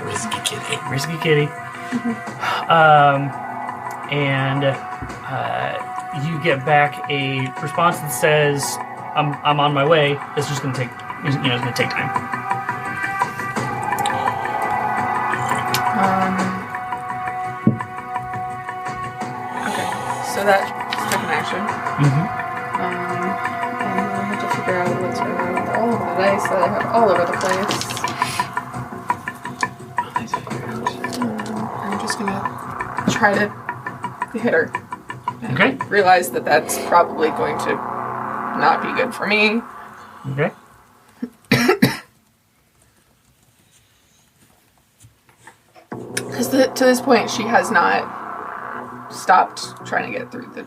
Risky kitty. Risky Kitty. And you get back a response that says, I'm on my way. It's just gonna take it's gonna take time. Okay, so that took an action. Mm-hmm. And I have to figure out what's going on with all of the dice that I have all over the place. Let's figure out. I'm just gonna try to hit her. And Okay. realize that that's probably going to not be good for me. Okay. Because to this point, she has not stopped trying to get through the.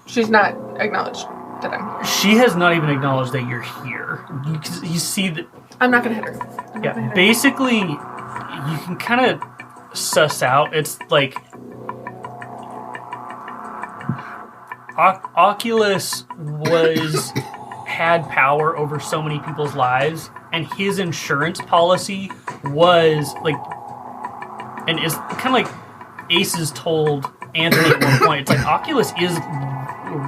She's not acknowledged that I'm here. She has not even acknowledged that you're here. You see that. I'm not gonna hit her. I'm not gonna Yeah, hit her. basically, you can kind of suss out. It's like Oculus had power over so many people's lives, and his insurance policy was like, and it's kind of like Aces told Anthony at one point. It's like Oculus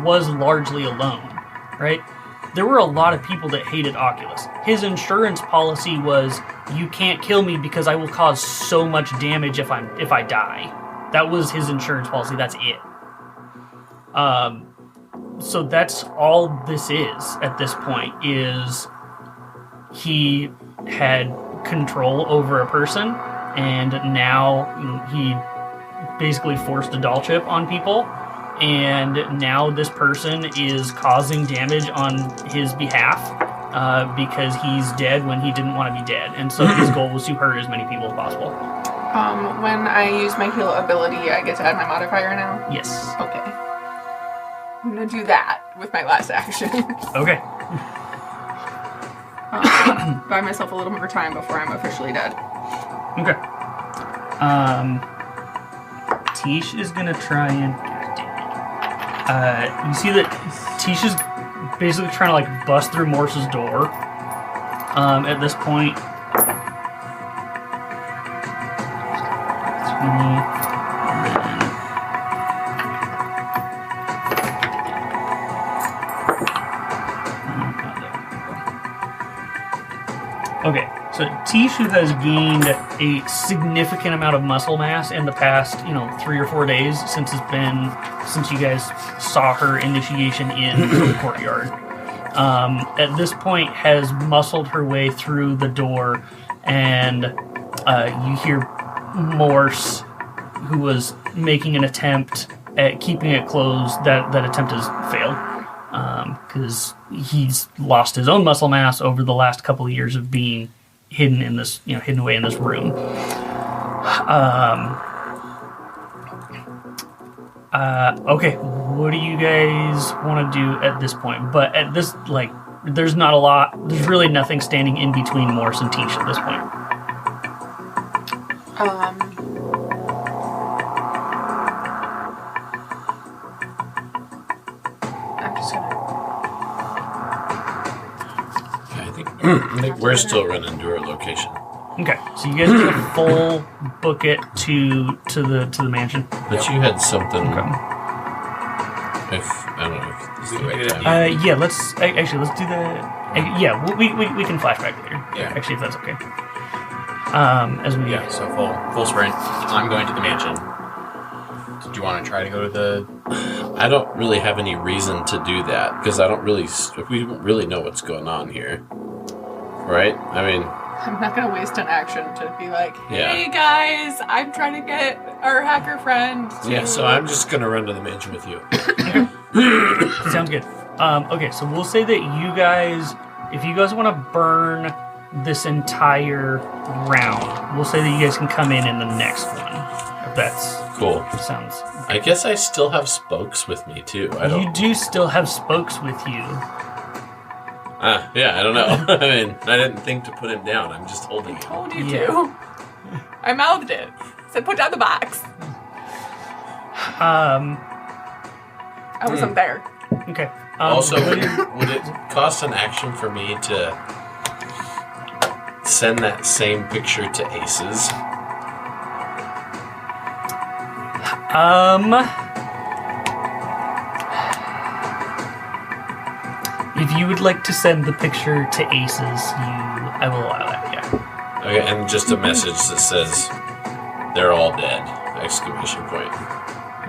was largely alone, right? There were a lot of people that hated Oculus. His insurance policy was, you can't kill me because I will cause so much damage if I die. That was his insurance policy. That's it. So that's all this is at this point, is he had control over a person, and now he basically forced a doll chip on people, and now this person is causing damage on his behalf because he's dead when he didn't want to be dead, and so his goal was to hurt as many people as possible. When I use my heal ability, I get to add my modifier now? Yes. Okay. I'm gonna do that with my last action. Okay. Buy myself a little more time before I'm officially dead. Okay. Tish is gonna try and. You see that Tish is basically trying to like bust through Morse's door. At this point. 20. Okay, so Tish, who has gained a significant amount of muscle mass in the past, 3 or 4 days since you guys saw her initiation in the courtyard, at this point has muscled her way through the door, and you hear Morse, who was making an attempt at keeping it closed. That attempt has failed. Because he's lost his own muscle mass over the last couple of years of being hidden in this, hidden away in this room. Okay, what do you guys want to do at this point? But at this, there's not a lot. There's really nothing standing in between Morse and Tish at this point. I'm just gonna. I think we're still running to our location. Okay, so you guys get a full book-it to the mansion. But you had something. Okay. If I don't know if this is the We right did it. time. Yeah, let's do the. Yeah, we can flashback later. Yeah. Actually, if that's okay. As we. Yeah, so full sprint. I'm going to the mansion. Do you want to try to go to the... I don't really have any reason to do that because we don't really know what's going on here, right? I mean, I'm not gonna waste an action to be like, Yeah. hey guys, I'm trying to get our hacker friend to... yeah. So I'm just gonna run to the mansion with you. Sounds good. Okay, so we'll say that you guys, if you guys want to burn this entire round, we'll say that you guys can come in the next one. If that's Cool. sounds. I guess I still have spokes with me too. You do still have spokes with you. Yeah, I don't know. I mean, I didn't think to put him down. I'm just holding I him. told you Yeah. to. I mouthed it. Said put down the box. I wasn't there. Okay. Also, would it cost an action for me to send that same picture to Aces? If you would like to send the picture to Aces, I will allow that. Yeah. Okay, and just a message that says they're all dead! Exclamation point.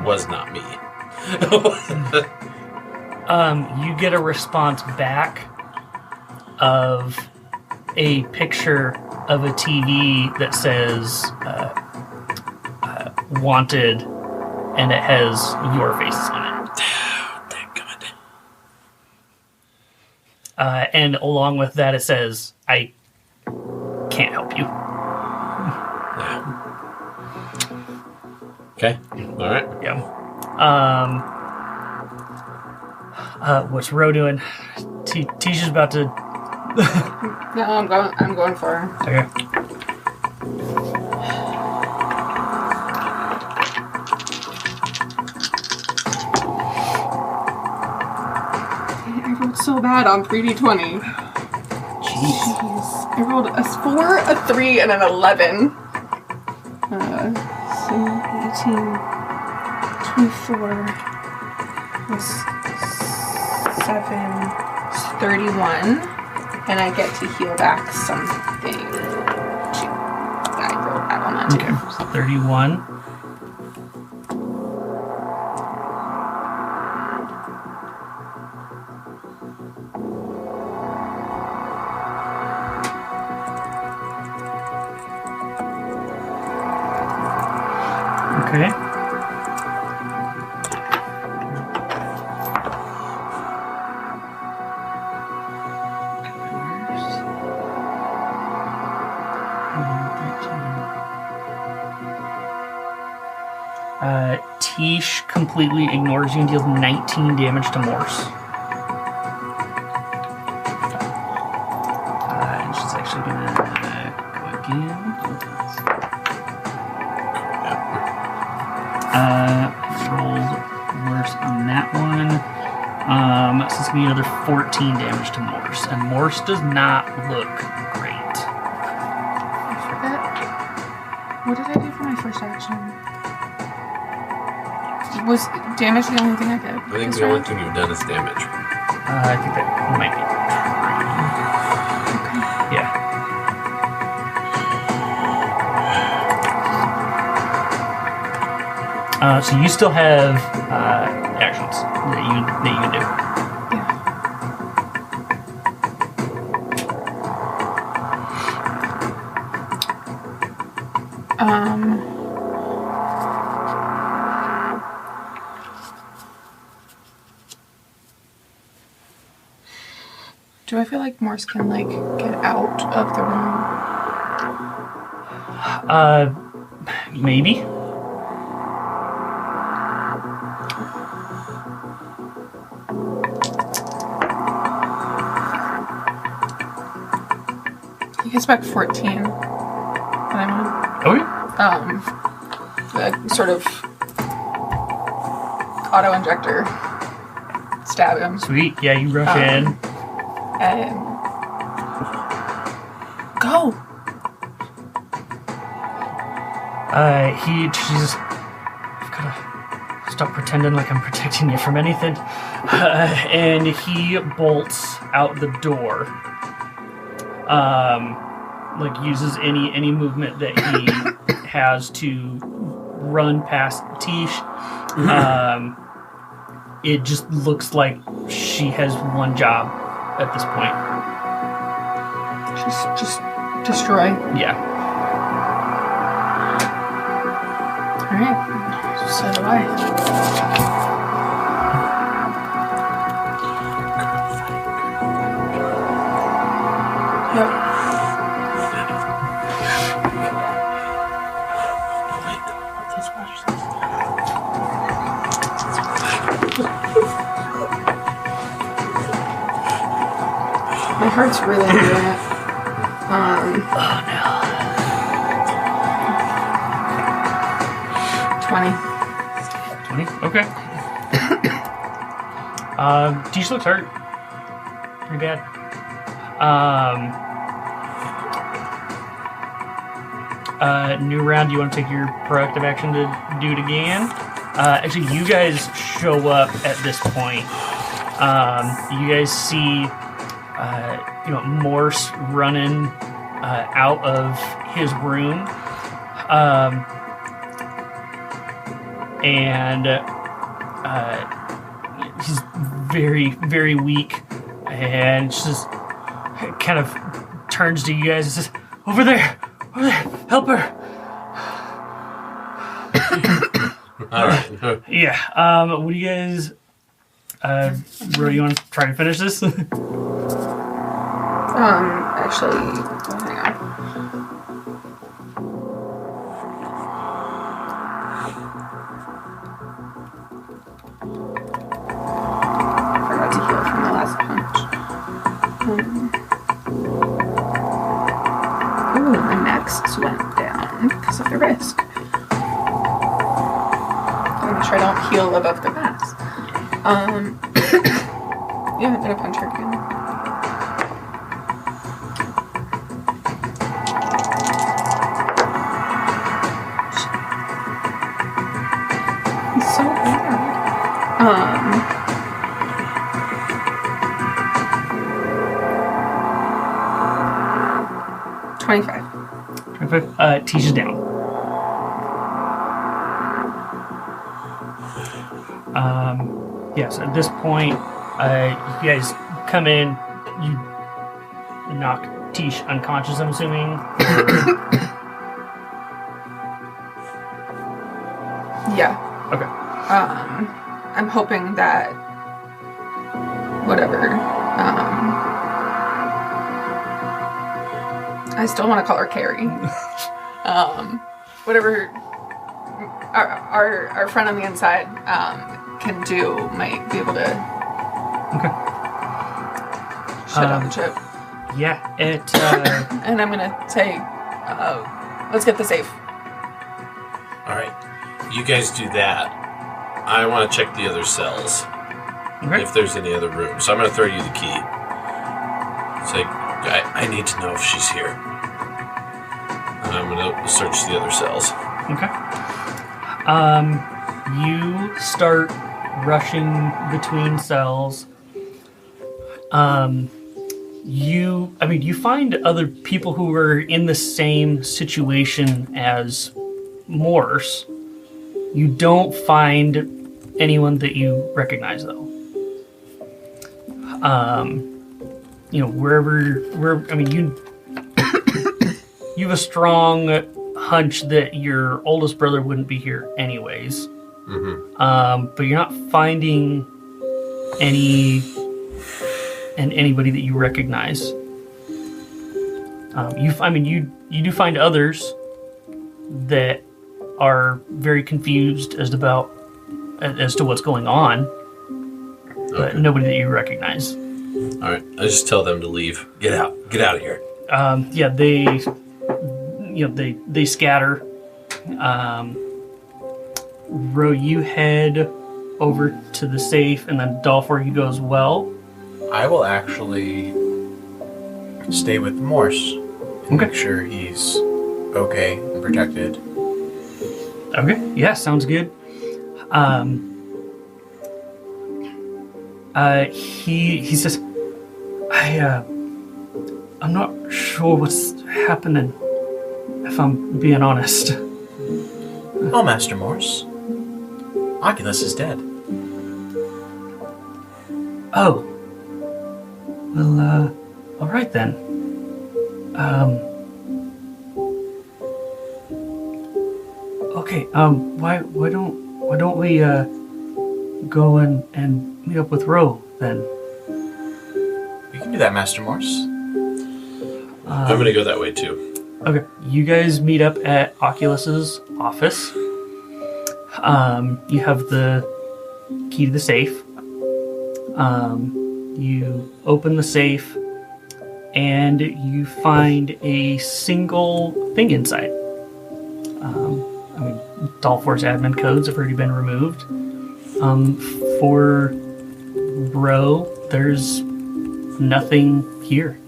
Was not me. You get a response back of a picture of a TV that says wanted, and it has your faces on it. And along with that, it says, I can't help you. Okay. All right. Yeah. What's Ro doing? Tisha's about to. No, I'm going for her. Okay. I rolled so bad on 3d20. Jeez. I rolled a 4, a 3, and an 11. 18, 24, plus 7, 31. And I get to heal back something. I rolled that on that too. Okay. So 31. Okay. Tish completely ignores you and deals 19 damage to Morse. And she's actually gonna go again. Rolled worse on that one. So it's gonna be another 14 damage to Morse. And Morse does not look great. I forget. What did I do for my first action? Was damage the only thing I did? I think the only thing you've done is damage. I think that might be true. Yeah. So you still have actions that you can do. Do I feel like Morse can get out of the room? Maybe. He gets back 14. And I'm Okay. the sort of auto injector stab him. Sweet. Yeah, you rush in. And go. She's. I've gotta stop pretending like I'm protecting you from anything. And he bolts out the door. Like uses any movement that he has to run past Tish. It just looks like she has one job at this point. Just destroy. Yeah. Alright. So do I. Yep. My heart's really doing it. Oh no. 20. 20? Okay. Tish looks hurt. Pretty bad. New round, you want to take your proactive action to do it again? Actually, you guys show up at this point. You guys see, Morse running out of his room. And he's very, very weak. And just kind of turns to you guys and says, Over there! Help her! All right. Yeah. What do you guys... Ro, you want to try to finish this? Actually, hang on. Forgot to heal from the last punch. Ooh, my max went down because of the risk. I'll make sure I don't heal above the max. Yeah, I'm gonna punch her again. He's so bad. 25. 25. Tisha's down. Yes, at this point, you guys come in, you knock Tish unconscious, I'm assuming. Yeah. Okay. I'm hoping that whatever. I still want to call her Carrie. Whatever our friend on the inside can do might be able to shut down the chip. Yeah, it. And I'm gonna say, let's get the safe. All right. You guys do that. I want to check the other cells. Okay. If there's any other rooms. So I'm going to throw you the key. It's like, I need to know if she's here. And I'm going to search the other cells. Okay. You start rushing between cells. You find other people who are in the same situation as Morse. You don't find anyone that you recognize, though. You have a strong hunch that your oldest brother wouldn't be here anyways. Mm-hmm. But you're not finding anybody that you recognize. You do find others that are very confused as to what's going on, but nobody that you recognize. All right, I just tell them to leave. Get out of here. They scatter. Ro, you head over to the safe, and then Dolphor, you go as well. I will actually stay with Morse and make sure he's okay and protected. Okay, yeah, sounds good. He says, I'm not sure what's happening, if I'm being honest. Oh, Master Morse. Oculus is dead. Oh. Well, alright then. Okay, why don't we, go and meet up with Ro, then? We can do that, Master Morse. I'm gonna go that way too. Okay, you guys meet up at Oculus's office. You have the key to the safe. You open the safe, and you find a single thing inside. Dalfor's admin codes have already been removed. For Ro, there's nothing here.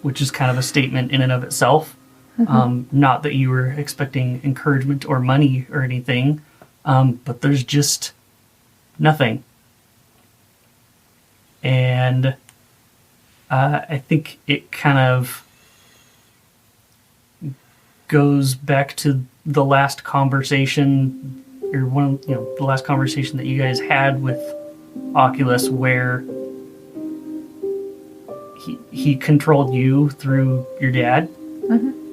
Which is kind of a statement in and of itself. Not that you were expecting encouragement or money or anything, but there's just nothing. And I think it kind of goes back to the last conversation, or the last conversation that you guys had with Oculus, where he controlled you through your dad,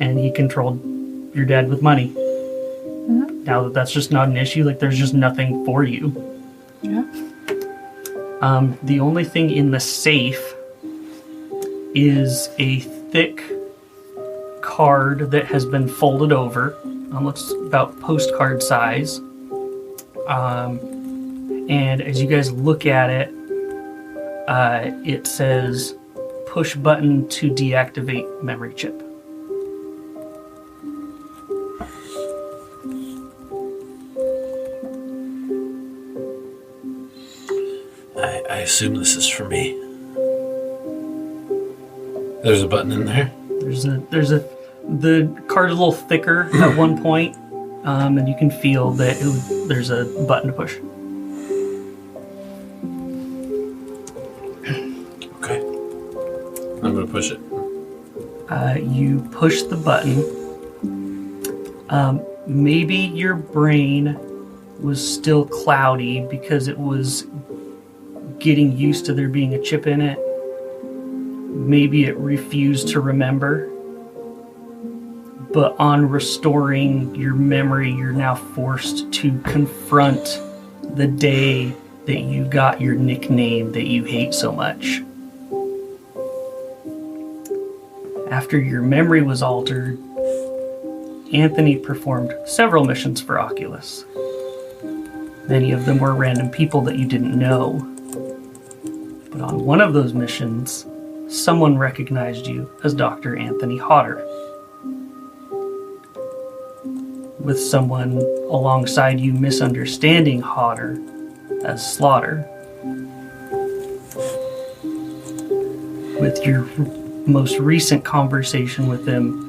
and he controlled your dad with money. Now that that's just not an issue, like there's just nothing for you. Yeah. The only thing in the safe is a thick card that has been folded over. Looks about postcard size. And as you guys look at it, it says push button to deactivate memory chip. I assume this is for me. There's a button in there. The card's a little thicker at one point, and you can feel that there's a button to push. Okay. I'm gonna push it. You push the button. Maybe your brain was still cloudy because it was getting used to there being a chip in it. Maybe it refused to remember. But on restoring your memory, you're now forced to confront the day that you got your nickname that you hate so much. After your memory was altered, Anthony performed several missions for Oculus. Many of them were random people that you didn't know. But on one of those missions, someone recognized you as Dr. Anthony Hodder. With someone alongside you misunderstanding Hodder as Slaughter. With your most recent conversation with him,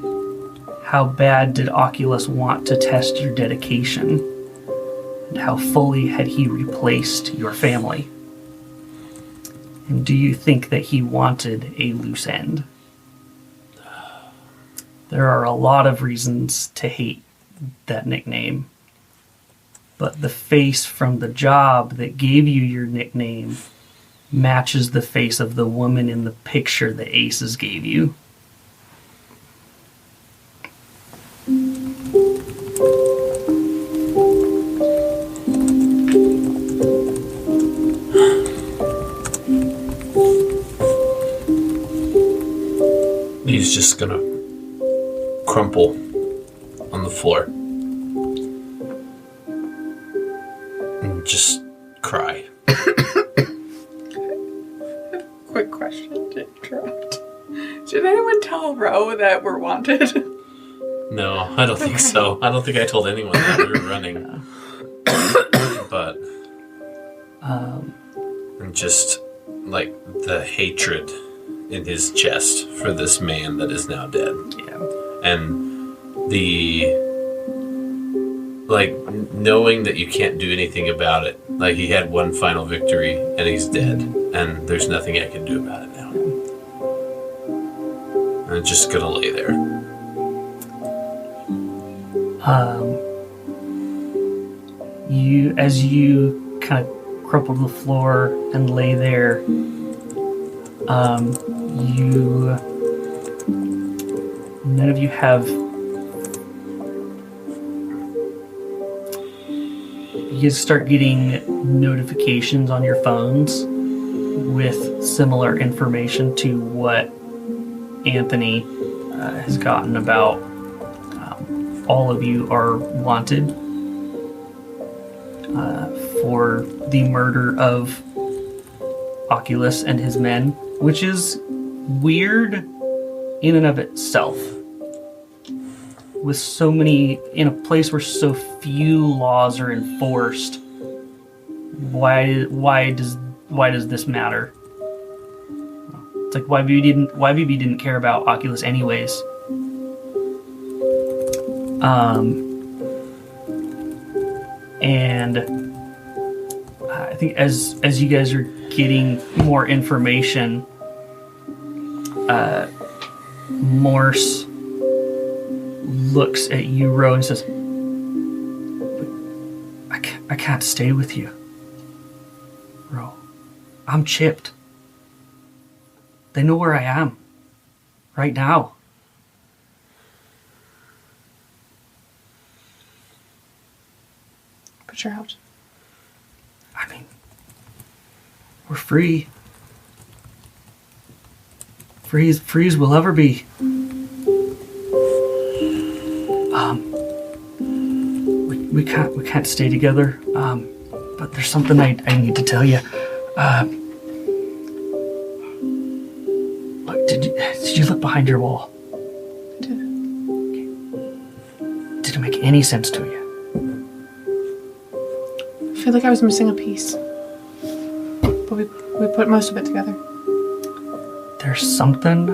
how bad did Oculus want to test your dedication? And how fully had he replaced your family? And do you think that he wanted a loose end? There are a lot of reasons to hate that nickname, but the face from the job that gave you your nickname matches the face of the woman in the picture the Aces gave you. He's just gonna crumple on the floor and just cry. Quick question to interrupt. Did anyone tell Ro that we're wanted? No, I don't think so. I don't think I told anyone that we were running. But and just like the hatred in his chest for this man that is now dead. Yeah. And the knowing that you can't do anything about it. Like he had one final victory and he's dead, and there's nothing I can do about it now. And it's just gonna lay there. As you kind of crumple to the floor and lay there, none of you have. You start getting notifications on your phones with similar information to what Anthony has gotten about. All of you are wanted for the murder of Oculus and his men, which is weird in and of itself. With so many, in a place where so few laws are enforced, why does this matter? It's like YBB didn't care about Oculus anyways. And I think as you guys are getting more information, Morse looks at you, Ro, and says, I can't stay with you. Ro, I'm chipped. They know where I am. Right now. But you're out. I mean, we're free. Free as we'll ever be. We can't stay together. But there's something I need to tell you. Look, did you look behind your wall? I did. Okay. Did it make any sense to you? I feel like I was missing a piece. But we put most of it together. There's something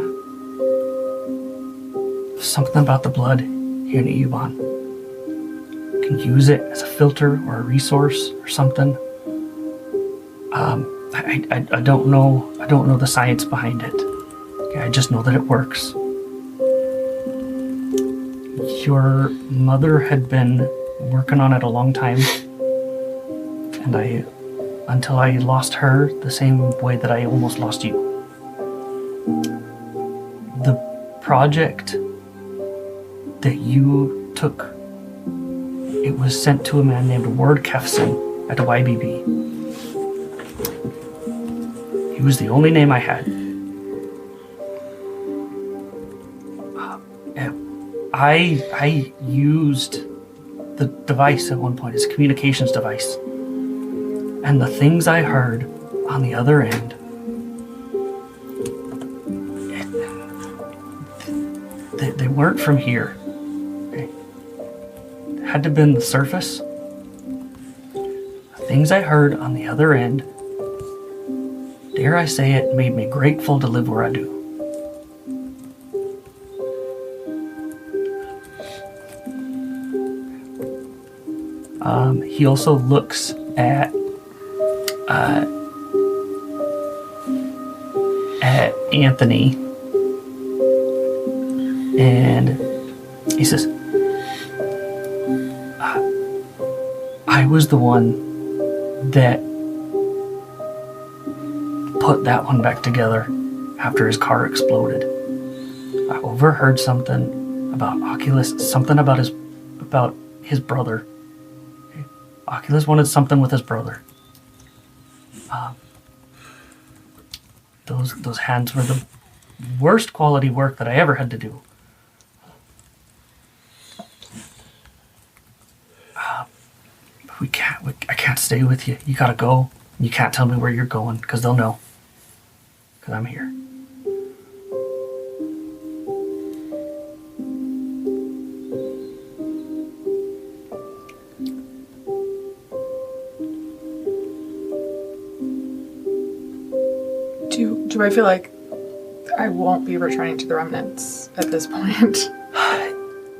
about the blood here in Eubon. You can use it as a filter or a resource or something. I don't know the science behind it. Okay, I just know that it works. Your mother had been working on it a long time, and until I lost her the same way that I almost lost you. The project that you took, it was sent to a man named Ward Kefson at YBB. He was the only name I had. I used the device at one point, his communications device. And the things I heard on the other end, they weren't from here. Okay. It had to have been the surface. The things I heard on the other end, dare I say it, made me grateful to live where I do. He also looks at Anthony, and he says, I was the one that put that one back together after his car exploded. I overheard something about Oculus, something about his brother. Oculus wanted something with his brother. Those hands were the worst quality work that I ever had to do. I can't stay with you. You gotta go. You can't tell me where you're going, because they'll know. Because I'm here. Do I feel like I won't be returning to the remnants at this point?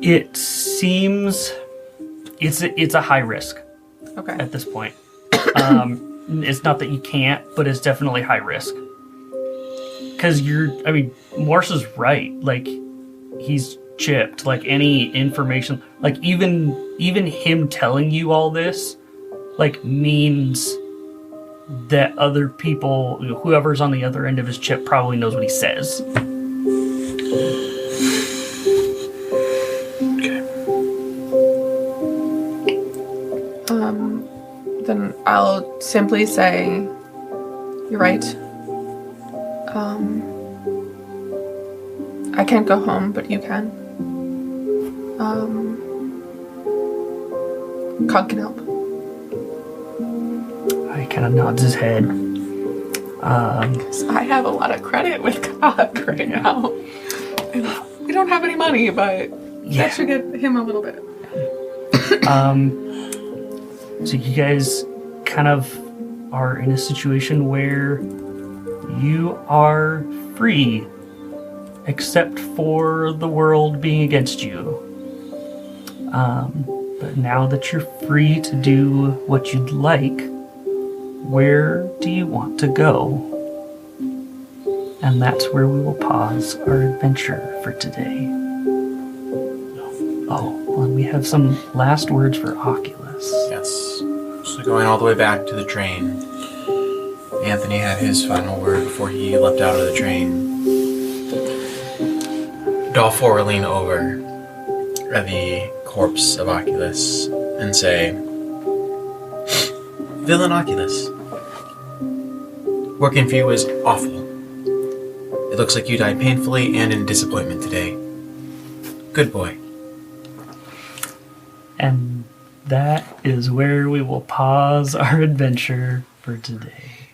It seems it's a high risk Okay. at this point. It's not that you can't, but it's definitely high risk. Because Morse is right. Like, he's chipped. Like, any information, like even him telling you all this, like, means that other people, whoever's on the other end of his chip, probably knows what he says. Then I'll simply say, you're right. I can't go home, but you can. Cog can help. He kind of nods his head. 'Cause I have a lot of credit with Cog right now. We don't have any money, but that should get him a little bit. So you guys kind of are in a situation where you are free, except for the world being against you. But now that you're free to do what you'd like, where do you want to go? And that's where we will pause our adventure for today. Oh, and we have some last words for Oculus. Yes. So going all the way back to the train, Anthony had his final word before he leapt out of the train. Dolphor will lean over at the corpse of Oculus and say, Villain Oculus, working for you was awful. It looks like you died painfully and in disappointment today. Good boy. And that is where we will pause our adventure for today.